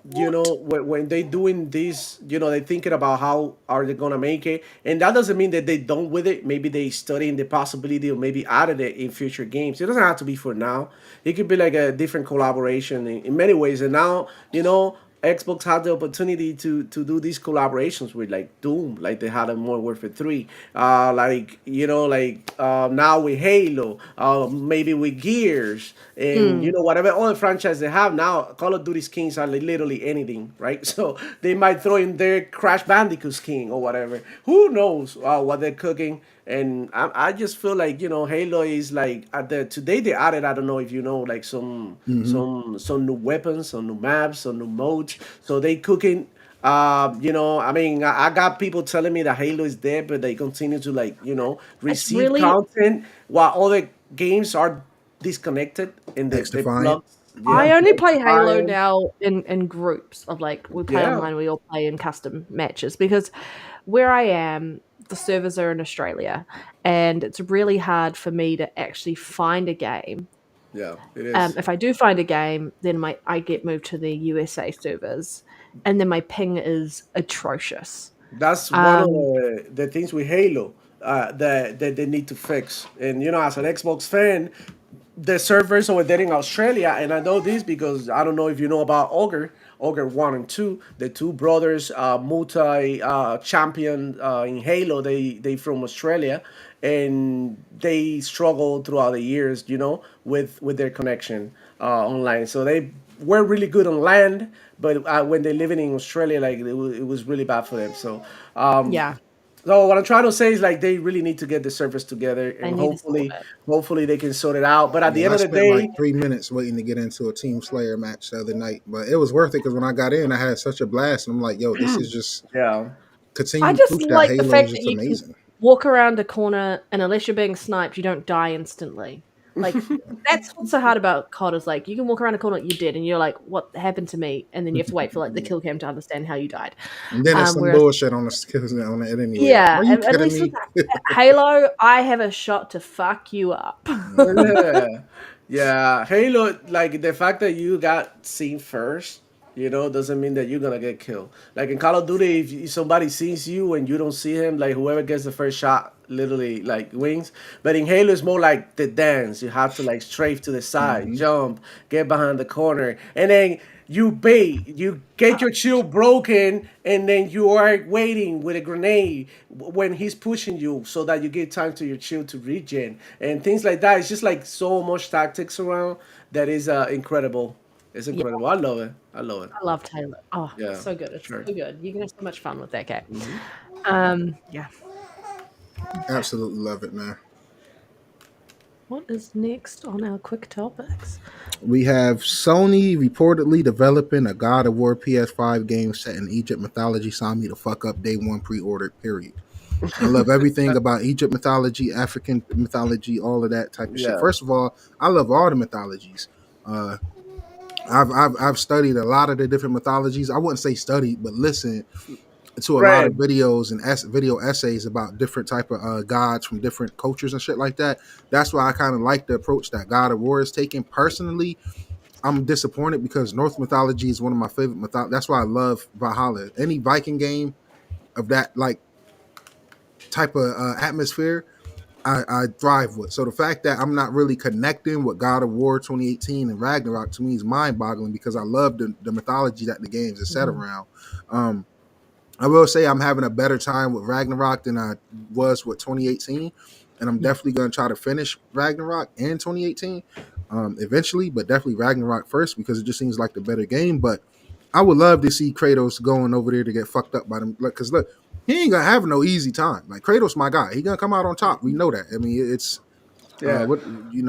when they doing this, they thinking about how are they gonna make it, and that doesn't mean that they don't with it. Maybe they studying the possibility of maybe added it in future games. It doesn't have to be for now. It could be like a different collaboration in many ways. And now Xbox had the opportunity to do these collaborations with like Doom, like they had in Modern Warfare 3, now with Halo, maybe with Gears, and Mm. whatever other franchise they have now. Call of Duty skins are like literally anything, right? So they might throw in their Crash Bandicoot skin or whatever. Who knows what they're cooking? And I just feel like Halo is like today they added, I don't know if like some Mm-hmm. some new weapons, some new maps, some new modes. So they cooking I mean, I got people telling me that Halo is dead, but they continue to like, It's receive really content while other games are disconnected and X they Defiant. plug. Yeah, I only play Halo Defiant. now in groups of like we play Yeah, online, we all play in custom matches because where I am, the servers are in Australia and it's really hard for me to actually find a game. yeah, it is. If I do find a game, then my I get moved to the USA servers and then my ping is atrocious. That's one of Um, the things with Halo that they need to fix. And as an Xbox fan, the servers over there in Australia, and I know this because I don't know if you know about Ogre 1 and 2, the two brothers, multi champion in Halo. They from Australia, and they struggled throughout the years, with their connection online. So they were really good on land, but when they living in Australia, like it was really bad for them. yeah, So what I'm trying to say is like they really need to get the servers together, they and need to sort hopefully, it. hopefully they can sort it out. But at the Yeah, end I of the spent like day, 3 minutes waiting to get into a Team Slayer match the other night, but it was worth it because when I got in, I had such a blast. And I'm like, yo, this is just yeah, I continued just proof that like the Halo is fact that just you can amazing. walk around a corner and unless you're being sniped, you don't die instantly. Like that's what's so hard about COD is like you can walk around a corner, you're dead, and you're like, "What happened to me?" And then you have to wait for like the kill cam to understand how you died. And then it's some Whereas, bullshit on the skills on it anyway. yeah, Are you at kidding least with me? Halo, I have a shot to fuck you up. yeah, yeah. Halo, like the fact that you got seen first, doesn't mean that you're gonna get killed. Like in Call of Duty, if somebody sees you and you don't see him, like whoever gets the first shot literally like wins. But in Halo, it's more like the dance. You have to like strafe to the side, Hmm. jump, get behind the corner, and then you bait, you get your shield broken, and then you are waiting with a grenade when he's pushing you so that you get time to your shield to regen and things like that. It's just like so much tactics around that is incredible. It's Yeah, incredible. I love it. I love it. I love Halo. Oh, Yeah, so good. It's sure. so good. You can have so much fun with that game. Yeah. Absolutely love it, man. What is next on our quick topics? We have Sony reportedly developing a God of War PS5 game set in Egypt mythology. Sign me the fuck up. Day one pre-ordered. Period. I love everything about Egypt mythology, African mythology, all of that type of shit. Yeah. First of all, I love all the mythologies. Uh, I've studied a lot of the different mythologies. I wouldn't say studied, but listened to a lot of Fred. videos and video essays about different type of gods from different cultures and shit like that. That's why I kind of like the approach that God of War is taking. Personally, I'm disappointed because Norse mythology is one of my favorite mythology. That's why I love Valhalla. Any Viking game of that like type of atmosphere, I thrive with. So the fact that I'm not really connecting with God of War 2018 and Ragnarok to me is mind boggling because I love the mythology that the games are set Mhm. around. Um, I will say I'm having a better time with Ragnarok than I was with 2018, and I'm Yeah. definitely going to try to finish Ragnarok in 2018 eventually, but definitely Ragnarok first because it just seems like the better game. But I would love to see Kratos going over there to get fucked up by them. Because look, he ain't gonna have no easy time. Like Kratos, my guy, he gonna come out on top. We know that. I mean, it's Yeah. what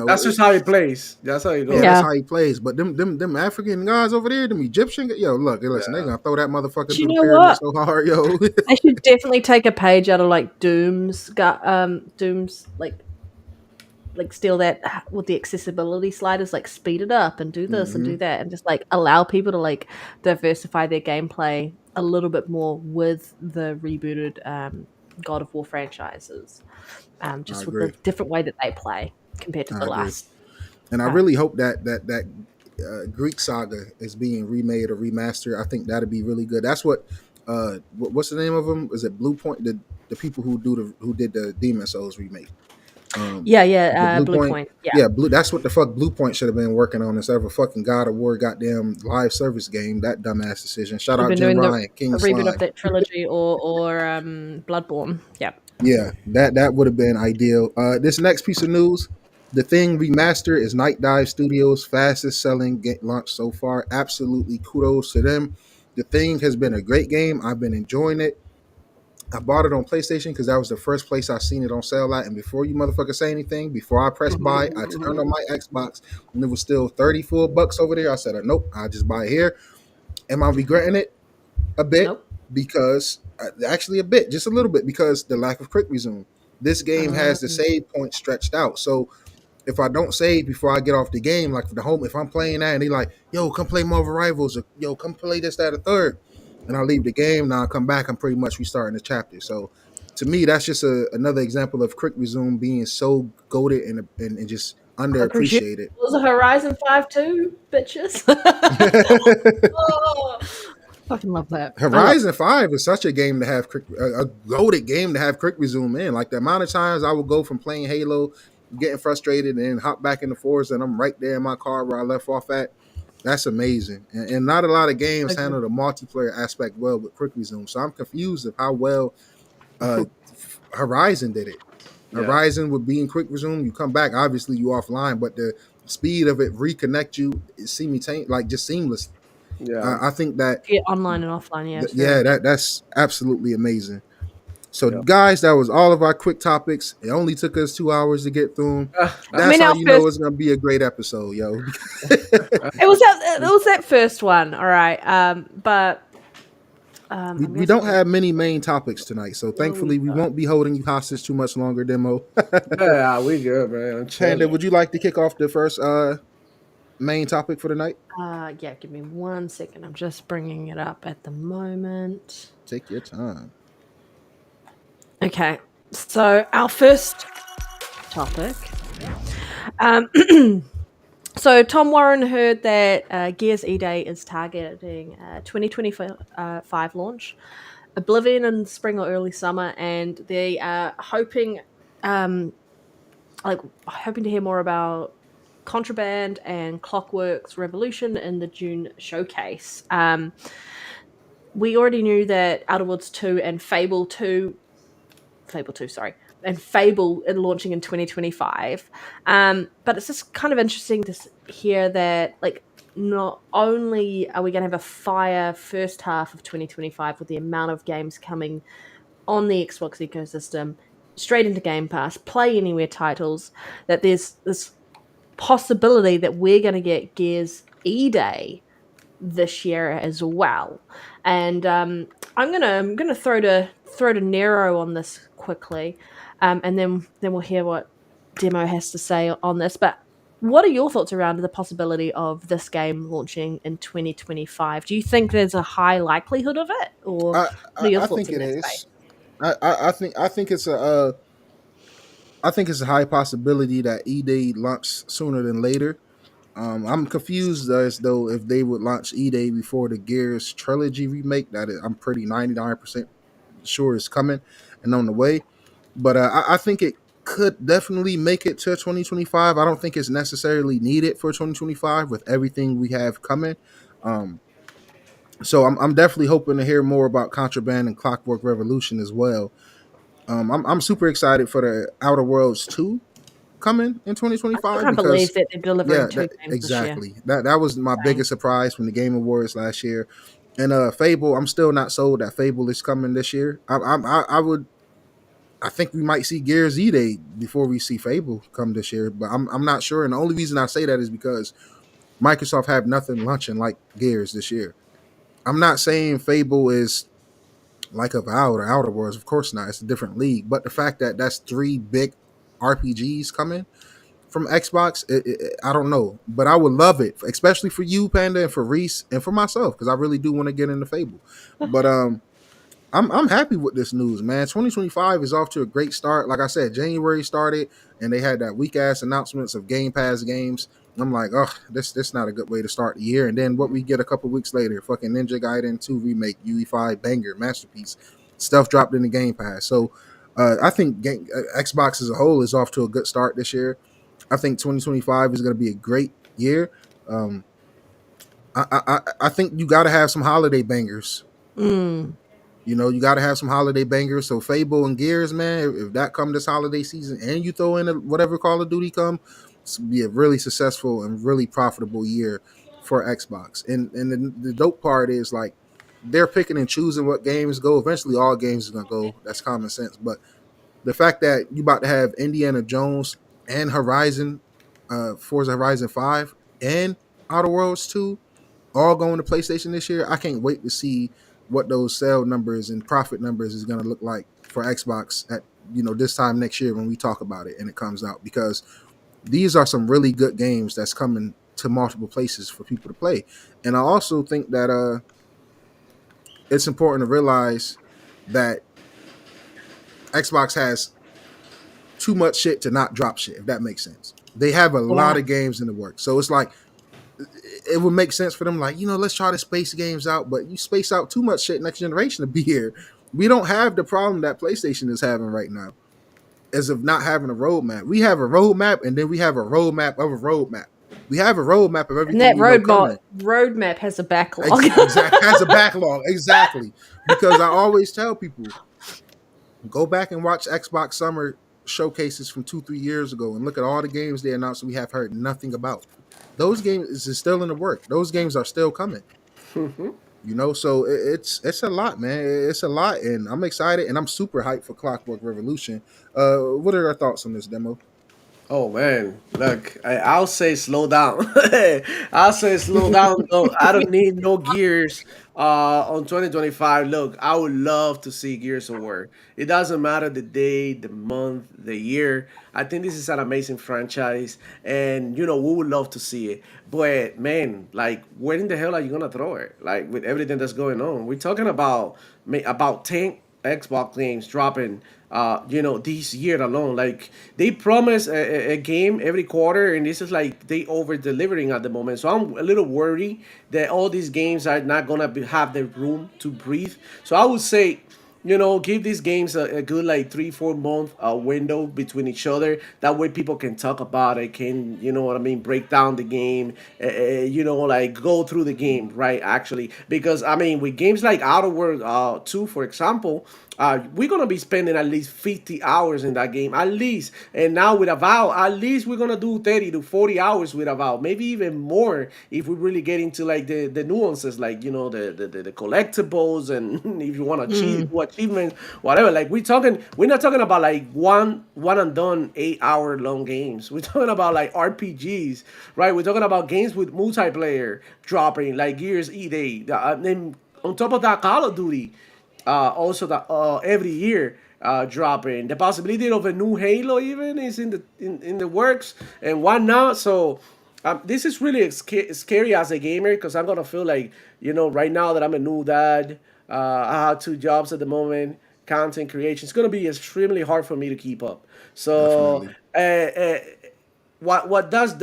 That's just how he plays. That's how he yeah, goes. that's Yeah. how he plays. But them African guys over there, them Egyptian, yo, look, listen, they Yeah. gonna throw that motherfucker Do you through the know pyramid what? so hard, yo. They should definitely take a page out of like Doom's like steal that with the accessibility sliders, like speed it up and do this and Hmm. do that, and just like allow people to like diversify their gameplay a little bit more with the rebooted God of War franchises, I just with the agree. different way that they play compared to I the agree. last. And I Um, really hope that Greek saga is being remade or remastered. I think that'd be really good. That's what's the name of them? Is it Blue Point? The people who did the Demon Souls remake. yeah, The yeah, Blue Blue Point. Point. Yeah, Yeah, Blue. That's what the fuck Blue Point should have been working on instead of a fucking God of War goddamn live service game. That dumbass decision. Shout should have out been Jim doing the Ryan, King a reboot of Slime. that trilogy or Bloodborne. Yeah. Yeah, that would have been ideal. This next piece of news, the Thing remaster is Night Dive Studios' fastest selling launch so far. Absolutely kudos to them. The Thing has been a great game. I've been enjoying it. I bought it on PlayStation because that was the first place I seen it on sale at. And before you motherfuckers say anything, before I press buy, I turned on my Xbox and it was still $34 over there. I said, nope, I'll just buy it here. Am I regretting it? A bit, Nope. because actually a bit, just a little bit, because the lack of quick resume. This game has the Um, save point stretched out. So if I don't save before I get off the game, like for the home, if I'm playing that and they like, yo, come play Marvel Rivals, or yo, come play this, that, or third, and I leave the game, now I come back, I'm pretty much restarting the chapter. So to me, that's just another example of quick resume being so goated and just I presume underappreciated. it was a Horizon 5 too, bitches. Oh, fucking love that. I love Horizon 5 is such a game to have a goated game to have quick resume in. Like the amount of times I would go from playing Halo, getting frustrated, and then hop back in the forest, and I'm right there in my car where I left off at. That's amazing. And not a lot of games it. handle the multiplayer aspect well with quick resume. So I'm confused of how well uh, Horizon did it. Yeah. Horizon would be in quick resume. You come back, obviously you offline, but the speed of it reconnect you is like just seamless. Yeah. I think that Yeah, online and offline, yeah, it's yeah, very good. that's absolutely amazing. So, Yeah. guys, that was all of our quick topics. It only took us 2 hours to get through 'em. I That's mean, how our you know first it's gonna be a great episode, yo. it was that first one, all right. But I'm We gonna don't say have many main topics tonight, so no, we thankfully we don't. won't be holding you hostage too much longer, Demo. Yeah, we good, man. I'm Panda, chilling. would you like to kick off the first main topic for the night? Yeah, give me 1 second. I'm just bringing it up at the moment. Take your time. Okay, so our first topic. Um, so Tom Warren heard that Gears E-Day is targeting 2025 launch, Oblivion in spring or early summer, and they are hoping to hear more about Contraband and Clockwork's Revolution in the June showcase. We already knew that Outer Worlds 2 and Fable 2, sorry, and Fable are launching in 2025. But it's just kind of interesting to hear that, like, not only are we going to have a fire first half of 2025 with the amount of games coming on the Xbox ecosystem, straight into Game Pass, play anywhere titles, that there's this possibility that we're going to get Gears E-Day this year as well. And I'm gonna throw to Nero on this quickly, and then we'll hear what Demo has to say on this. But what are your thoughts around the possibility of this game launching in 2025? Do you think there's a high likelihood of it, or I, what are your I thoughts think in it that space? is. I think it's a high possibility that E-Day launch sooner than later. I'm confused as though if they would launch E-Day before the Gears trilogy remake. I'm pretty 99% sure is coming and on the way. But I think it could definitely make it to 2025. I don't think it's necessarily needed for 2025 with everything we have coming. Um, so I'm definitely hoping to hear more about Contraband and Clockwork Revolution as well. I'm super excited for the Outer Worlds 2 coming in I still 2025 can't because believe that they're delivering yeah, two games this year. exactly. That was my Insane. biggest surprise from the Game Awards last year. And Fable, I'm still not sold that Fable is coming this year. I think we might see Gears E-Day before we see Fable come this year, but I'm not sure. And the only reason I say that is because Microsoft have nothing launching like Gears this year. I'm not saying Fable is like Avowed or Outer Worlds. Of course not. It's a different league. But the fact that that's three big RPGs coming from Xbox, I don't know. But I would love it, especially for you, Panda, and for Reese, and for myself, because I really do want to get into Fable. But I'm happy with this news, man. 2025 is off to a great start. Like I said, January started, and they had that weak ass announcements of Game Pass games. I'm like, oh, this not a good way to start the year. And then what we get a couple weeks later, fucking Ninja Gaiden 2 remake, UE5 banger masterpiece, stuff dropped in the Game Pass. So I think Xbox as a whole is off to a good start this year. I think 2025 is going to be a great year. Um, I think you got to have some holiday bangers. Mm. You know, you got to have some holiday bangers. So Fable and Gears, man, if that come this holiday season, and you throw in whatever Call of Duty come, it's gonna be a really successful and really profitable year for Xbox. And the dope part is like they're picking and choosing what games go. Eventually, all games are gonna go. That's common sense. But the fact that you about to have Indiana Jones and Horizon, Forza Horizon 5 and Outer Worlds 2 all going to PlayStation this year, I can't wait to see what those sale numbers and profit numbers is going to look like for Xbox at this time next year when we talk about it and it comes out, because these are some really good games that's coming to multiple places for people to play. And I also think that it's important to realize that Xbox has too much shit to not drop shit, if that makes sense. They have a lot Yeah. of games in the work. So it's like it would make sense for them, like, let's try to space games out, but you space out too much shit, next generation to be here. We don't have the problem that PlayStation is having right now, as of not having a roadmap. We have a roadmap, and then we have a roadmap of a roadmap. We have a roadmap of And everything that we know coming. roadmap has a backlog. Exactly, has a backlog, exactly. Because I always tell people, go back and watch Xbox Summer showcases from 2-3 years ago and look at all the games they announced we have heard nothing about. Those games is still in the work. Those games are still coming. So it's a lot, man. It's a lot, and I'm excited, and I'm super hyped for Clockwork Revolution. What are your thoughts on this demo? Oh man, look, I'll say slow down. I'll say slow down. No, I don't need no Gears on 2025. Look, I would love to see Gears of War. It doesn't matter the day, the month, the year. I think this is an amazing franchise, and we would love to see it. But man, like, where in the hell are you gonna throw it? Like, with everything that's going on, we're talking about 10 Xbox games dropping this year alone. Like, they promise a game every quarter, and this is like they over delivering at the moment. So I'm a little worried that all these games are not gonna have the room to breathe. So I would say, give these games a good like 3-4 month window between each other. That way people can talk about it, can, what I mean, break down the game, like go through the game, right? Actually, because I mean, with games like Outer World 2, for example, we're gonna be spending at least 50 hours in that game, at least. And now with Avowed, at least we're gonna do 30 to 40 hours with Avowed, maybe even more if we really get into like the nuances, like the collectibles, and if you want to do achievements, whatever. Like, we're not talking about like one and done 8 hour long games. We're talking about like RPGs, right? We're talking about games with multiplayer dropping, like Gears E-Day, and on top of that, Call of Duty also that every year dropping. The possibility of a new Halo even is in the works, and why not? So this is really scary as a gamer, because I'm gonna feel like, right now that I'm a new dad, I have 2 jobs at the moment, content creation. It's gonna be extremely hard for me to keep up. So Definitely. what does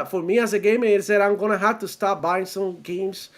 for me as a gamer is that I'm gonna have to stop buying some games.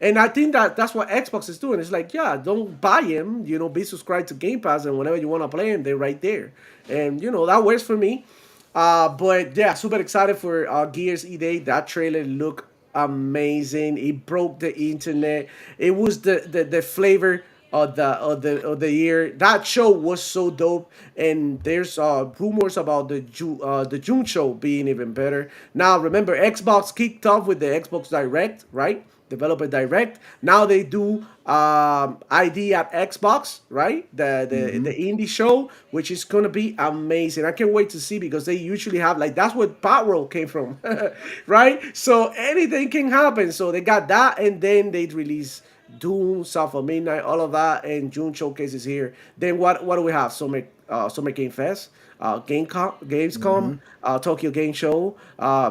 And I think that's what Xbox is doing. It's like, yeah, don't buy them. Be subscribed to Game Pass, and whenever you want to play them, they're right there. And that works for me. But yeah, super excited for Gears E-Day. That trailer looked amazing. It broke the internet. It was the flavor of the year. That show was so dope, and there's rumors about the June show being even better. Now remember, Xbox kicked off with the Xbox Direct, right? Developer Direct. Now they do ID at Xbox, right? The indie show, which is gonna be amazing. I can't wait to see, because they usually have, like, that's what Power came from, right? So anything can happen. So they got that, and then they release Doom, South of Midnight, all of that, and June showcases here. Then what do we have? Summer Game Fest, Gamescom, Mm-hmm. Tokyo Game Show,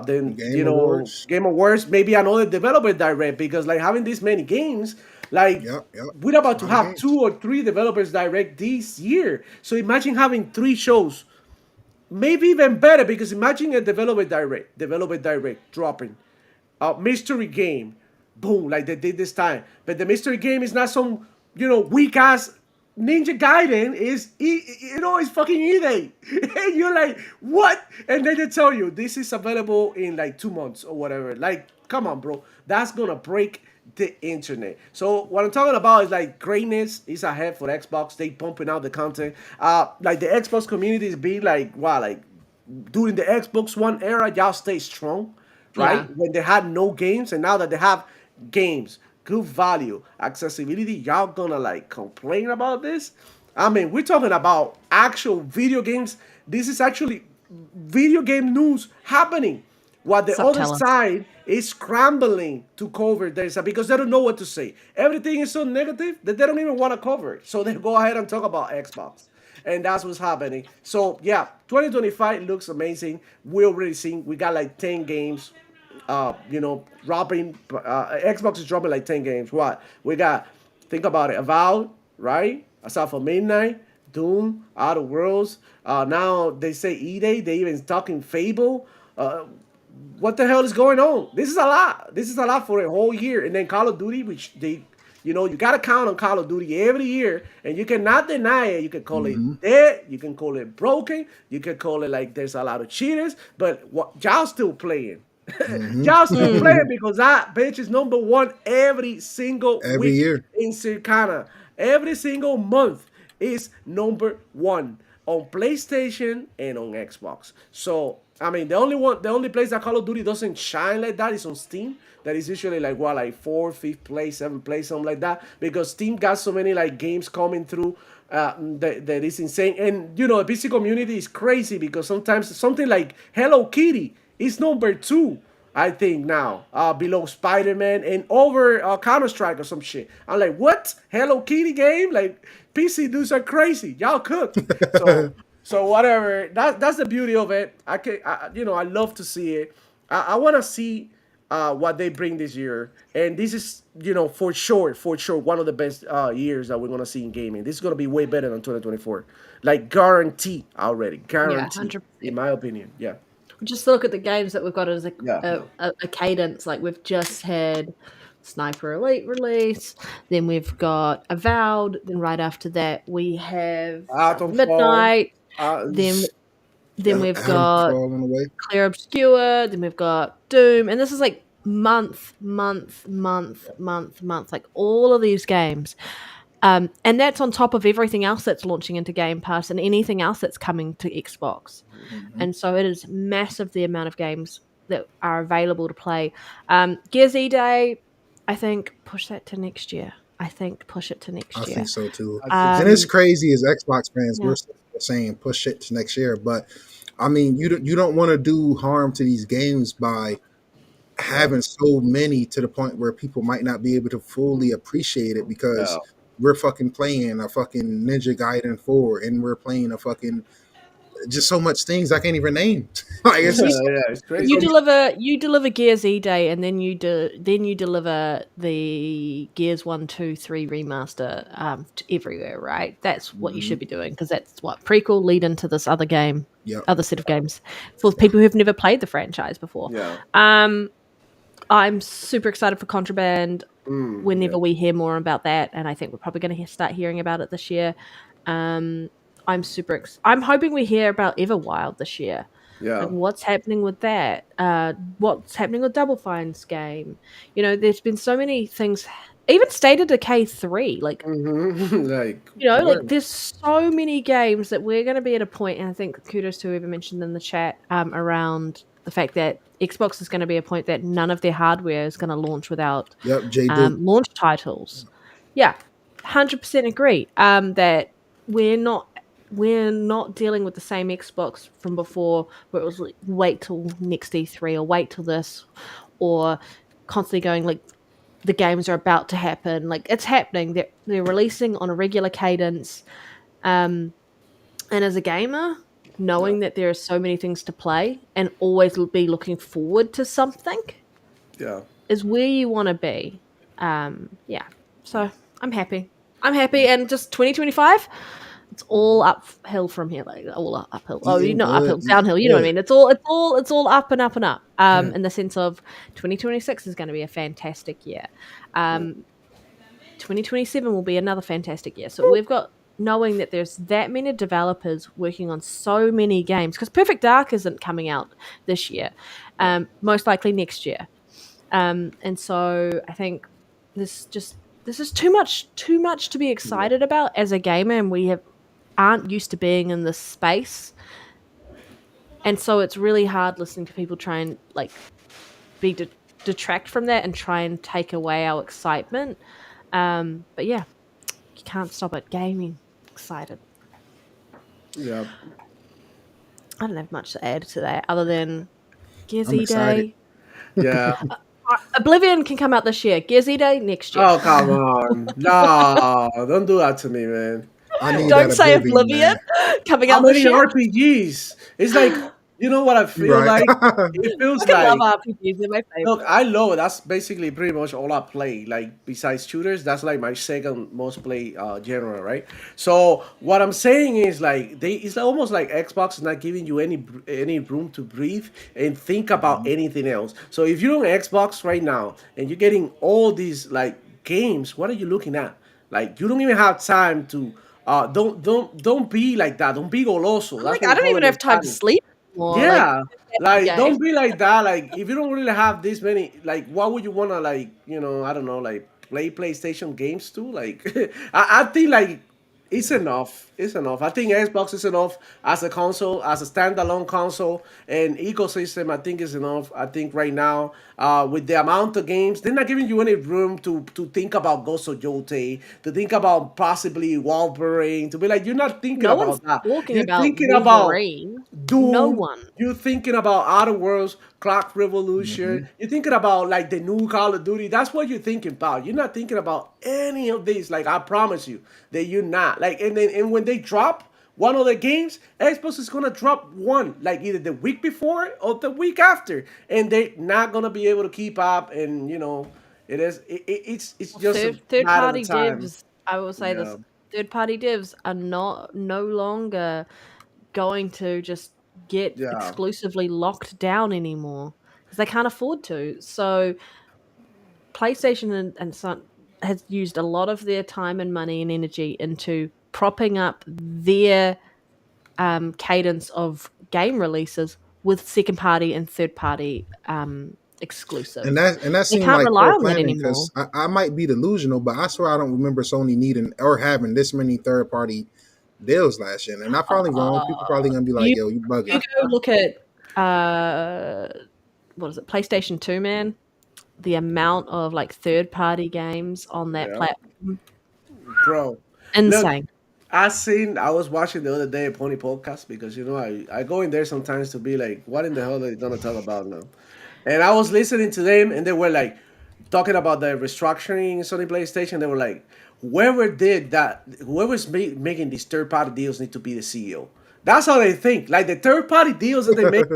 then Game Awards. Game Awards, maybe another developer direct, because like having this many games, like, Yep. we're It's a about to lot of have games. 2 or 3 developers direct this year. So imagine having 3 shows, maybe even better, because imagine a developer direct dropping a mystery game, boom, like they did this time. But the mystery game is not some, weak ass Ninja Gaiden. It's fucking eBay. And you're like, what? And then they tell you this is available in like 2 months or whatever. Like, come on, bro. That's gonna break the internet. So what I'm talking about is like greatness is ahead for Xbox. They pumping out the content. Like the Xbox community is being like, wow, like during the Xbox One era, y'all stay strong, Yeah. right? When they had no games, and now that they have games, good value, accessibility, y'all gonna like complain about this? I mean, we're talking about actual video games. This is actually video game news happening. While the other Subtell us. side is scrambling to cover their side because they don't know what to say. Everything is so negative that they don't even want to cover it. So they go ahead and talk about Xbox. And that's what's happening. So yeah, 2025 looks amazing. We already seen we got like 10 games. Dropping. Xbox is dropping like 10 games. What we got? Think about it. Avowed, right? Aside from Midnight, Doom, Outer Worlds. Now they say E-Day. They even talking Fable. What the hell is going on? This is a lot. This is a lot for a whole year. And then Call of Duty, which you got to count on Call of Duty every year, and you cannot deny it. You can call it dead, you can call it broken, you can call it like there's a lot of cheaters, but y'all still playing. Y'all still playing because that bitch is number one every single week year in Circana. Every single month is number one on PlayStation and on Xbox. So I mean, the only place that Call of Duty doesn't shine like that is on Steam. That is usually like fourth, fifth place, seventh place, something like that. Because Steam got so many like games coming through that is insane. And the PC community is crazy because sometimes something like Hello Kitty is number two. I think now, below Spider-Man and over Counter-Strike or some shit. I'm like, what? Hello Kitty game? Like, PC dudes are crazy. Y'all cook. So whatever. That's the beauty of it. I love to see it. I want to see what they bring this year, and this is for sure one of the best years that we're gonna see in gaming. This is gonna be way better than 2024, like guarantee already, guarantee. 100%. In my opinion, yeah. Just look at the games that we've got as Yeah. a cadence. Like we've just had Sniper Elite release, then we've got Avowed, then right after that we have Atomfall. Midnight, then we've got on the way. Clear Obscure, then we've got Doom, and this is like month, like all of these games. And that's on top of everything else that's launching into Game Pass and anything else that's coming to Xbox. And so it is massive, the amount of games that are available to play. Gears E-Day, I think push that to next year. I think so too. I And it's crazy as Xbox fans, Yeah. we're saying push it to next year. But I mean, you don't want to do harm to these games by having so many to the point where people might not be able to fully appreciate it because we're fucking playing a fucking Ninja Gaiden 4 and we're playing a fucking just so much things I can't even name. Like it's just it's crazy. You deliver Gears E-Day, and then you deliver the Gears 1, 2, 3 remaster to everywhere, right? That's what you should be doing because that's what prequel lead into this other game, other set of games for people who've never played the franchise before. Yeah. I'm super excited for Contraband. Whenever we hear more about that, and I think we're probably going to start hearing about it this year. I'm hoping we hear about Everwild this year. Yeah. Like what's happening with that? What's happening with Double Fine's game? There's been so many things. Even State of Decay 3, like there's so many games that we're going to be at a point, and I think kudos to whoever mentioned in the chat around the fact that Xbox is going to be a point that none of their hardware is going to launch without launch titles. Yeah, 100% agree. That we're not dealing with the same Xbox from before, where it was like, wait till next E3 or wait till this, or constantly going like the games are about to happen. Like it's happening. They're releasing on a regular cadence. And as a gamer, knowing that there are so many things to play and always be looking forward to something is where you want to be. So I'm happy, and just 2025, it's all uphill from here, like all uphill. Not uphill, downhill. You know what I mean? It's all up and up and up. In the sense of 2026 is going to be a fantastic year. 2027 will be another fantastic year. So we've got knowing that there's that many developers working on so many games, because Perfect Dark isn't coming out this year, most likely next year. And so I think this is too much to be excited about as a gamer, and we aren't used to being in this space. And so it's really hard listening to people try and like be detract from that and try and take away our excitement. But yeah, you can't stop it. Gaming, excited. Yeah. I don't have much to add to that other than I'm Gizzy excited. Day. Yeah. Oblivion can come out this year. Gizzy Day next year. Oh, come on. No, don't do that to me, man. I need that Don't say Oblivion, Oblivion man. coming How out this many year. RPGs? It's like, you know what I You feel right. like? It feels Fucking love like, RPGs. They're my look, favorite. I love it. That's basically pretty much all I play. Like, besides shooters, that's like my second most play genre, right? So what I'm saying is like it's almost like Xbox is not giving you any room to breathe and think about Mhm. anything else. So if you're on Xbox right now and you're getting all these like games, what are you looking at? Like you don't even have time to don't be like that. Don't be goloso. I'm That's like, what I we don't call even it in have time to Spanish. sleep anymore. Like, Yeah. Like game. don't be like that. Like if you don't really have this many like why would you wanna like, I don't know, like play PlayStation games too? Like I think like it's enough. It's enough. I think Xbox is enough as a console, as a standalone console and ecosystem. I think is enough. I think right now, with the amount of games, they're not giving you any room to think about Ghost of Yote, to think about possibly Wolverine, to be like you're not thinking No one's about that. talking You're about thinking about Wolverine. No Doom. one. You're thinking about Outer Worlds, Clock Revolution. Mhm. You're thinking about like the new Call of Duty. That's what you're thinking about. You're not thinking about any of these. Like I promise you that you're not. Like and when they drop one of the games, Xbox is gonna drop one like either the week before or the week after, and they're not gonna be able to keep up. And it's just a Third matter of party time. devs, I will say Yeah, this: third party devs are not no longer going to just get yeah. exclusively locked down anymore because they can't afford to. So PlayStation and Sun has used a lot of their time and money and energy into propping up their cadence of game releases with second party and third party exclusives. And that They seemed can't like rely poor on that planning anymore. because I might be delusional, but I swear I don't remember Sony needing or having this many third party deals last year. And I'm probably wrong. People Uh, probably gonna be like, you "Yo, you you bugging." go look at uh, what is it, PlayStation 2, man? The amount of like third party games on that Yeah, platform, bro. Look, insane. I was watching the other day a Pony podcast because I go in there sometimes to be like, what in the hell are they gonna talk about now? And I was listening to them and they were like talking about the restructuring in Sony PlayStation. They were like, whoever's making these third party deals need to be the CEO. That's how they think. Like the third party deals that they make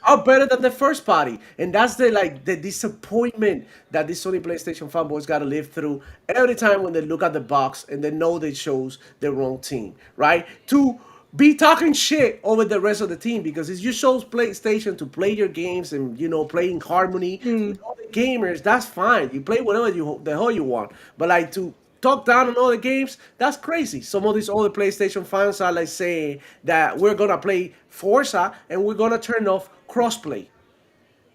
are better than the first party, and that's the disappointment that these Sony PlayStation fanboys got to live through every time when they look at the box and they know they chose the wrong team, right? To be talking shit over the rest of the team because if you chose PlayStation to play your games and play in harmony Hmm. with other gamers, that's fine. You play whatever the hell you want, but like to talk down on other games, that's crazy. Some of these other PlayStation fans are like saying that we're gonna play Forza and we're gonna turn off crossplay.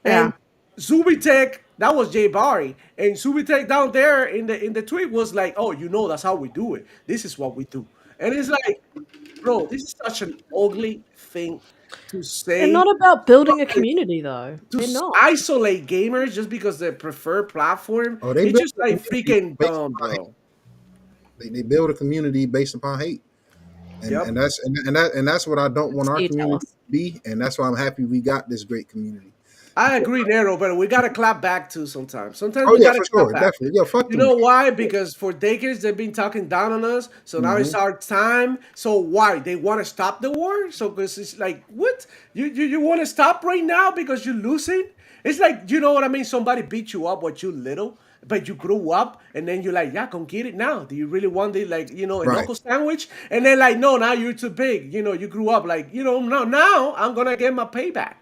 Yeah. And Zubitech, that was Jay Barry, and Zubitech down there in the tweet was like, "Oh, that's how we do it. This is what we do." And it's like, bro, this is such an ugly thing to They're say. not about building a community, though. To They're not. isolate gamers just because they prefer platform, Oh, they it's build just a like community freaking based dumb, upon hate. bro. They build a community based upon hate, Yep. and that's what I don't want our So you tell community us. to be, and that's why I'm happy we got this great community. I agree, Nero, but we gotta clap back too sometimes. Sometimes Oh we yeah, gotta for clap sure, back. definitely. Yeah, fuck You them know games. why? Because for decades they've been talking down on us. So now it's Hmm. our time. So why? They want to stop the war? So because it's like, what? You want to stop right now because you're losing? It's like, you know what I mean? Somebody beat you up when you little, but you grew up, and then you're like, yeah, come get it now. Do you really want it, like, a Right, knuckle sandwich? And then like, no, now you're too big. You grew up like, no, now I'm gonna get my payback.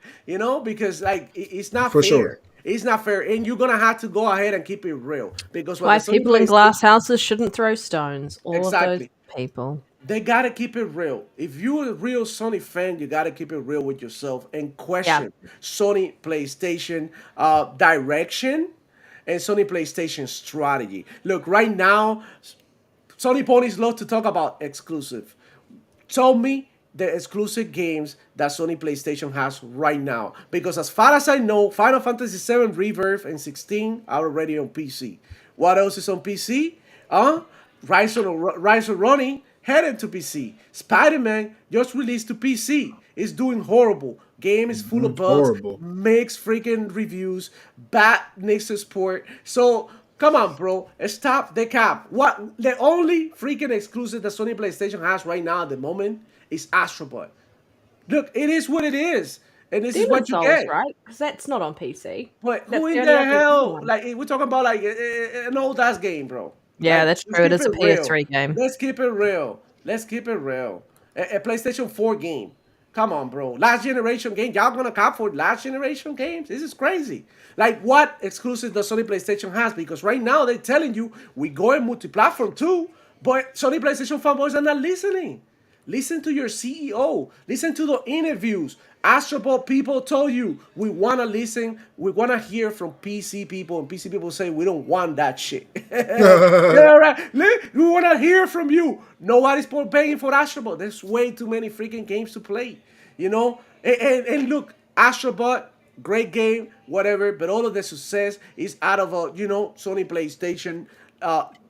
Because like it's not for sure. fair. It's not fair, and you're gonna have to go ahead and keep it real because That's what the why Sony people in PlayStation glass houses shouldn't throw stones. All of those exactly. people. They gotta keep it real. If you're a real Sony fan, you gotta keep it real with yourself and Yeah. question Sony PlayStation direction and Sony PlayStation strategy. Look, right now, Sony ponies love to talk about exclusive. Tell me the exclusive games that Sony PlayStation has right now. Because as far as I know, Final Fantasy VII Rebirth and 16 are already on PC. What else is on PC? Rise of Ronnie headed to PC. Spider-Man just released to PC. It's doing horrible. Game is full of bugs, Horrible. mixed freaking reviews, bad Nixon support. So come on, bro, stop the cap. What the only freaking exclusive that Sony PlayStation has right now at the moment is Astrobot. Look, it is what it is, and this is Demon what you Souls, get. right? Because that's not on PC. But who That's the in only the other hell? one. Like we're talking about like an old ass game, bro. Yeah, Like that's let's true. It keep is a it real. PS3 game. Let's keep it real. Let's keep it real. A PlayStation 4 game. Come on, bro. Last generation game. Y'all gonna cop for last generation games? This is crazy. Like what exclusive does Sony PlayStation has? Because right now they're telling you we going multi-platform too, but Sony PlayStation fanboys are not listening. Listen to your CEO. Listen to the interviews. Astrobot people told you we want to listen. We want to hear from PC people, and PC people say we don't want that shit. Yeah, right. We want to hear from you. Nobody's paying for Astrobot. There's way too many freaking games to play. You know, and look, Astrobot, great game, whatever. But all of the success is out of a Sony PlayStation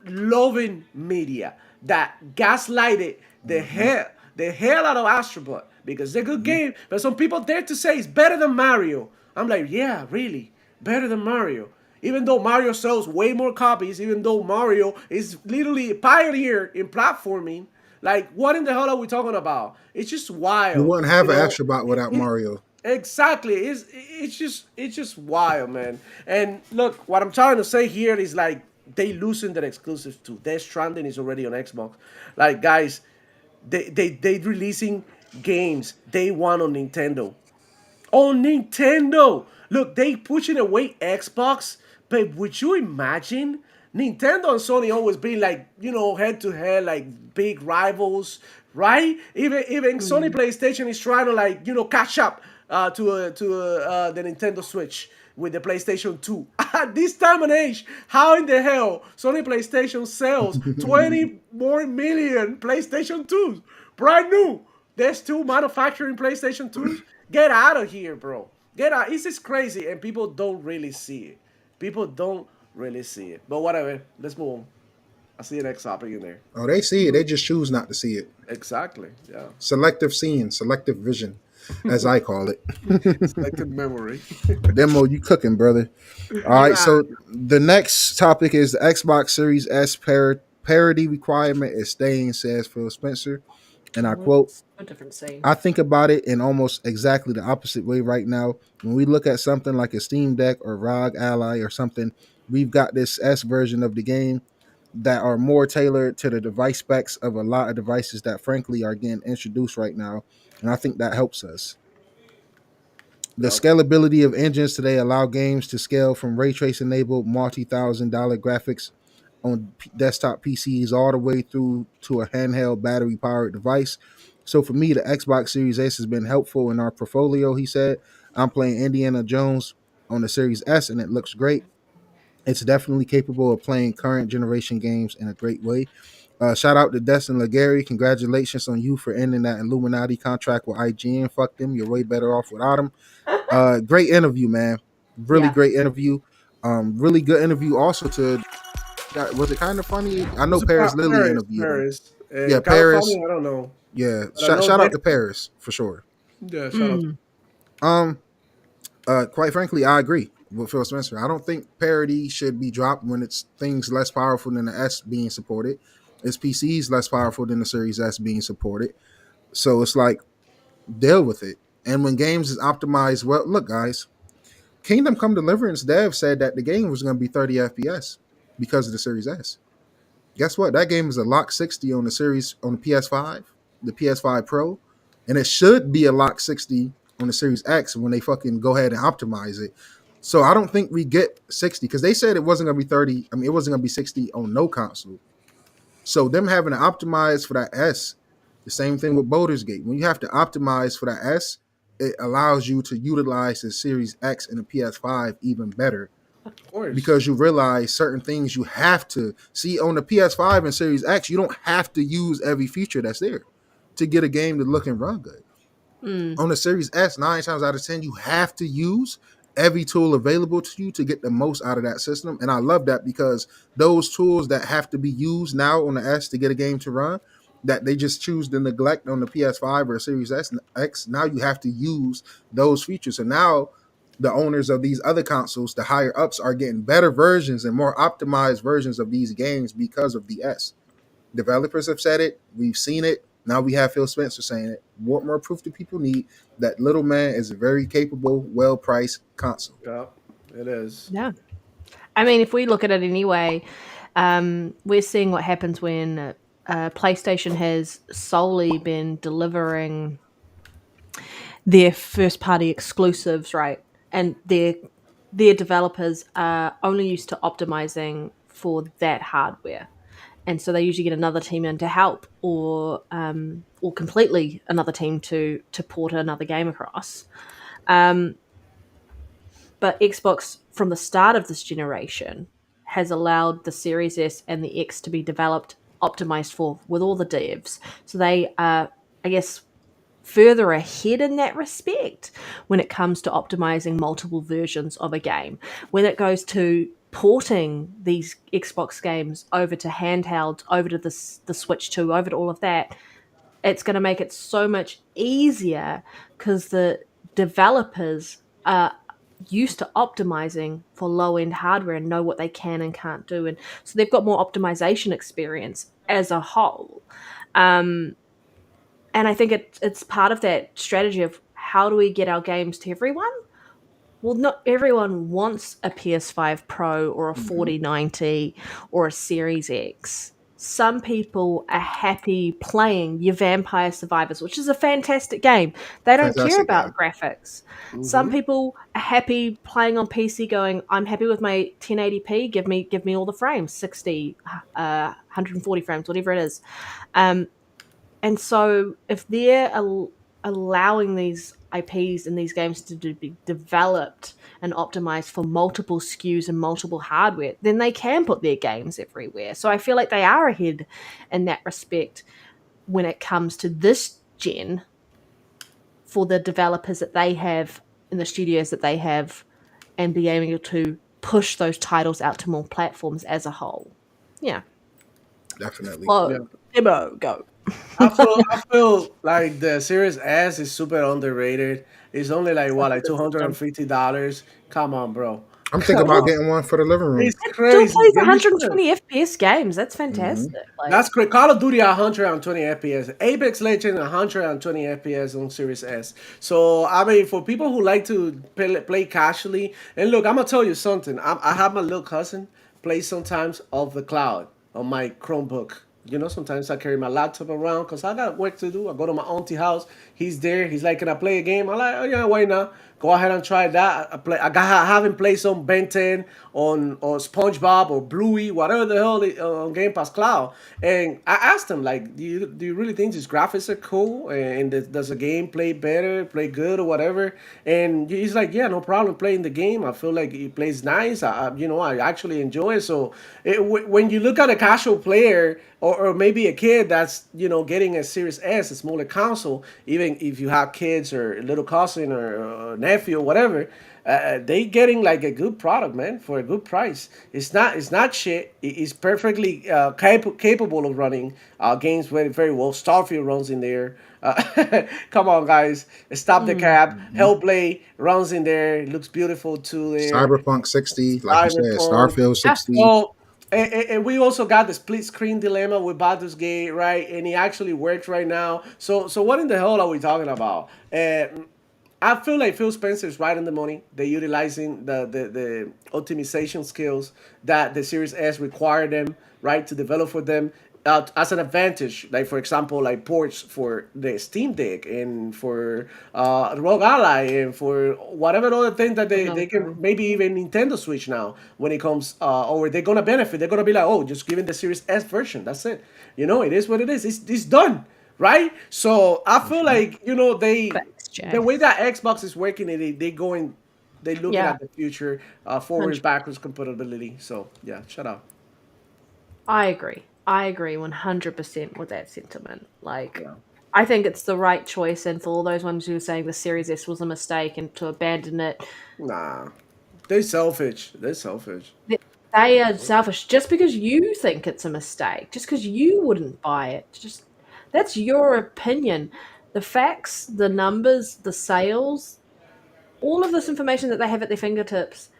loving media that gaslighted the hell out of Astrobot because they're a good game. But some people dare to say it's better than Mario. I'm like, yeah, really, better than Mario. Even though Mario sells way more copies, even though Mario is literally a pioneer in platforming, like what in the hell are we talking about? It's just wild. You wouldn't have you an know? Astrobot without Mario. Exactly. It's just wild, man. And look, what I'm trying to say here is like they losing their exclusives too. Death Stranding is already on Xbox. Like guys, they releasing games day one on Nintendo. On Nintendo. Look, they pushing away Xbox, but would you imagine Nintendo and Sony always being like, head to head, like big rivals, right? Even Sony PlayStation is trying to like, catch up to the Nintendo Switch with the PlayStation 2. At this time and age, how in the hell Sony PlayStation sells 20 more million PlayStation 2s? Brand new. There's two manufacturing PlayStation 2s. Get out of here, bro. Get out. This is crazy, and people don't really see it. People don't really see it. But whatever. Let's move on. I see the next topic in there. Oh, they see it. They just choose not to see it. Exactly. Yeah. Selective seeing, selective vision, as I call it. Selected memory. Demo, you cooking, brother. All right, so the next topic is the Xbox Series S parity requirement is staying, says Phil Spencer. And I quote, A different scene. I think about it in almost exactly the opposite way right now. When we look at something like a Steam Deck or ROG Ally or something, we've got this S version of the game that are more tailored to the device specs of a lot of devices that frankly are getting introduced right now. And I think that helps us. The Yep. scalability of engines today allow games to scale from ray trace enabled multi-$1,000 graphics on desktop PCs all the way through to a handheld battery powered device. So for me, the Xbox Series S has been helpful in our portfolio, he said. I'm playing Indiana Jones on the Series S and it looks great. It's definitely capable of playing current generation games in a great way. Shout out to Destin Legary. Congratulations on you for ending that Illuminati contract with IGN. Fuck them. You're way better off without them. Great interview, man. Really Yeah. great interview. Really good interview also to was it kind of funny? I know Paris Lily interviewed him. Paris. Yeah, Kind of Paris. funny. I don't know. Yeah, But I know shout out that. to Paris for sure. Yeah. Shout out. Um, quite frankly, I agree with Phil Spencer. I don't think parity should be dropped when it's things less powerful than the S being supported. It's PCs less powerful than the Series S being supported. So it's like deal with it. And when games is optimized, well, look, guys, Kingdom Come Deliverance dev said that the game was going to be 30 FPS because of the Series S. Guess what? That game is a lock 60 on the PS5, the PS5 Pro, and it should be a lock 60 on the Series X when they fucking go ahead and optimize it. So I don't think we get 60 because they said it wasn't going to be 30. I mean, it wasn't going to be 60 on no console. So them having to optimize for that S, the same thing with Baldur's Gate. When you have to optimize for that S, it allows you to utilize the Series X and the PS5 even better Of course. because you realize certain things you have to see on the PS5 and Series X. You don't have to use every feature that's there to get a game to look and run good. On the Series S, 9 times out of 10, you have to use every tool available to you to get the most out of that system. And I love that because those tools that have to be used now on the S to get a game to run that they just choose to neglect on the PS5 or Series X. Now you have to use those features. So now the owners of these other consoles, the higher ups, are getting better versions and more optimized versions of these games because of the S. Developers have said it. We've seen it. Now we have Phil Spencer saying it. What more proof do people need that little man is a very capable, well-priced console? Yeah, it is. Yeah. I mean, if we look at it anyway, we're seeing what happens when PlayStation has solely been delivering their first-party exclusives, right? And their developers are only used to optimizing for that hardware, and so they usually get another team in to help, or completely another team to port another game across. But Xbox, from the start of this generation, has allowed the Series S and the X to be developed, optimized for with all the devs. So they are, I guess, further ahead in that respect when it comes to optimizing multiple versions of a game. When it goes to porting these Xbox games over to handheld, over to the Switch 2, over to all of that, it's going to make it so much easier because the developers are used to optimizing for low end hardware and know what they can and can't do. And so they've got more optimization experience as a whole. And I think it's part of that strategy of how do we get our games to everyone? Well, not everyone wants a PS5 Pro or a 4090 or a Series X. Some people are happy playing your Vampire Survivors, which is a fantastic game. They don't care Fantastic about game. graphics. Some people are happy playing on PC going, I'm happy with my 1080p, give me all the frames, 60, 140 frames, whatever it is. And so if they're allowing these IPs and these games to be developed and optimized for multiple SKUs and multiple hardware, then they can put their games everywhere. So I feel like they are ahead in that respect when it comes to this gen for the developers that they have and the studios that they have, and be able to push those titles out to more platforms as a whole. Yeah. Definitely. Yeah. Demo, go. I feel like the Series S is super underrated. It's only like what, like $250. Come on, bro. I'm thinking Come about on. getting one for the living room. It's Still crazy. plays Yeah, you should. 120 FPS games. That's fantastic. That's great. Call of Duty 120 FPS. Apex Legends 120 FPS on Series S. So I mean, for people who like to play casually, and look, I'm gonna tell you something. I have my little cousin play sometimes off the cloud on my Chromebook. You know, sometimes I carry my laptop around because I got work to do. I go to my auntie house. He's there. He's like, "Can I play a game?" I'm like, "Oh yeah, why not?" Go ahead and try that. I haven't played some Ben 10 on or SpongeBob or Bluey, whatever the hell on Game Pass Cloud. And I asked him like, do you really think these graphics are cool? And does the game play better, play good or whatever? And he's like, yeah, no problem playing the game. I feel like it plays nice. I actually enjoy it. So when you look at a casual player or maybe a kid that's getting a Series S, a smaller console, even if you have kids or a little cousin or nephew or whatever, they getting like a good product, man, for a good price. It's not shit. It's perfectly capable of running games very very well. Starfield runs in there. Come on, guys, stop the cap. Hellblade runs in there. It looks beautiful too there. Cyberpunk 60, like you said, Cyberpunk. Starfield 60. Well, and we also got the split screen dilemma with Baldur's Gate, right? And it actually works right now. So what in the hell are we talking about? I feel like Phil Spencer is right on the money. They're utilizing the optimization skills that the Series S require them, right, to develop for them as an advantage. Like for example, like ports for the Steam Deck and for Rogue Ally and for whatever other thing that they can, maybe even Nintendo Switch now when it comes or they're gonna benefit. They're gonna be like, oh, just giving the Series S version. That's it. It is what it is. It's done. Right, so I feel like Thanks, Jay. the way that Xbox is working, they looking Yeah. at the future, forwards, backwards compatibility. So yeah, shut up. I agree. I agree 100% with that sentiment. Like, I think it's the right choice, and for all those ones who are saying the Series S was a mistake and to abandon it, Nah, they're selfish. They're selfish. they are selfish. Just because you think it's a mistake, just because you wouldn't buy it, just That's your opinion. The facts, the numbers, the sales, all of this information that they have at their fingertips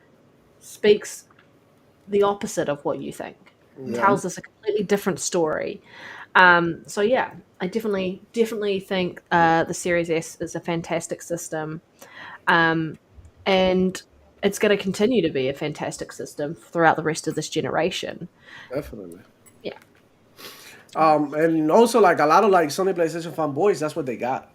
speaks the opposite of what you think. Yeah, Tells us a completely different story. So yeah, I definitely think the Series S is a fantastic system, and it's going to continue to be a fantastic system throughout the rest of this generation. definitely. Yeah. And also like a lot of like Sony PlayStation fanboys, that's what they got.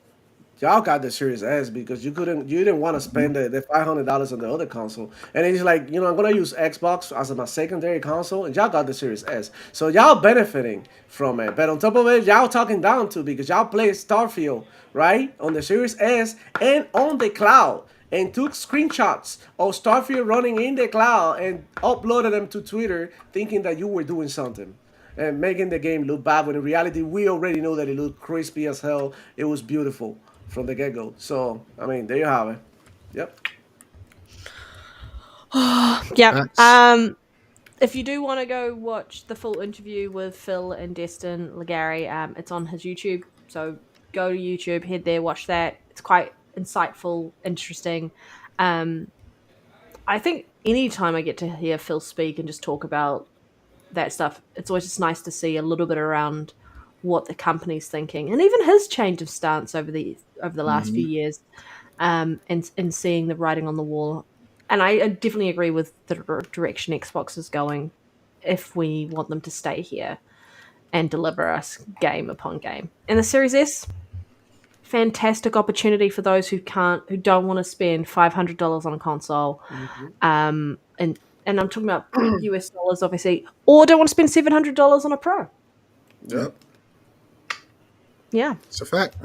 Y'all got the Series S because you didn't want to spend the $500 on the other console, and it's like I'm gonna use Xbox as my secondary console, and y'all got the Series S, so y'all benefiting from it. But on top of it, y'all talking down to because y'all play Starfield right on the Series S and on the cloud, and took screenshots of Starfield running in the cloud and uploaded them to Twitter, thinking that you were doing something and making the game look bad when in reality we already know that it looked crispy as hell. It was beautiful from the get-go. So I mean, there you have it. Yep. Yeah. That's If you do want to go watch the full interview with Phil and Destin Legary, it's on his YouTube. So go to YouTube, head there, watch that. It's quite insightful, interesting. Um, I think anytime I get to hear Phil speak and just talk about that stuff, it's always just nice to see a little bit around what the company's thinking and even his change of stance over the last few years, and seeing the writing on the wall. And I definitely agree with the direction Xbox is going if we want them to stay here and deliver us game upon game. And the Series S, fantastic opportunity for those who don't want to spend $500 on a console, and I'm talking about US dollars, obviously, or don't want to spend $700 on a Pro. Yep. yep. Yeah. It's a fact.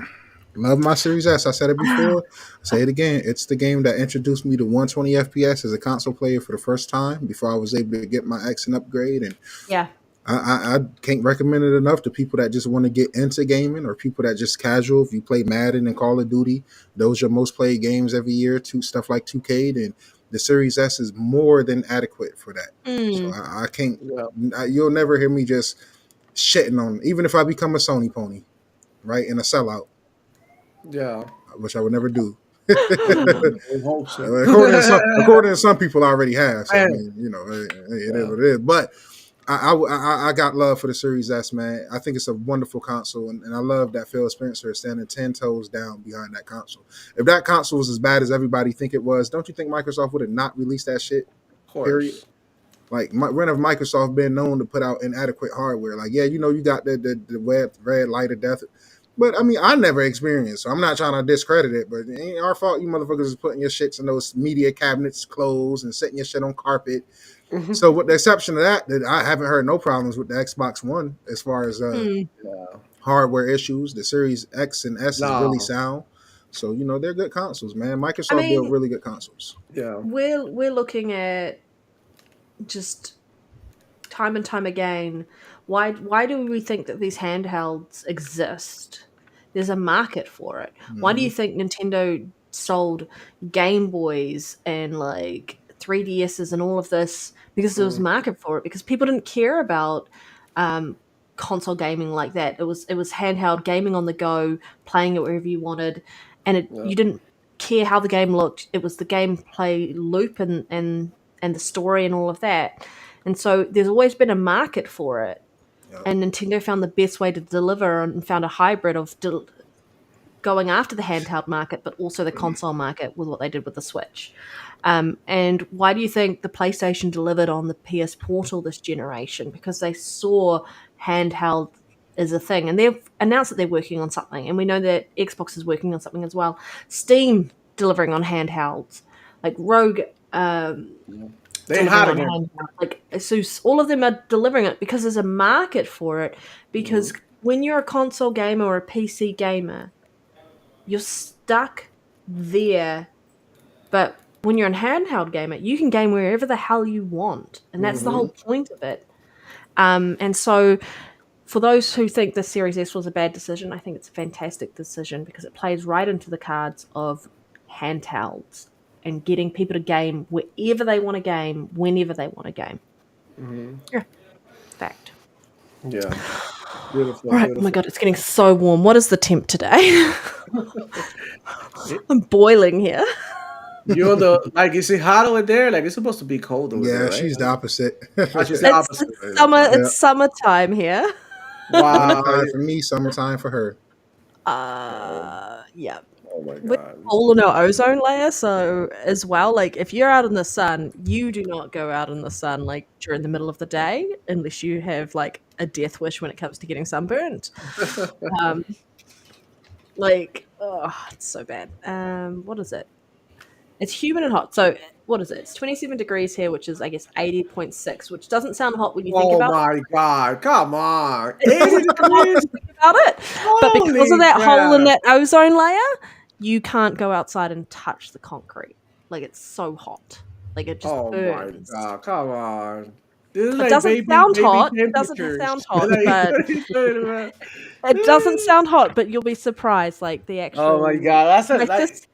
Love my Series S. I said it before. I say it again. It's the game that introduced me to 120 FPS as a console player for the first time before I was able to get my X and upgrade. And Yeah. I can't recommend it enough to people that just want to get into gaming or people that just casual. If you play Madden and Call of Duty, those are your most played games every year. Stuff like 2K, and the Series S is more than adequate for that. So Mm. I can't. Yeah. You'll never hear me just shitting on. Even if I become a Sony pony, right, and a sellout, Yeah. which I would never do. We hope so. According to some people, I already have. So I Man. mean, it is Yeah. what it is. But I got love for the Series S, man. I think it's a wonderful console, and I love that Phil Spencer is standing 10 toes down behind that console. If that console was as bad as everybody think it was, don't you think Microsoft would have not released that shit? Of Period. course. Like, when have Microsoft been known to put out inadequate hardware? Like, yeah, you got the red light of death. But I mean, I never experienced, so I'm not trying to discredit it. But it ain't our fault. You motherfuckers is putting your shits in those media cabinets closed and setting your shit on carpet. So, with the exception of that, I haven't heard no problems with the Xbox One as far as Hmm. Yeah. hardware issues. The Series X and S is really No. sound. So, they're good consoles, man. I Microsoft built mean, really good consoles. Yeah. we're looking at just time and time again. Why do we think that these handhelds exist? There's a market for it. Why do Mm-hmm. you think Nintendo sold Game Boys and like 3DSs and all of this? Because there was a market for it. Because people didn't care about um, console gaming like that. It was handheld gaming on the go, playing it wherever you wanted, and Yeah. you didn't care how the game looked. It was the gameplay loop and the story and all of that. And so there's always been a market for it. Yep. And Nintendo found the best way to deliver and found a hybrid of going after the handheld market, but also the console market with what they did with the Switch. And why do you think the PlayStation delivered on the PS Portal this generation? Because they saw handheld as a thing, and they've announced that they're working on something, and we know that Xbox is working on something as well. Steam delivering on handhelds, like Rogue. They Delivering hot on again. handheld. Like, so all of them are delivering it because there's a market for it. Because when you're a console gamer or a PC gamer, you're stuck there. But when you're a handheld gamer, you can game wherever the hell you want, and that's the whole point of it. And so, for those who think the Series S was a bad decision, I think it's a fantastic decision because it plays right into the cards of handhelds and getting people to game wherever they want to game, whenever they want to game. Yeah, fact. Yeah. Beautiful, All right. Oh my beautiful. god, it's getting so warm. What is the temp today? I'm boiling here. You on the like? Is it hot over there? Like it's supposed to be cold over there, Yeah, right? she's the opposite. I should say opposite. It's Right? summer. Okay. Yeah, It's summertime here. Wow. wintertime for me, summertime for her. Yeah. Oh my We're god. all in our ozone layer, so as well, like if you're out in the sun, you do not go out in the sun like during the middle of the day unless you have like a death wish when it comes to getting sunburned. Um, like, oh, it's so bad. What is it? It's humid and hot. So what is it? It's 27 degrees here, which is I guess 80.6, which doesn't sound hot when you think Oh about it. my god. Come on. It 80 doesn't sound hot when degrees. you think about it. But because of Holy that hole in crap. that ozone layer, you can't go outside and touch the concrete. Like it's so hot. Like it just Oh my burns. god. Come on. This is It like doesn't baby sound baby hot. It doesn't temperatures. sound hot, Like, but what are you talking about? it doesn't sound hot, but you'll be surprised. Like the Oh my actual god. That's a my like sis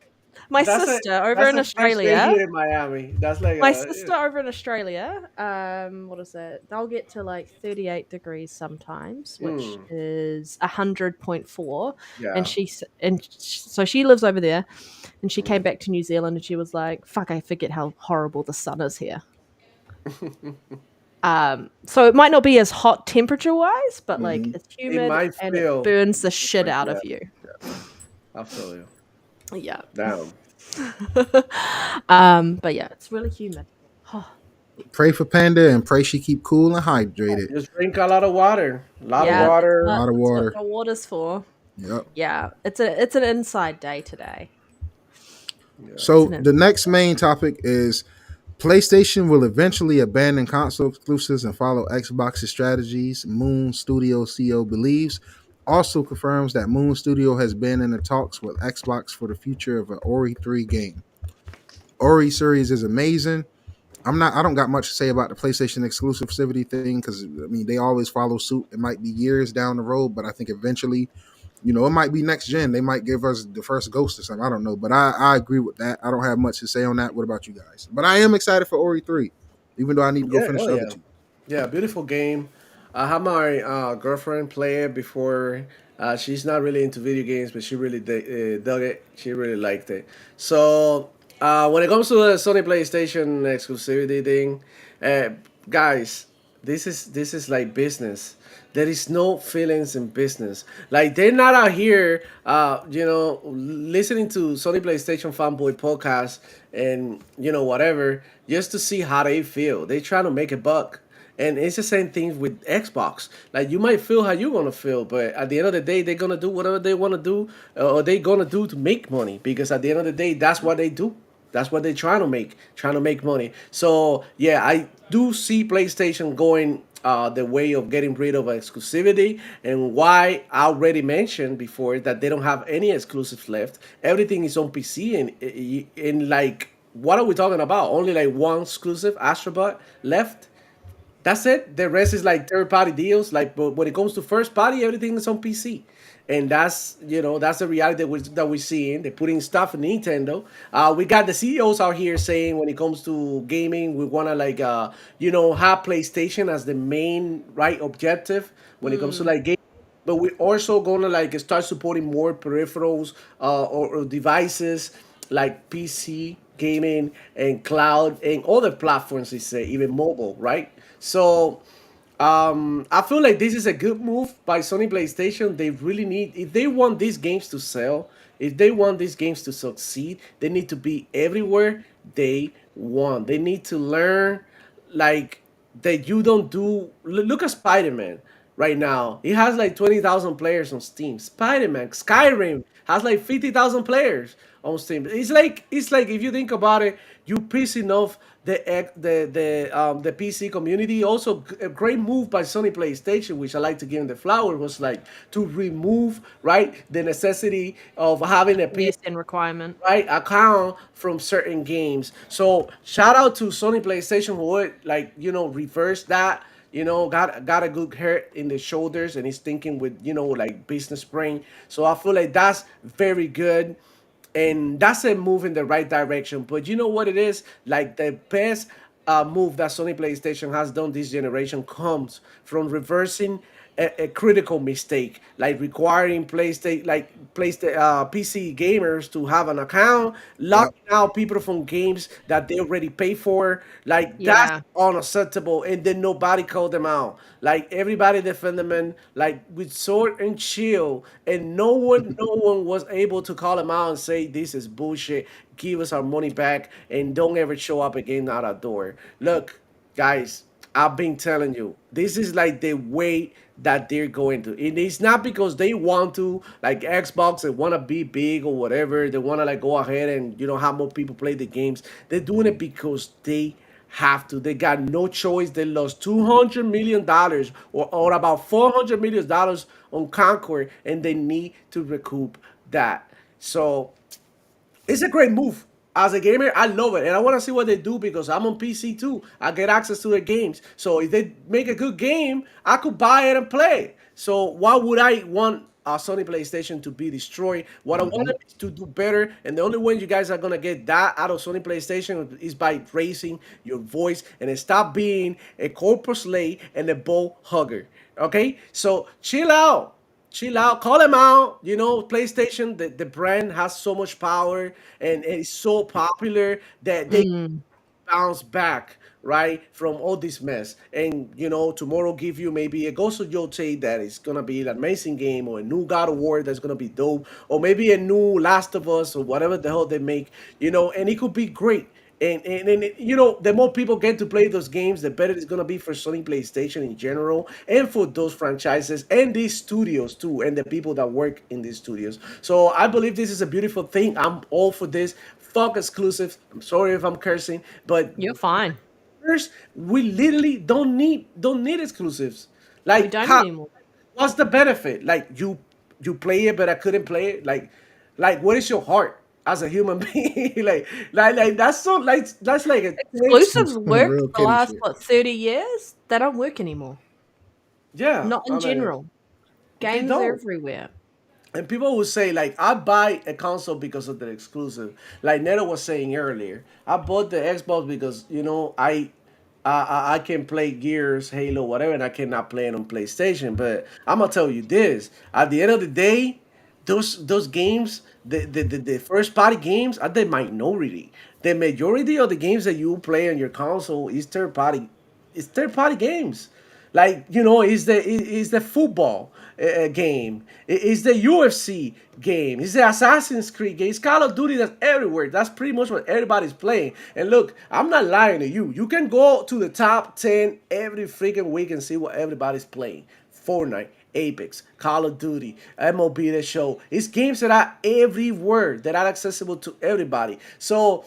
my that's a sister over that's in a first day Australia. here in Miami. That's like My a sister over in Australia, what is it? They'll get to like 38 degrees sometimes, which mm, is 100.4. And yeah. so she lives over there, and she came Mm. back to New Zealand, and she was like, "Fuck, I forget how horrible the sun is here." So it might not be as hot temperature wise, but like Hmm. it's It humid might and it feel burns the shit different. out Yeah, of you. yeah. I feel you. Yeah. Damn. But yeah, it's really humid. Pray for Panda and pray she keep cool and hydrated. Just drink a lot of water. A lot of Yeah, Yep, a water. lot of that's what water. the water's for. Yep. Yeah, it's an inside day today. Yeah. It's So an the next main topic is PlayStation will eventually abandon console exclusives and follow Xbox's strategies, Moon Studio CEO believes. Also confirms that Moon Studio has been in the talks with Xbox for the future of an Ori 3 game. Ori series is amazing. I don't got much to say about the PlayStation exclusivity thing because I mean they always follow suit. It might be years down the road, but I think eventually, it might be next gen. They might give us the first Ghost or something. I don't know, but I agree with that. I don't have much to say on that. What about you guys? But I am excited for Ori 3, even though I need to go Yeah. finish Oh the other yeah. two. Yeah. Beautiful game. I had my girlfriend play it before. She's not really into video games, but she really dug it. She really liked it. So when it comes to the Sony PlayStation exclusivity thing, uh, guys, this is like business. There is no feelings in business. Like they're not out here, listening to Sony PlayStation fanboy podcast and whatever, just to see how they feel. They trying to make a buck. And it's the same thing with Xbox. Like you might feel how you're gonna feel, but at the end of the day, they're gonna do whatever they want to do, or they're gonna do to make money. Because at the end of the day, that's what they do. That's what they're trying to make money. So yeah, I do see PlayStation going the way of getting rid of exclusivity, and why I already mentioned before that they don't have any exclusives left. Everything is on PC, and like what are we talking about? Only like one exclusive, Astrobot, left. That's it. The rest is like third party deals. Like, but when it comes to first party, everything is on PC, and that's the reality that we're seeing. They're putting stuff in Nintendo. We got the CEOs out here saying when it comes to gaming, we wanna like have PlayStation as the main right objective when it comes to like gaming, but we're also gonna like start supporting more peripherals or devices like PC gaming and cloud and other platforms. They say even mobile, right? So I feel like this is a good move by Sony PlayStation. They really need, if they want these games to sell, if they want these games to succeed, they need to be everywhere they want. They need to learn like that you don't do. Look at Spider Man right now. It has like 20,000 players on Steam. Spider Man, Skyrim has like 50,000 players on Steam. It's like if you think about it, you pissing off the PC community. Also, a great move by Sony PlayStation, which I like to give them the flower, was like to remove right the necessity of having a PS PSN requirement. right account from certain games. So shout out to Sony PlayStation who would like reverse that. Got a good hurt in the shoulders and he's thinking with like business brain. So I feel like that's very good. And that's a move in the right direction. But you know what it is? Like the best move that Sony PlayStation has done this generation comes from reversing a critical mistake, like requiring PC gamers to have an account, Yep. locking out people from games that they already pay for. Like that's Yeah. unacceptable, and then nobody called them out. Like everybody defend them, and like with sword and shield, and no one was able to call them out and say this is bullshit. Give us our money back, and don't ever show up again at our door. Look, guys, I've been telling you, this is like the way that they're going to. And it's not because they want to, like Xbox, they want to be big or whatever. They want to like go ahead and have more people play the games. They're doing it because they have to. They got no choice. They lost $200 million or about $400 million on Concord, and they need to recoup that. So it's a great move. As a gamer, I love it, and I want to see what they do because I'm on PC too. I get access to their games, so if they make a good game, I could buy it and play. So why would I want a Sony PlayStation to be destroyed? What I want Hmm. them is to do better, and the only way you guys are gonna get that out of Sony PlayStation is by raising your voice and stop being a corporate slave and a ball hugger. Okay, so chill out, call them out. PlayStation, the brand has so much power and it's so popular that they Mm. bounce back, right, from all this mess. And tomorrow give you maybe a Ghost of Yote that is gonna be an amazing game, or a new God of War that's gonna be dope, or maybe a new Last of Us or whatever the hell they make, and it could be great. And the more people get to play those games, the better it's gonna be for Sony PlayStation in general, and for those franchises and these studios too, and the people that work in these studios. So I believe this is a beautiful thing. I'm all for this. Fuck exclusives. I'm sorry if I'm cursing, but You're fine. first, we literally don't need exclusives. We Like don't how? anymore. What's the benefit? Like you play it, but I couldn't play it. Like what is your heart as a human being? Like that's so like that's like a Exclusives Some worked real the petty last shit. 30 years. They don't work anymore. yeah. Not in I mean, general. they Games are don't. everywhere. And people will say like I buy a console because of the exclusive. Like Neto was saying earlier, I bought the Xbox because I can play Gears, Halo, whatever, and I cannot play it on PlayStation. But I'm gonna tell you this: at the end of the day, those games, the first party games, are the minority. The majority of the games that you play on your console is third party. It's third party games. Like is the football game, is the UFC game, is the Assassin's Creed game, it's Call of Duty. That's everywhere. That's pretty much what everybody's playing. And look, I'm not lying to you. You can go to the top 10 every freaking week and see what everybody's playing. Fortnite, Apex, Call of Duty, MLB The Show. It's games that are everywhere, that are accessible to everybody. So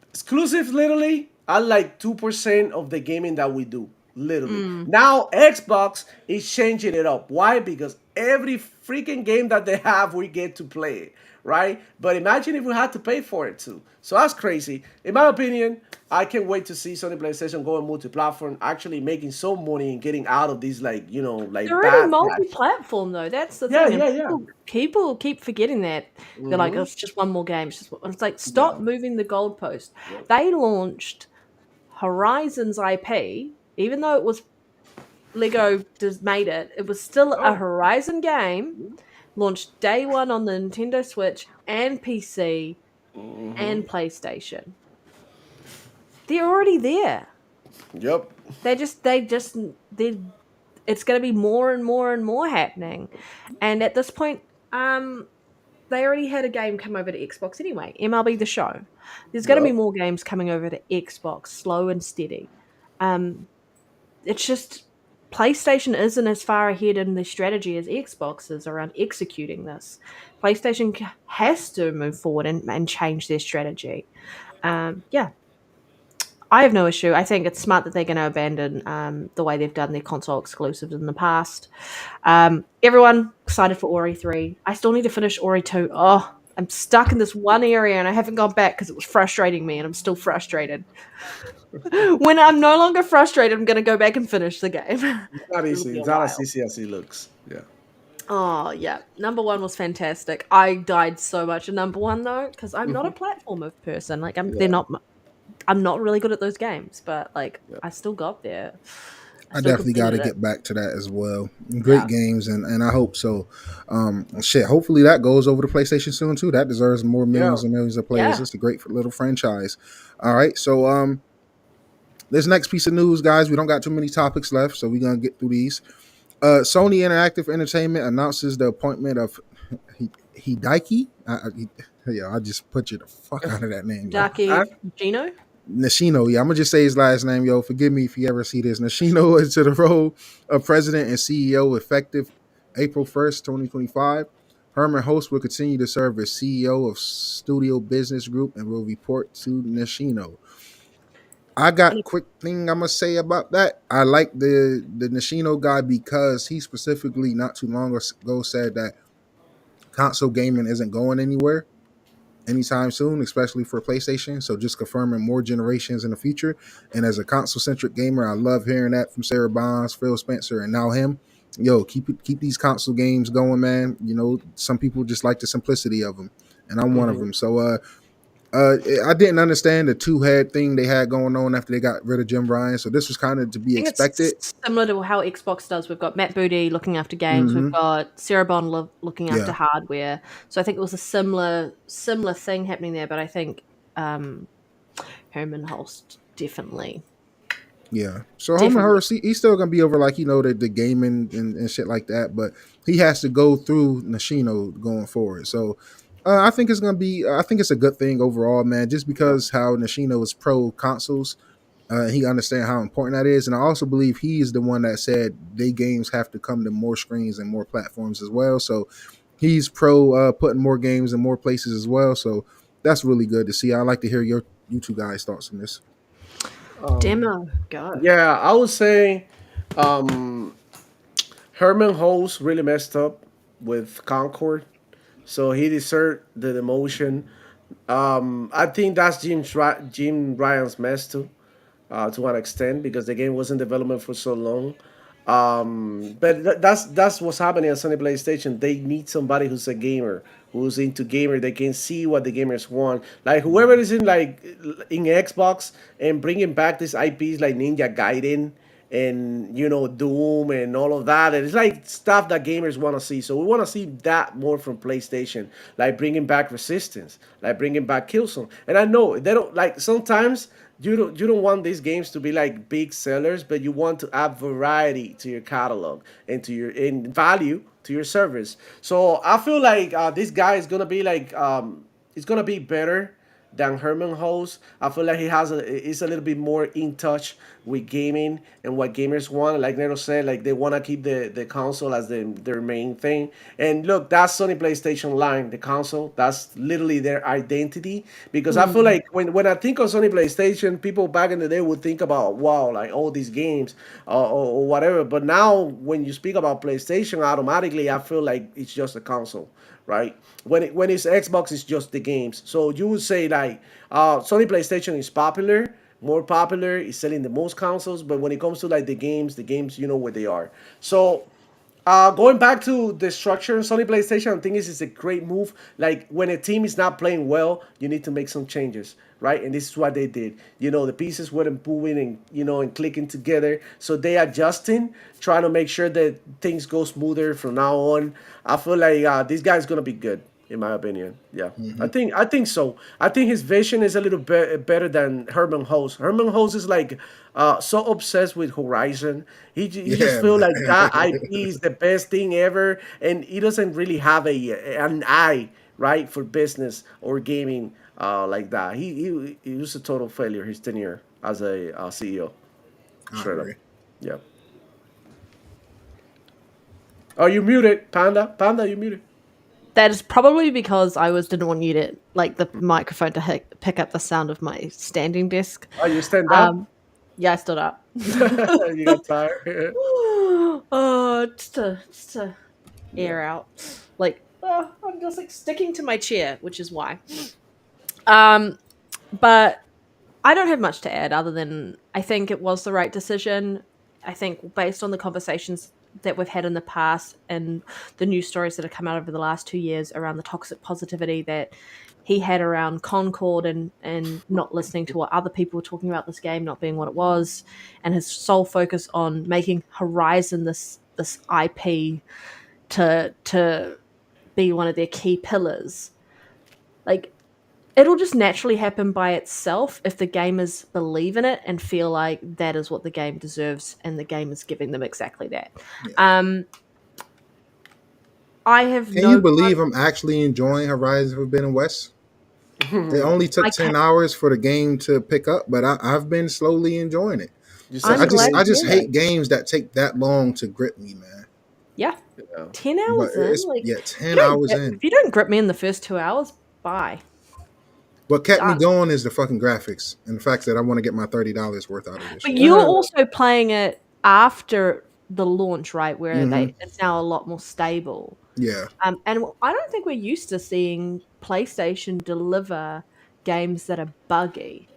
exclusives literally are like 2% of the gaming that we do. Literally. Mm. Now Xbox is changing it up. Why? Because every freaking game that they have, we get to play it, right? But imagine if we had to pay for it too. So that's crazy. In my opinion, I can't wait to see Sony PlayStation going multi-platform, actually making some money and getting out of these They're like already bad patch. multi-platform though. That's the Yeah, thing, and yeah, yeah. people keep forgetting that. They're like, oh, Mm-hmm. it's just one more game. It's like stop No. moving the goalpost. Yep. They launched Horizon's IP, even though it was Lego just made it. It was still a Oh. Horizon game. Launched day one on the Nintendo Switch and PC Mm-hmm. and PlayStation. They're already there. Yep. They it's going to be more and more and more happening. And at this point, they already had a game come over to Xbox anyway. MLB The Show. There's going to be Yep. more games coming over to Xbox, slow and steady. It's just PlayStation isn't as far ahead in the strategy as Xbox is around executing this. PlayStation has to move forward and change their strategy. Yeah, I have no issue. I think it's smart that they're going to abandon the way they've done their console exclusives in the past. Everyone excited for Ori 3. I still need to finish Ori 2. Oh, I'm stuck in this one area and I haven't gone back because it was frustrating me and I'm still frustrated. When I'm no longer frustrated, I'm going to go back and finish the game. It's not It'll easy. be a It's not as while. easy as it looks. Yeah. Oh, yeah. Number one was fantastic. I died so much in number one, though, because I'm not a platformer person. Like, Yeah. I'm not really good at those games, but, like, Yeah. I still got there. I Still definitely got to competitive. get back to that as well. Great Yeah. games, and I hope so. Shit, hopefully that goes over to PlayStation soon too. That deserves more Yeah. millions and millions of players. Yeah. It's a great little franchise. All right, so this next piece of news, guys, we don't got too many topics left, so we're gonna get through these. Sony Interactive Entertainment announces the appointment of Hideki. I just put you the fuck out of that name, yo. I, Daki Gino? Nishino, yeah, I'm gonna just say his last name, yo. Forgive me if you ever see this. Nishino into the role of president and CEO effective April 1st, 2025. Herman Host will continue to serve as CEO of Studio Business Group and will report to Nishino. I got quick thing I'm gonna say about that. I like the Nishino guy because he specifically not too long ago said that console gaming isn't going anywhere anytime soon, especially for PlayStation. So just confirming more generations in the future. And as a console centric gamer, I love hearing that from Sarah Bonds, Phil Spencer, and now him. Yo, keep these console games going, man. You know, some people just like the simplicity of them, and I'm one of mhm. them. So, I didn't understand the two head thing they had going on after they got rid of Jim Ryan. So this was kind of to be I think expected. it's similar to how Xbox does. We've got Matt Booty looking after games. We've Mm-hmm. got Sarah Bond looking after Yeah, hardware. So I think it was a similar thing happening there. But I think Herman Holst definitely. yeah. So Herman Definitely. Hurst, he's still gonna be over like the gaming and shit like that, but he has to go through Nishino going forward. So I think it's gonna be. I think it's a good thing overall, man. Just Yeah. because how Nishino is pro consoles, he understand how important that is, and I also believe he is the one that said they games have to come to more screens and more platforms as well. So he's pro putting more games in more places as well. So that's really good to see. I like to hear you two guys' thoughts on this. Um, Demo. Go. yeah, I would say um, Herman Holmes really messed up with Concord, so he deserved the demotion. I think that's Jim Ryan's mess too, to an extent, because the game was in development for so long. But that's what's happening at Sony PlayStation. They need somebody who's a gamer, who's into gamer. They can see what the gamers want. Like whoever is in Xbox and bringing back these IPs like Ninja Gaiden and Doom and all of that. And it's like stuff that gamers want to see. So we want to see that more from PlayStation, like bringing back Resistance, like bringing back Killzone. And I know they don't like sometimes you don't want these games to be like big sellers, but you want to add variety to your catalog and to your in value to your service. So I feel like this guy is gonna be like it's gonna be better than Herman Hose. I feel like he's a little bit more in touch with gaming and what gamers want. Like Nero said, like they want to keep the console as their main thing. And look, that's Sony PlayStation line, the console. That's literally their identity. Because I feel Mm. like when I think of Sony PlayStation, people back in the day would think about wow, like all these games or whatever. But now when you speak about PlayStation, automatically I feel like it's just a console, right? When it's Xbox, it's just the games. So you would say like Sony PlayStation is popular, more popular, is selling the most consoles. But when it comes to like the games, you know where they are. So going back to the structure in Sony PlayStation, I think this is a great move. Like when a team is not playing well, you need to make some changes, right? And this is what they did. The pieces weren't moving and clicking together, so they adjusting, trying to make sure that things go smoother from now on. I feel like this guy's gonna be good, in my opinion. Yeah, I Mm-hmm. think I think so. I think his vision is a little bit better than Herman Hose. Herman Hose is like so obsessed with Horizon. He just Yeah, feel man. like that IP is the best thing ever, and he doesn't really have an eye right for business or gaming like that. He was a total failure his tenure as a CEO. I Straight up. agree. Yeah. Oh, you muted, Panda. Panda, you muted. That is probably because didn't want you to like the microphone to pick up the sound of my standing desk. Oh, you stand up. Um, yeah, I stood up. You got tired. Oh, just to air out. Like, I'm just like sticking to my chair, which is why. Um, but I don't have much to add other than I think it was the right decision. I think based on the conversations that we've had in the past and the news stories that have come out over the last 2 years around the toxic positivity that he had around Concord and not listening to what other people were talking about this game not being what it was, and his sole focus on making Horizon this IP to be one of their key pillars. Like, it'll just naturally happen by itself if the gamers believe in it and feel like that is what the game deserves, and the game is giving them exactly that. Yeah. I have Can you no. believe I'm actually enjoying Horizon Forbidden West? It only took I 10 can, hours for the game to pick up, but I've been slowly enjoying it. You So such I'm a glad great I to just hear guy. that. hate games that take that long to grip me, man. Yeah, Yeah. 10 hours But in, it's like, yeah, if you 10 don't hours grip, in. if you don't grip me in the first 2 hours, bye, What kept me done. going is the fucking graphics and the fact that I want to get my $30 worth out of this But shit. you're also playing it after the launch, right? Where Hmm. it's now a lot more stable. Yeah, And I don't think we're used to seeing PlayStation deliver games that are buggy.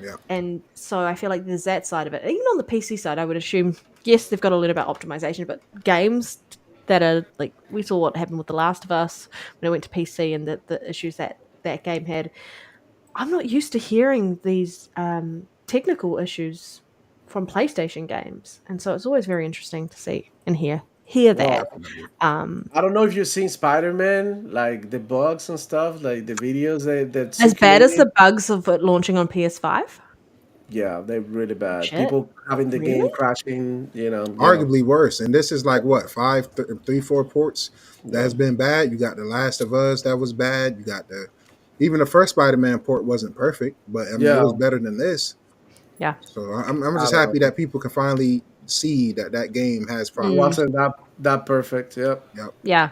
yeah. And so I feel like there's that side of it. Even on the PC side, I would assume, yes, they've got to learn about optimization, but games that are like, we saw what happened with The Last of Us when it went to PC and the issues that game had. I'm not used to hearing these technical issues from PlayStation games. And so it's always very interesting to see and hear that. Well, Definitely. I don't know if you've seen Spider-Man, like the bugs and stuff, like the videos that As bad as circulated. the bugs of it launching on PS5? Yeah, they're really bad. Shit. People having the Really? game crashing, Arguably worse. And this is like what, three, four ports that yeah, has been bad. You got The Last of Us that was bad. You got even the first Spider-Man port wasn't perfect, but I mean it yeah. was better than this. Yeah. So I'm I just don't happy know. that people can finally see that that game has It Mm, problems. wasn't that perfect. Yep. Yep. yeah.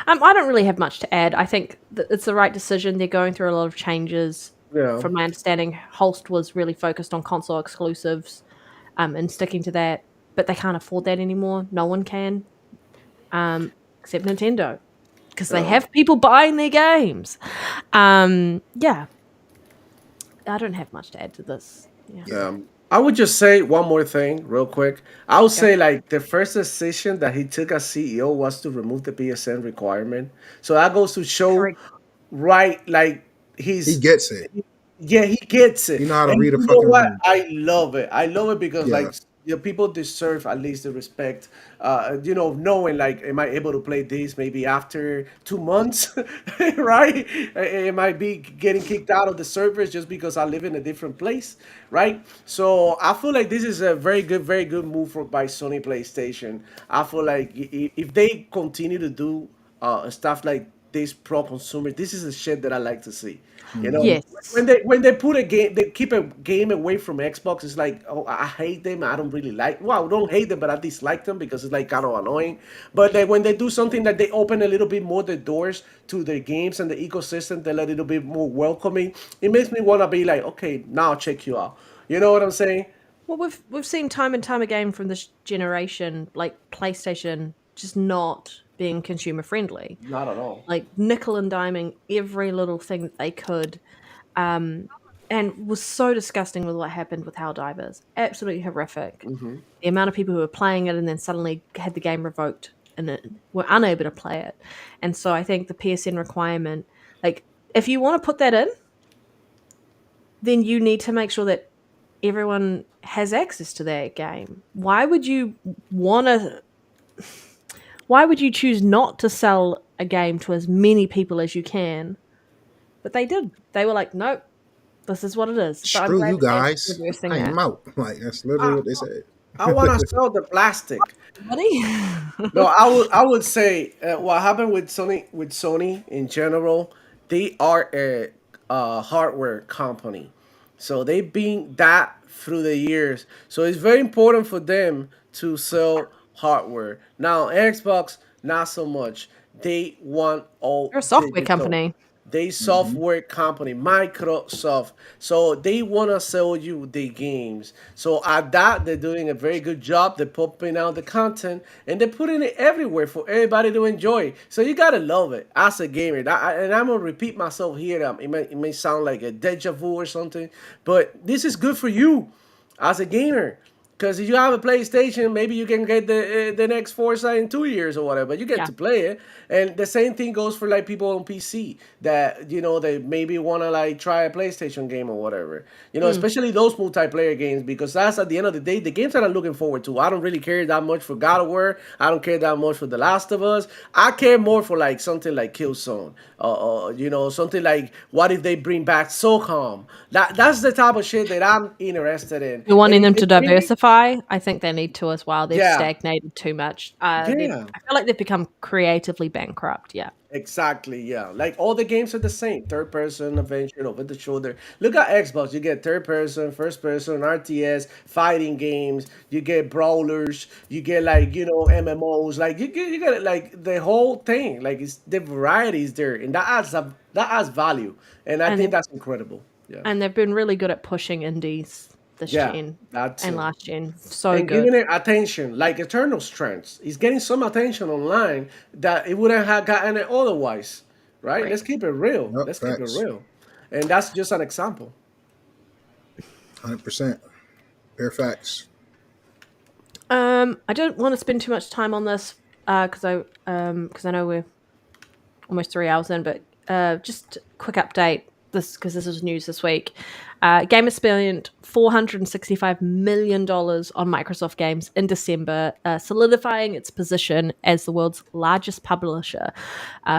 I don't really have much to add. I think that it's the right decision. They're going through a lot of changes. Yeah. From my understanding, Holst was really focused on console exclusives and sticking to that, but they can't afford that anymore. No one can, except Nintendo, because they Yeah. have people buying their games. Yeah, I don't have much to add to this. Yeah. Yeah. I would just say one more thing, real quick. I would Go. say like the first decision that he took as CEO was to remove the PSN requirement. So that goes to show, Correct. right? Like He he's gets it. yeah, he gets it. He know how to And read a you know fucking what? room. I love it. I love it because Yeah. like people deserve at least the respect. Knowing like, am I able to play this maybe after 2 months, right? Am I be getting kicked out of the servers just because I live in a different place, right? So I feel like this is a very good move by Sony PlayStation. I feel like if they continue to do stuff like this pro consumer, this is the shit that I like to see. You know, Hmm. Yes. when they put a game, they keep a game away from Xbox. It's like, oh, I hate them. I don't really like. Well, I don't hate them, but I dislike them because it's like kind of annoying. But when they do something that they open a little bit more the doors to their games and the ecosystem, they're a little bit more welcoming. It makes me want to be like, okay, now I'll check you out. You know what I'm saying? Well, we've seen time and time again from this generation, like PlayStation, just not being consumer friendly, Not at all. like nickel and diming every little thing that they could, and was so disgusting with what happened with Helldivers. Absolutely horrific. The amount of people who were playing it and then suddenly had the game revoked and were unable to play it. And so I think the PSN requirement, like, if you want to put that in, then you need to make sure that everyone has access to that game. Why would you want to? Why would you choose not to sell a game to as many people as you can? But they did. They were like, nope, this is what it is. But I'm Screw glad you that they're guys. reversing I that. am out. Like that's literally I, what they said. I want to sell the plastic. Buddy? No, I would say what happened with Sony in general. They are a hardware company, so they've been that through the years. So it's very important for them to sell hardware. Now Xbox, not so much. They want all They're a software digital. company. They Hmm. software company, Microsoft. So they want to sell you the games. So at that, they're doing a very good job. They're pumping out the content and they're putting it everywhere for everybody to enjoy. So you gotta love it as a gamer. And I'm gonna repeat myself here. It may sound like a deja vu or something, but this is good for you as a gamer. Because if you have a PlayStation, maybe you can get the next Forza in 2 years or whatever. But you get Yeah. to play it, and the same thing goes for like people on PC that they maybe want to like try a PlayStation game or whatever. Especially those multiplayer games, because that's at the end of the day the games that I'm looking forward to. I don't really care that much for God of War. I don't care that much for The Last of Us. I care more for like something like Killzone, something like what if they bring back SOCOM. That's the type of shit that I'm interested in. You're And wanting them if to they bring it, diversify. I think they need to as well. They've yeah, stagnated too much. I yeah. feel like they've become creatively bankrupt. Yeah. Exactly, yeah. Like all the games are the same. Third person, adventure, over the shoulder. Look at Xbox. You get third person, first person, RTS, fighting games. You get brawlers. You get like MMOs. Like you get like the whole thing. Like it's the variety is there, and that adds value, and I And think they've that's incredible. Yeah, and they've been really good at pushing indies this yeah, gen that and too. last gen. So And good. giving it attention, like Eternal Strength, is getting some attention online that it wouldn't have gotten it otherwise, right? Right. Let's keep it real. Yep, Let's keep it facts. real, and that's just an example. 100%. Bare facts. I don't want to spend too much time on this because I know we're almost 3 hours in, but just quick update. Because this is news this week. Gamer spent $465 million on Microsoft games in December, solidifying its position as the world's largest publisher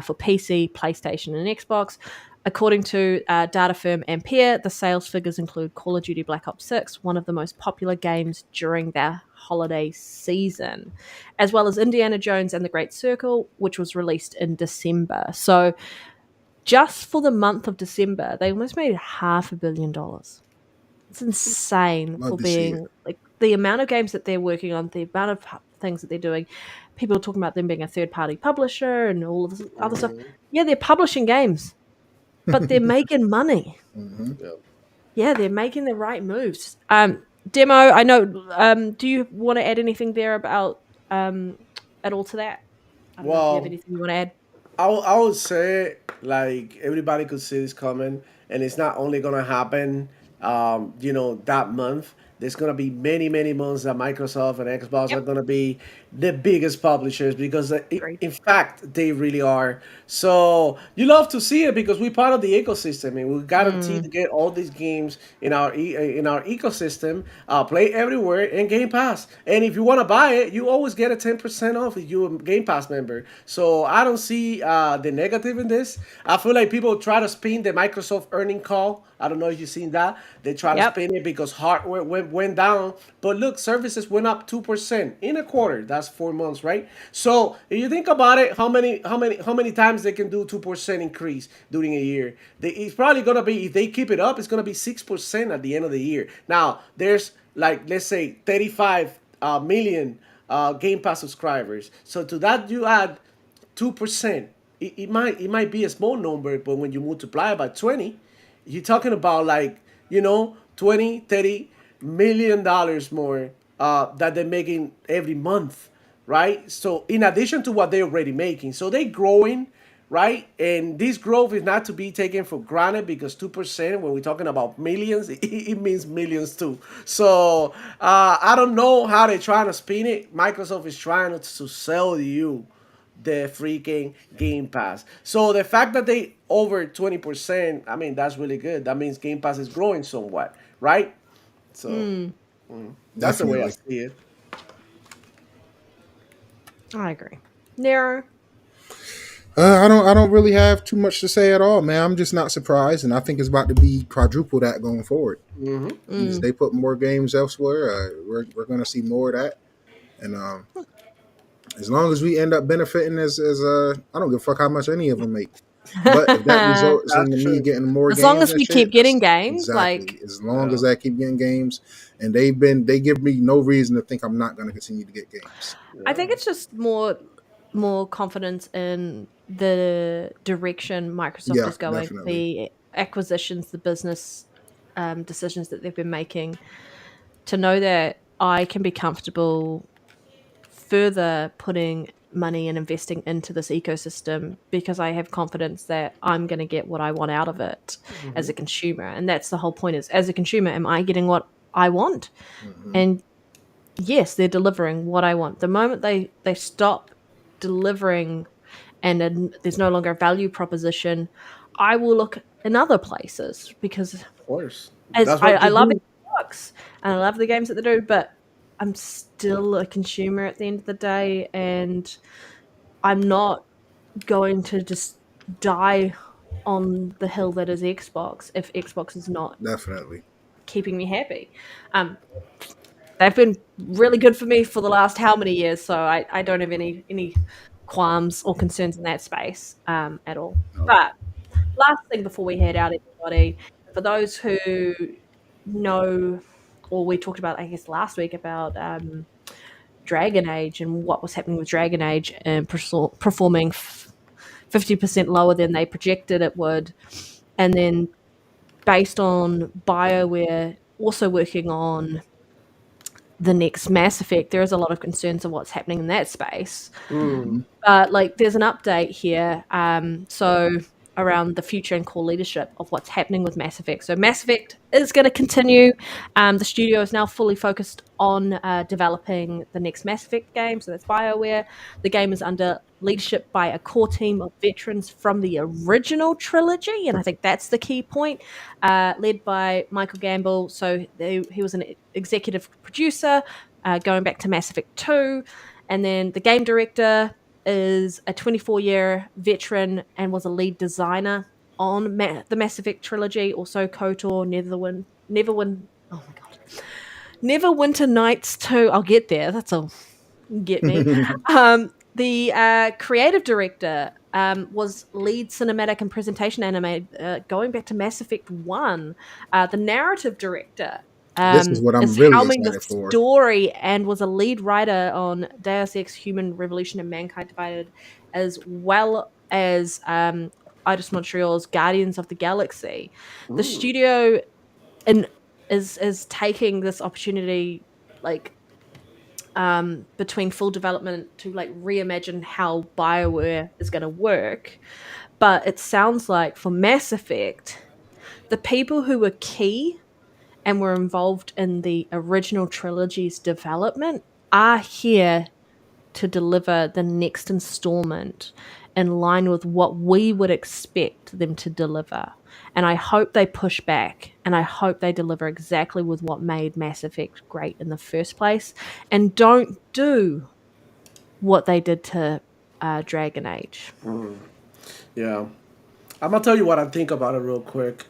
for PC, PlayStation, and Xbox. According to data firm Ampere, the sales figures include Call of Duty Black Ops 6, one of the most popular games during their holiday season, as well as Indiana Jones and the Great Circle, which was released in December. So just for the month of December, they almost made $500 million. It's insane Love for to see it. being like the amount of games that they're working on, the amount of things that they're doing. People are talking about them being a third party publisher and all of this other stuff. Yeah, they're publishing games, but they're making money. Hmm. Yeah. Yeah, they're making the right moves. Demo, I know. Do you want to add anything there about at all to that? I don't know if you have Well, anything you want to add. I would say like everybody could see this coming, and it's not only gonna happen, that month. There's gonna be many, many months that Microsoft and Xbox are Yep, gonna be the biggest publishers because, agreed. in fact, they really are. So you love to see it because we're part of the ecosystem, and we guarantee to get all these games in our ecosystem, play everywhere, and Game Pass. And if you want to buy it, you always get a 10% off if you're a Game Pass member. So I don't see the negative in this. I feel like people try to spin the Microsoft earning call. I don't know if you've seen that. They try to Yep. spin it because hardware went down. But look, services went up 2% in a quarter. That's 4 months, right? So if you think about it, how many times they can do 2% increase during a year? It's probably gonna be, if they keep it up, it's gonna be 6% at the end of the year. Now there's like, let's say 35 million Game Pass subscribers. So to that you add 2%. It might be a small number, but when you multiply it by 20, you're talking about like 20, 30 million dollars more that they're making every month, right? So in addition to what they're already making, so they're growing, right? And this growth is not to be taken for granted because 2%, when we're talking about millions, it means millions too. So I don't know how they're trying to spin it. Microsoft is trying to sell you the freaking Game Pass. So the fact that they over 20%, I mean, that's really good. That means Game Pass is growing somewhat, right? So that's the way I Definitely. see it. I agree. Nero. I don't really have too much to say at all, man. I'm just not surprised, and I think it's about to be quadruple that going forward. As they put more games elsewhere, we're going to see more of that. And as long as we end up benefiting as I don't give a fuck how much any of them make. But if that results That's in me true. getting more As long games as and we keep shit, getting that's games, exactly. like As long Yeah. as I keep getting games, and they give me no reason to think I'm not going to continue to get games. I think it's just more confidence in the direction Microsoft Yeah, is going, definitely. the acquisitions, the business decisions that they've been making, to know that I can be comfortable further putting money and investing into this ecosystem because I have confidence that I'm going to get what I want out of it as a consumer. And that's the whole point, is as a consumer, am I getting what I want? Hmm. And yes, they're delivering what I want. The moment they stop delivering and then there's no longer a value proposition, I will look in other places because Of course, as that's what I you love do. Xbox and I love the games that they do, but I'm still a consumer at the end of the day, and I'm not going to just die on the hill that is Xbox if Xbox is not Definitely. keeping me happy. Um, they've been really good for me for the last how many years, so I don't have any qualms or concerns in that space at all. Oh, But last thing before we head out, everybody, for those who know, or we talked about, I guess, last week about Dragon Age and what was happening with Dragon Age and performing 50% lower than they projected it would. And then based on BioWare also working on the next Mass Effect, there is a lot of concerns of what's happening in that space. Mm. mhm. But like, there's an update here. So around the future and core leadership of what's happening with Mass Effect. So Mass Effect is going to continue. The studio is now fully focused on developing the next Mass Effect game. So that's BioWare. The game is under leadership by a core team of veterans from the original trilogy, and I think that's the key point. Led by Michael Gamble. So he was an executive producer going back to Mass Effect 2. And then the game director is a 24-year veteran and was a lead designer on the Mass Effect trilogy. Also, KOTOR, oh my god, Neverwinter Nights 2. I'll get there. That's all. Get me. The creative director was lead cinematic and presentation anime going back to Mass Effect 1. The narrative director This is what I'm is really helming the excited for. story and was a lead writer on Deus Ex Human Revolution and Mankind Divided, as well as Eidos Montreal's Guardians of the Galaxy. The Mm. studio in, is taking this opportunity, like between full development to like reimagine how BioWare is going to work. But it sounds like for Mass Effect, the people who were key and were involved in the original trilogy's development are here to deliver the next installment in line with what we would expect them to deliver. And I hope they push back and I hope they deliver exactly with what made Mass Effect great in the first place and don't do what they did to Dragon Age. Yeah. I'm gonna tell you what I think about it real quick.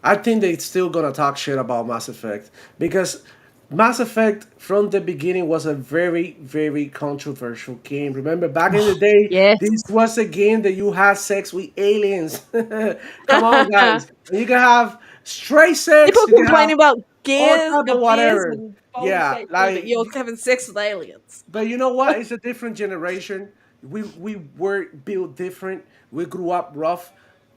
I think they still gonna talk shit about Mass Effect because Mass Effect from the beginning was a very, very controversial game. Remember back in the day, Yes. this was a game that you had sex with aliens. Come on, guys. You can have straight sex. People You can have complaining about all gears, type the of beers whatever. and Baldur's Yeah, Gate 3, but like you're having sex with aliens. but you know what? It's a different generation. We were built different. We grew up rough.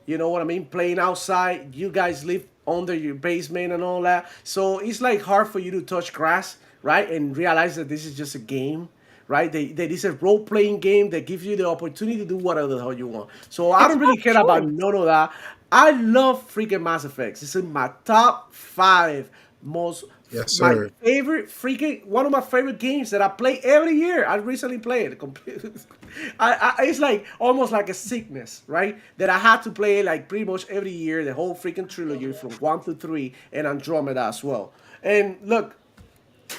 You know what I mean? Playing outside. You guys live under your basement and all that. So it's like hard for you to touch grass, right? And realize that this is just a game, right? That is a role playing game that gives you the opportunity to do whatever the hell you want. So I It's don't really about care about choice. none of that. I love freaking Mass Effects. It's in my top five most Yes, my sir. favorite freaking one of my favorite games that I play every year. I recently played it. It's like almost like a sickness, right? That I had to play like pretty much every year, the whole freaking trilogy from 1 to 3, and Andromeda as well. And look,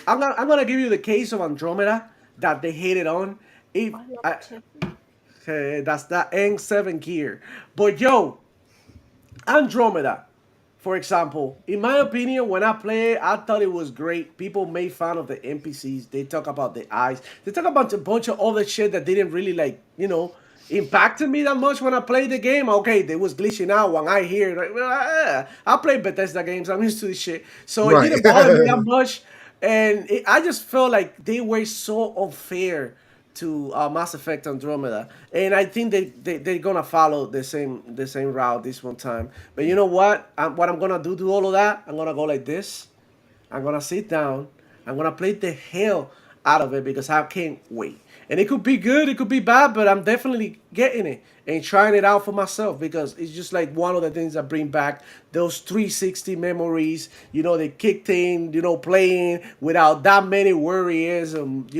I'm gonna give you the case of Andromeda that they hated on. If I love I, to. that's that N7 gear, but yo, Andromeda, for example, in my opinion, when I play it, I thought it was great. People made fun of the NPCs. They talk about the eyes. They talk about a bunch of other shit that didn't really like, impacted me that much when I played the game. Okay, they was glitching out one eye here. Like, well, I play Bethesda games. I'm used to this shit. So it Right. didn't bother me that much. And I just felt like they were so unfair to Mass Effect Andromeda, and I think they're gonna follow the same route this one time. But you know what? What I'm gonna do to all of that? I'm gonna go like this. I'm gonna sit down. I'm gonna play the hell out of it because I can't wait. And it could be good, it could be bad, but I'm definitely getting it and trying it out for myself because it's just like one of the things that bring back those 360 memories. They kicked in, playing without that many worries and,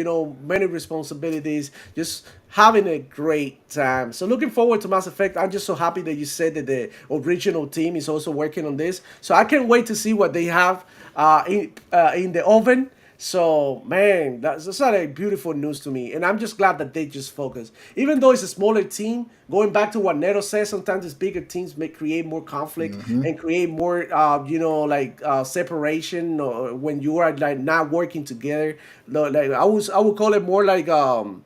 many responsibilities. Just having a great time. So looking forward to Mass Effect. I'm just so happy that you said that the original team is also working on this. So I can't wait to see what they have in the oven. So man, that's like beautiful news to me, and I'm just glad that they just focus. Even though it's a smaller team, going back to what Nero says, sometimes these bigger teams may create more conflict and create more, separation when you are like not working together. Like I would call it more like I'm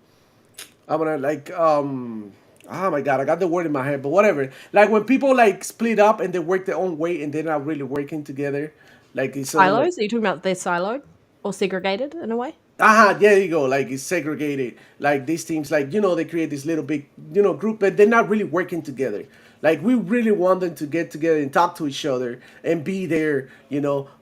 gonna like oh my god, I got the word in my head, but whatever. Like when people like split up and they work their own way and they're not really working together. Like it's sort of like Silos? Are you talking about they're siloed or segregated in a way? there you go. Like it's segregated. Like these teams, like they create this little big, group, but they're not really working together. Like we really want them to get together and talk to each other and be there,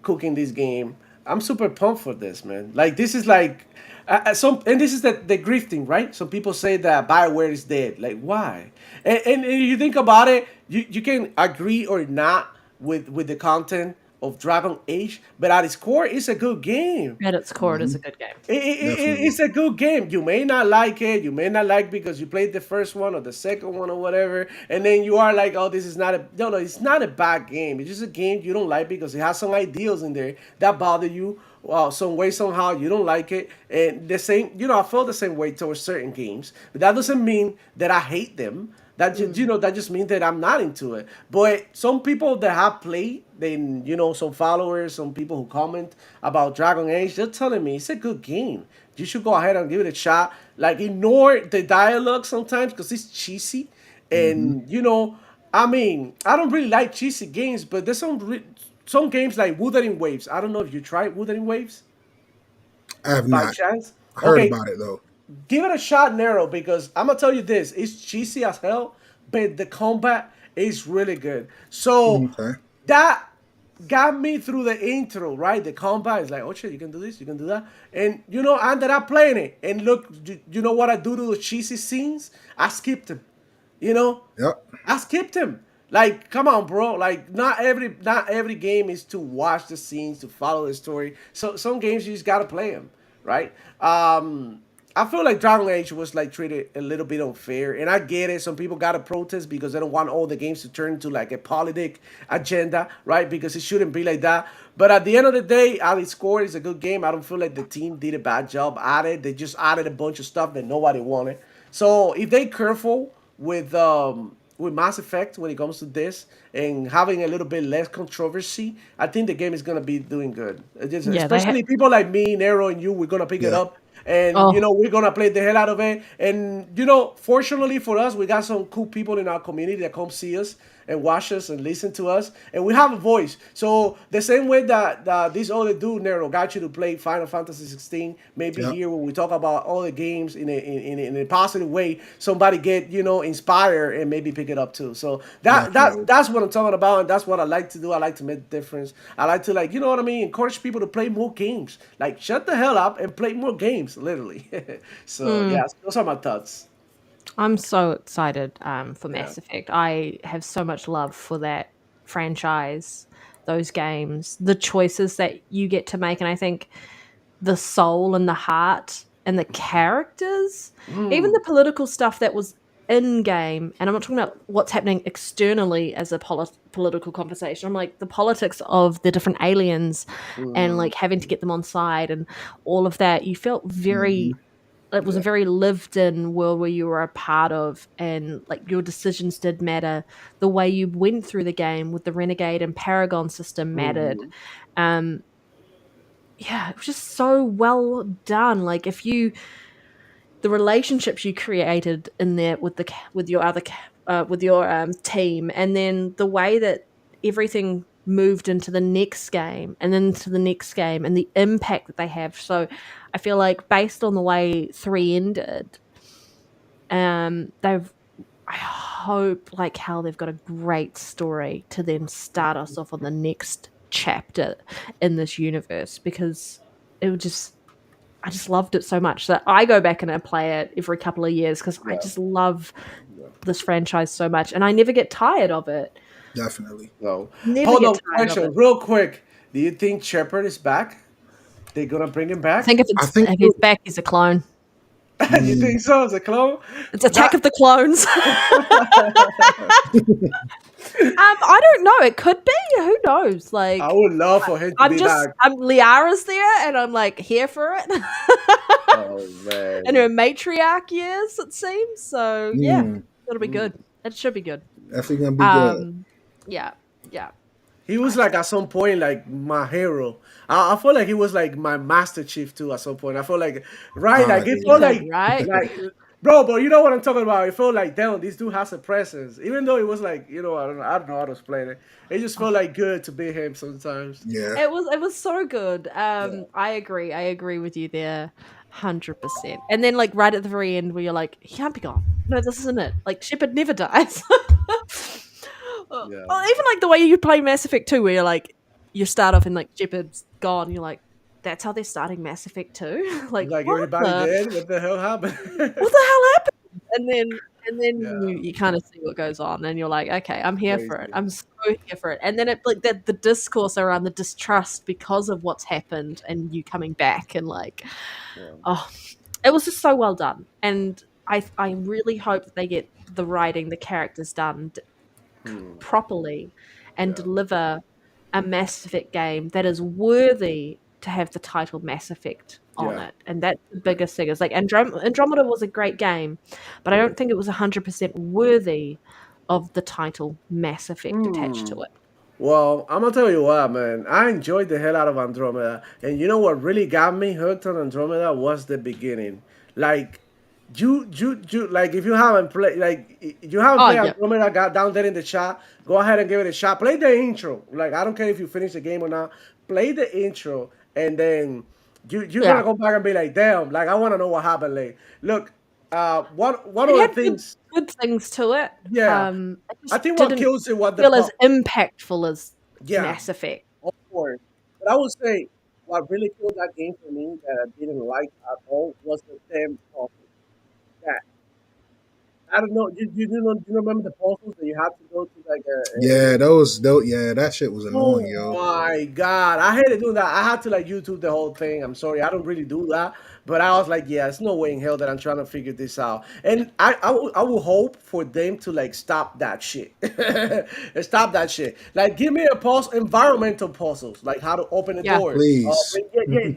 cooking this game. I'm super pumped for this, man. Like this is like and this is the grifting, right? Some people say that Bioware is dead. Like why? And you think about it, you can agree or not with the content of Dragon Age, but at its core, it's a good game. At its core, it is a good game. Definitely. It's a good game. You may not like it. You may not like because you played the first one or the second one or whatever, and then you are like, "Oh, this is not a no, no. It's not a bad game. It's just a game you don't like because it has some ideals in there that bother you. Some way somehow you don't like it, and the same. I feel the same way towards certain games, but that doesn't mean that I hate them. That just, that just means that I'm not into it. But some people that have played, then some followers, some people who comment about Dragon Age, they're telling me it's a good game. You should go ahead and give it a shot. Like ignore the dialogue sometimes because it's cheesy, and I mean, I don't really like cheesy games, but there's some games like Wuthering Waves. I don't know if you tried Wuthering Waves I have by not chance. heard Okay, about it though. give it a shot, Nero, because I'm gonna tell you this: it's cheesy as hell, but the combat is really good. So Okay. that got me through the intro, right? The combat is like, oh shit, you can do this, you can do that, and I ended up playing it. And look, you know what I do to the cheesy scenes? I skipped them. You know, Yep. I skipped him. Like, come on, bro. Like, not every game is to watch the scenes to follow the story. So some games you just gotta play them, right? I feel like Dragon Age was like treated a little bit unfair, and I get it. Some people gotta protest because they don't want all the games to turn into like a politic agenda, right? Because it shouldn't be like that. But at the end of the day, at its core, it's a good game. I don't feel like the team did a bad job at it. They just added a bunch of stuff that nobody wanted. So if they careful with Mass Effect when it comes to this and having a little bit less controversy, I think the game is gonna be doing good. Yeah, they Especially people like me, Nero, and you, we're gonna pick it Yeah. up. And Oh, we're gonna play the hell out of it. And fortunately for us, we got some cool people in our community that come see us and watch us and listen to us, and we have a voice. So the same way that this other dude Nero got you to play Final Fantasy 16, maybe Yep. here when we talk about all the games in a positive way, somebody get inspired and maybe pick it up too. So Definitely. that's what I'm talking about, and that's what I like to do. I like to make a difference. I like to like what I mean, encourage people to play more games. Like shut the hell up and play more games, literally. So yeah, those are my thoughts. I'm so excited for Yeah. Mass Effect. I have so much love for that franchise, those games, the choices that you get to make, and I think the soul and the heart and the characters, even the political stuff that was in game. And I'm not talking about what's happening externally as a political conversation. I'm like the politics of the different aliens and Mm, like having to get them on side and all of that. You felt Hmm. very, it was a yeah. very lived in world where you were a part of, and like your decisions did matter. The way you went through the game with the renegade and paragon system mattered. Mhm. um yeah, it was just so well done. Like if you, the relationships you created in there with with your with your team, and then the way that everything moved into the next game and then to the next game and the impact that they have. So I feel like based on the way 3 ended, they've, I hope like how they've got a great story to then start us off on the next chapter in this universe, because it would just, I just loved it so much that I go back and I play it every couple of years because I just love this franchise so much, and I never get tired of it. Definitely. No. Never Hold get on, tired of question, it. real quick. Do you think Shepard is back? They gonna bring him I think back? I think if he's back, he's a clone. You think so? As a clone? It's Attack That of the Clones. I don't know. It could be. Who knows? I Like, would love for him to be back. Liara's there, and I'm like here for it. Oh In her man. matriarch years, it seems. So yeah, it'll be good. It should be good. definitely gonna be good. Yeah, yeah. He was like at some point like my hero. I feel like he was like my Master Chief too at some point. I feel like right, like it You felt could, right? like bro, but you know what I'm talking about. It felt like damn, this dude has a presence. Even though it was like, I don't know how to explain it. It just felt like good to be him sometimes. Yeah. It was so good. I agree with you there, 100%. And then like right at the very end, where you're like, he can't be gone. No, this isn't it. Like Shepard never dies. Well, Yeah. even like the way you play Mass Effect 2, where you're like, you start off and like Shepard's gone. You're like, that's how they're starting Mass Effect 2. Like Like everybody dead. What the hell happened? what the hell happened? And then Yeah, you kind of see what goes on, and you're like, okay, I'm here for it. crazy. I'm so here for it. And then it like the discourse around the distrust because of what's happened, and you coming back, and like, Yeah. oh, it was just so well done. And I really hope that they get the writing, the characters done properly, and Yeah. deliver a Mass Effect game that is worthy to have the title Mass Effect on Yeah. it. And that's the biggest thing. Is like Andromeda was a great game, but I don't think it was 100% worthy of the title Mass Effect attached to it. Well, I'm gonna tell you what, man. I enjoyed the hell out of Andromeda, and you know what really got me hooked on Andromeda was the beginning. Like, like if you haven't played, you haven't Oh played yeah. Andromeda, got down there in the chat. Go ahead and give it a shot. Play the intro. Like, I don't care if you finish the game or not. Play the intro, and then you're gonna Yeah. go back and be like, damn, like I want to know what happened. Like, look, one It of the had things, good things to it. yeah, It I just think what didn't kills it was feel as impactful as yeah. Mass Effect. Of course. But I would say what really killed that game for me that I didn't like at all was the damn puzzle. That I don't know. You remember the puzzles that you had to go to like Yeah, those yeah, that shit was oh annoying, yo. my god, I hated doing that. I had to like YouTube the whole thing. I'm sorry, I don't really do that. But I was like, yeah, it's no way in hell that I'm trying to figure this out. And I will hope for them to like stop that shit. Stop that shit. Like, give me a environmental puzzles, like how to open a Yeah. door. Please.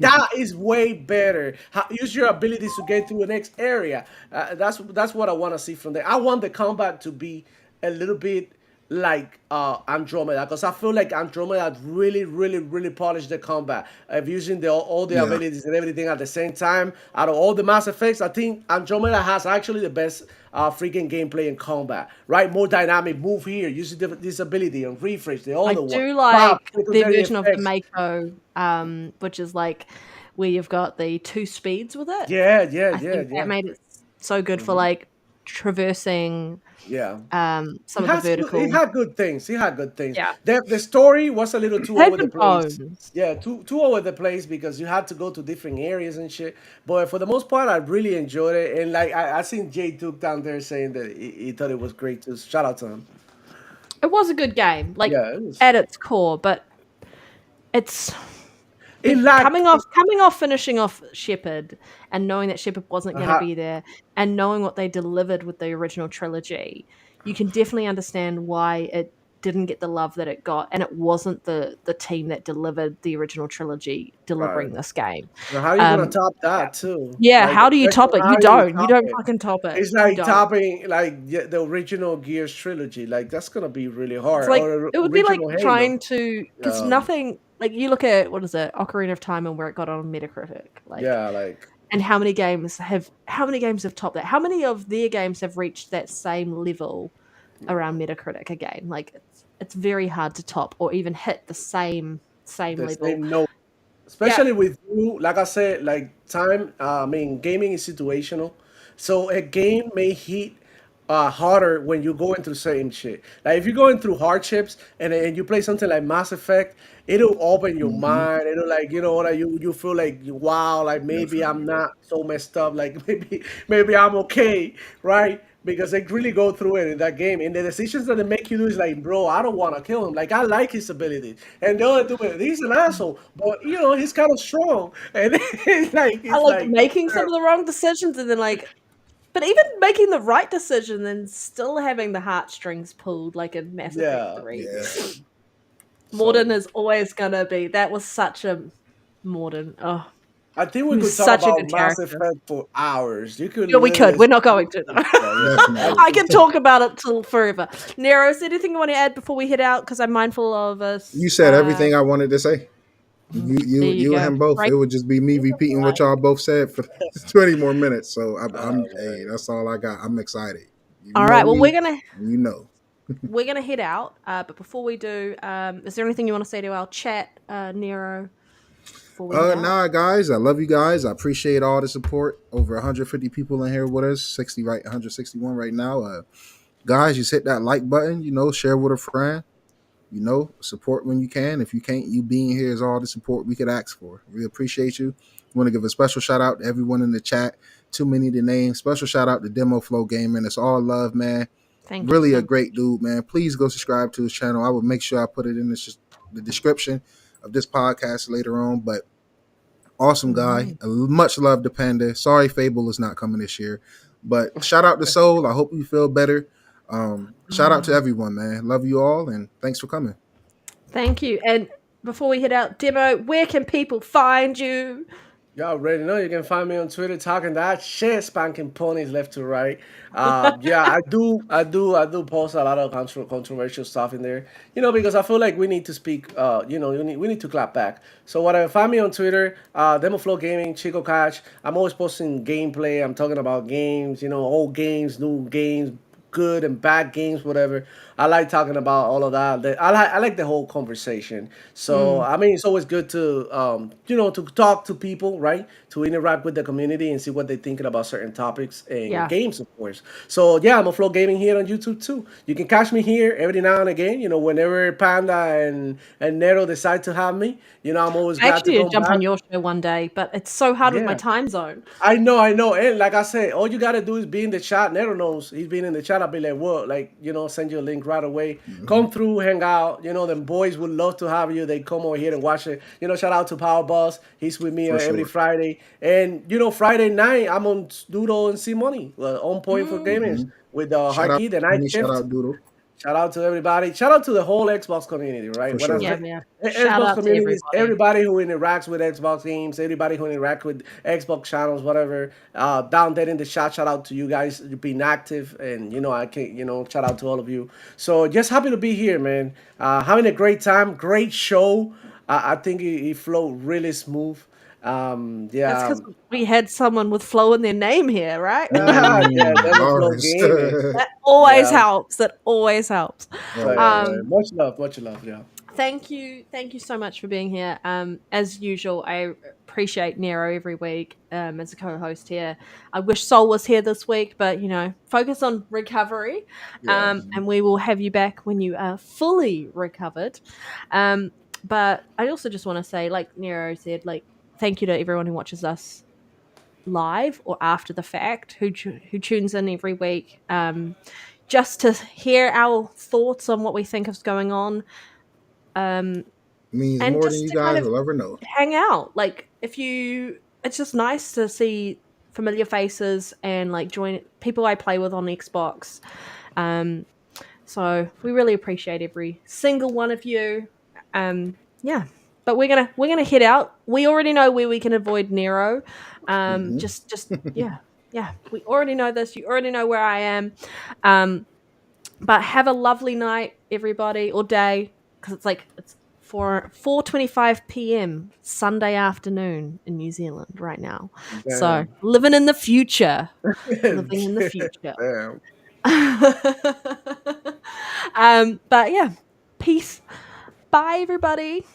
That is way better. Use your abilities to get to the next area. That's what I want to see from there. I want the combat to be a little bit like Andromeda, because I feel like Andromeda really, really, really polished the combat of using all the Yeah. abilities and everything at the same time. Out of all the Mass Effects, I think Andromeda has actually the best freaking gameplay in combat. Right, more dynamic. Move here, use this ability and refresh the I other one. do Pop, like their secondary version of the effects. Mako, which is like where you've got the two speeds with it. Yeah, yeah, I yeah, think that yeah, made it so good for like traversing yeah. some of the He vertical. had good things. He had good things. Yeah, The story was a little too had over the good place. bones. Yeah, too over the place because you had to go to different areas and shit. But for the most part, I really enjoyed it. And like I seen Jay Duke down there saying that he thought it was great too. Shout out to him. It was a good game, like Yeah, it was. at its core, but it's It lacked. coming off finishing off Shepard and knowing that Shepard wasn't going to Uh-huh. be there and knowing what they delivered with the original trilogy, you can definitely understand why it didn't get the love that it got, and it wasn't the team that delivered the original trilogy delivering Right. this game. So how are you gonna top that too? Yeah, Like, how do you top it? how You do you don't. You top don't it? fucking top it. It's You like don't. topping like the original Gears trilogy. Like that's gonna be really It's hard. like Or the it would be like original Halo. trying to because Um, nothing like you look at what is it, Ocarina of Time and where it got on Metacritic, like yeah, like and how many games have topped that? How many of their games have reached that same level around Metacritic again? Like it's very hard to top or even hit the same the level. same note. Yeah, Especially with you, like I said, like time. I mean, gaming is situational. So a game may hit harder when you're going through certain shit. Like if you're going through hardships and you play something like Mass Effect, it'll open your Hmm. mind. It'll like like you feel like wow, like maybe I'm Definitely. not so messed up. Like maybe I'm okay, right? Because they really go through it in that game, and the decisions that they make you do is like, bro, I don't want to kill him. Like I like his abilities, and the other dude, he's an asshole, but he's kind of strong, and I it's like like making some of the wrong decisions and then like, but even making the right decision and still having the heartstrings pulled, like in Mass Effect yeah, 3. Yeah. Morden so. is always gonna be. That was such a Morden. Oh, I think we he's could talk such a about good Mass character. Effect for hours. You could Yeah, we could. literally We're not going to though. yeah. Definitely. I can talk about it till forever. Nero, is there anything you want to add before we head out? Because I'm mindful of You us. said everything I wanted to say. There you You and go. him both. Break It would just be me the repeating what light. y'all both said for 20 more minutes. So I'm hey, Man. that's all I got. I'm excited. You All know right. Well, me, you know. we're gonna head out. But before we do, is there anything you want to say to our chat, Nero, before we head out? Nah, guys, I love you guys. I appreciate all the support. Over 150 people in here with us. 60 right, 161 right now. Guys, just hit that like button. Share with a friend. Support when you can. If you can't, you being here is all the support we could ask for. We appreciate you. Want to give a special shout out to everyone in the chat. Too many to name. Special shout out to Demo Flow Gaming. It's all love, man. Thank you Really a so great dude, man. Please go subscribe to his channel. I will make sure I put it in the description of this podcast later on. But awesome guy. much. Much love to Panda. Sorry, Fable is not coming this year. But shout out to Soul. I hope you feel better. Shout out to everyone, man. Love you all, and thanks for coming. Thank you. And before we head out, Demo, where can people find you? Y'all already know you can find me on Twitter talking that shit, spanking ponies left to right. Yeah, I do post a lot of controversial stuff in there. Because I feel like we need to speak. We need to clap back. So whatever, find me on Twitter, DemoFlow Gaming, Chico Catch. I'm always posting gameplay. I'm talking about games. Old games, new games, good and bad games, whatever. I like talking about all of that. I like the whole conversation. So I mean, it's always good to to talk to people, right? To interact with the community and see what they're thinking about certain topics and Yeah. games, of course. So yeah, I'm a Flow Gaming here on YouTube too. You can catch me here every now and again. Whenever Panda and Nero decide to have me, I'm always I glad to actually need to come jump back. on your show one day, but it's so hard with my Yeah. time zone. I know. And like I said, all you gotta do is be in the chat. Nero knows he's been in the chat. I'll be like, what? Like, send you a link right away. Mhm. Come through, hang out. Them boys would love to have you. They come over here and watch it. Shout out to Power Boss. He's with me For every sure. Friday. And Friday night, I'm on Doodle and C Money. On point for gamers Hmm. with Shout Hard out Key, the night Money, shout shift. out Doodle. Shout out to everybody. Shout out to the whole Xbox community, right? For When I sure. Yeah, say yeah. Shout Xbox out to community is everybody. everybody who interacts with Xbox games, everybody who interacts with Xbox channels, whatever. Down there in the chat, shout out to you guys being active, and I can shout out to all of you. So just happy to be here, man. Having a great time, great show. I think it flowed really smooth. That's Yeah, because we had someone with flow in their name here, right? yeah, Demo Flow Bars. Gaming. That always Yeah, helps. That always helps. Oh so yeah, yeah. man. Um, Much love, yeah. thank you so much for being here. As usual, I appreciate Nero every week as a co-host here. I wish Soul was here this week, but focus on recovery. Yes. And we will have you back when you are fully recovered. Um, but I also just want to say, like Nero said, like thank you to everyone who watches us live or after the fact who tunes in every week just to hear our thoughts on what we think is going on um Means and more than just you to kind guys of will ever know. hang out. Like if you it's just nice to see familiar faces and like join people I play with on Xbox. So we really appreciate every single one of you. Yeah. But we're gonna head out. We already know where we can avoid Nero. Hmm. Just yeah, yeah. We already know this. You already know where I am. Um, but have a lovely night, everybody, or day, because it's 4:25 p.m. Sunday afternoon in New Zealand right now. So Damn. living in the future, living in the future. Damn. But yeah, peace. Bye, everybody.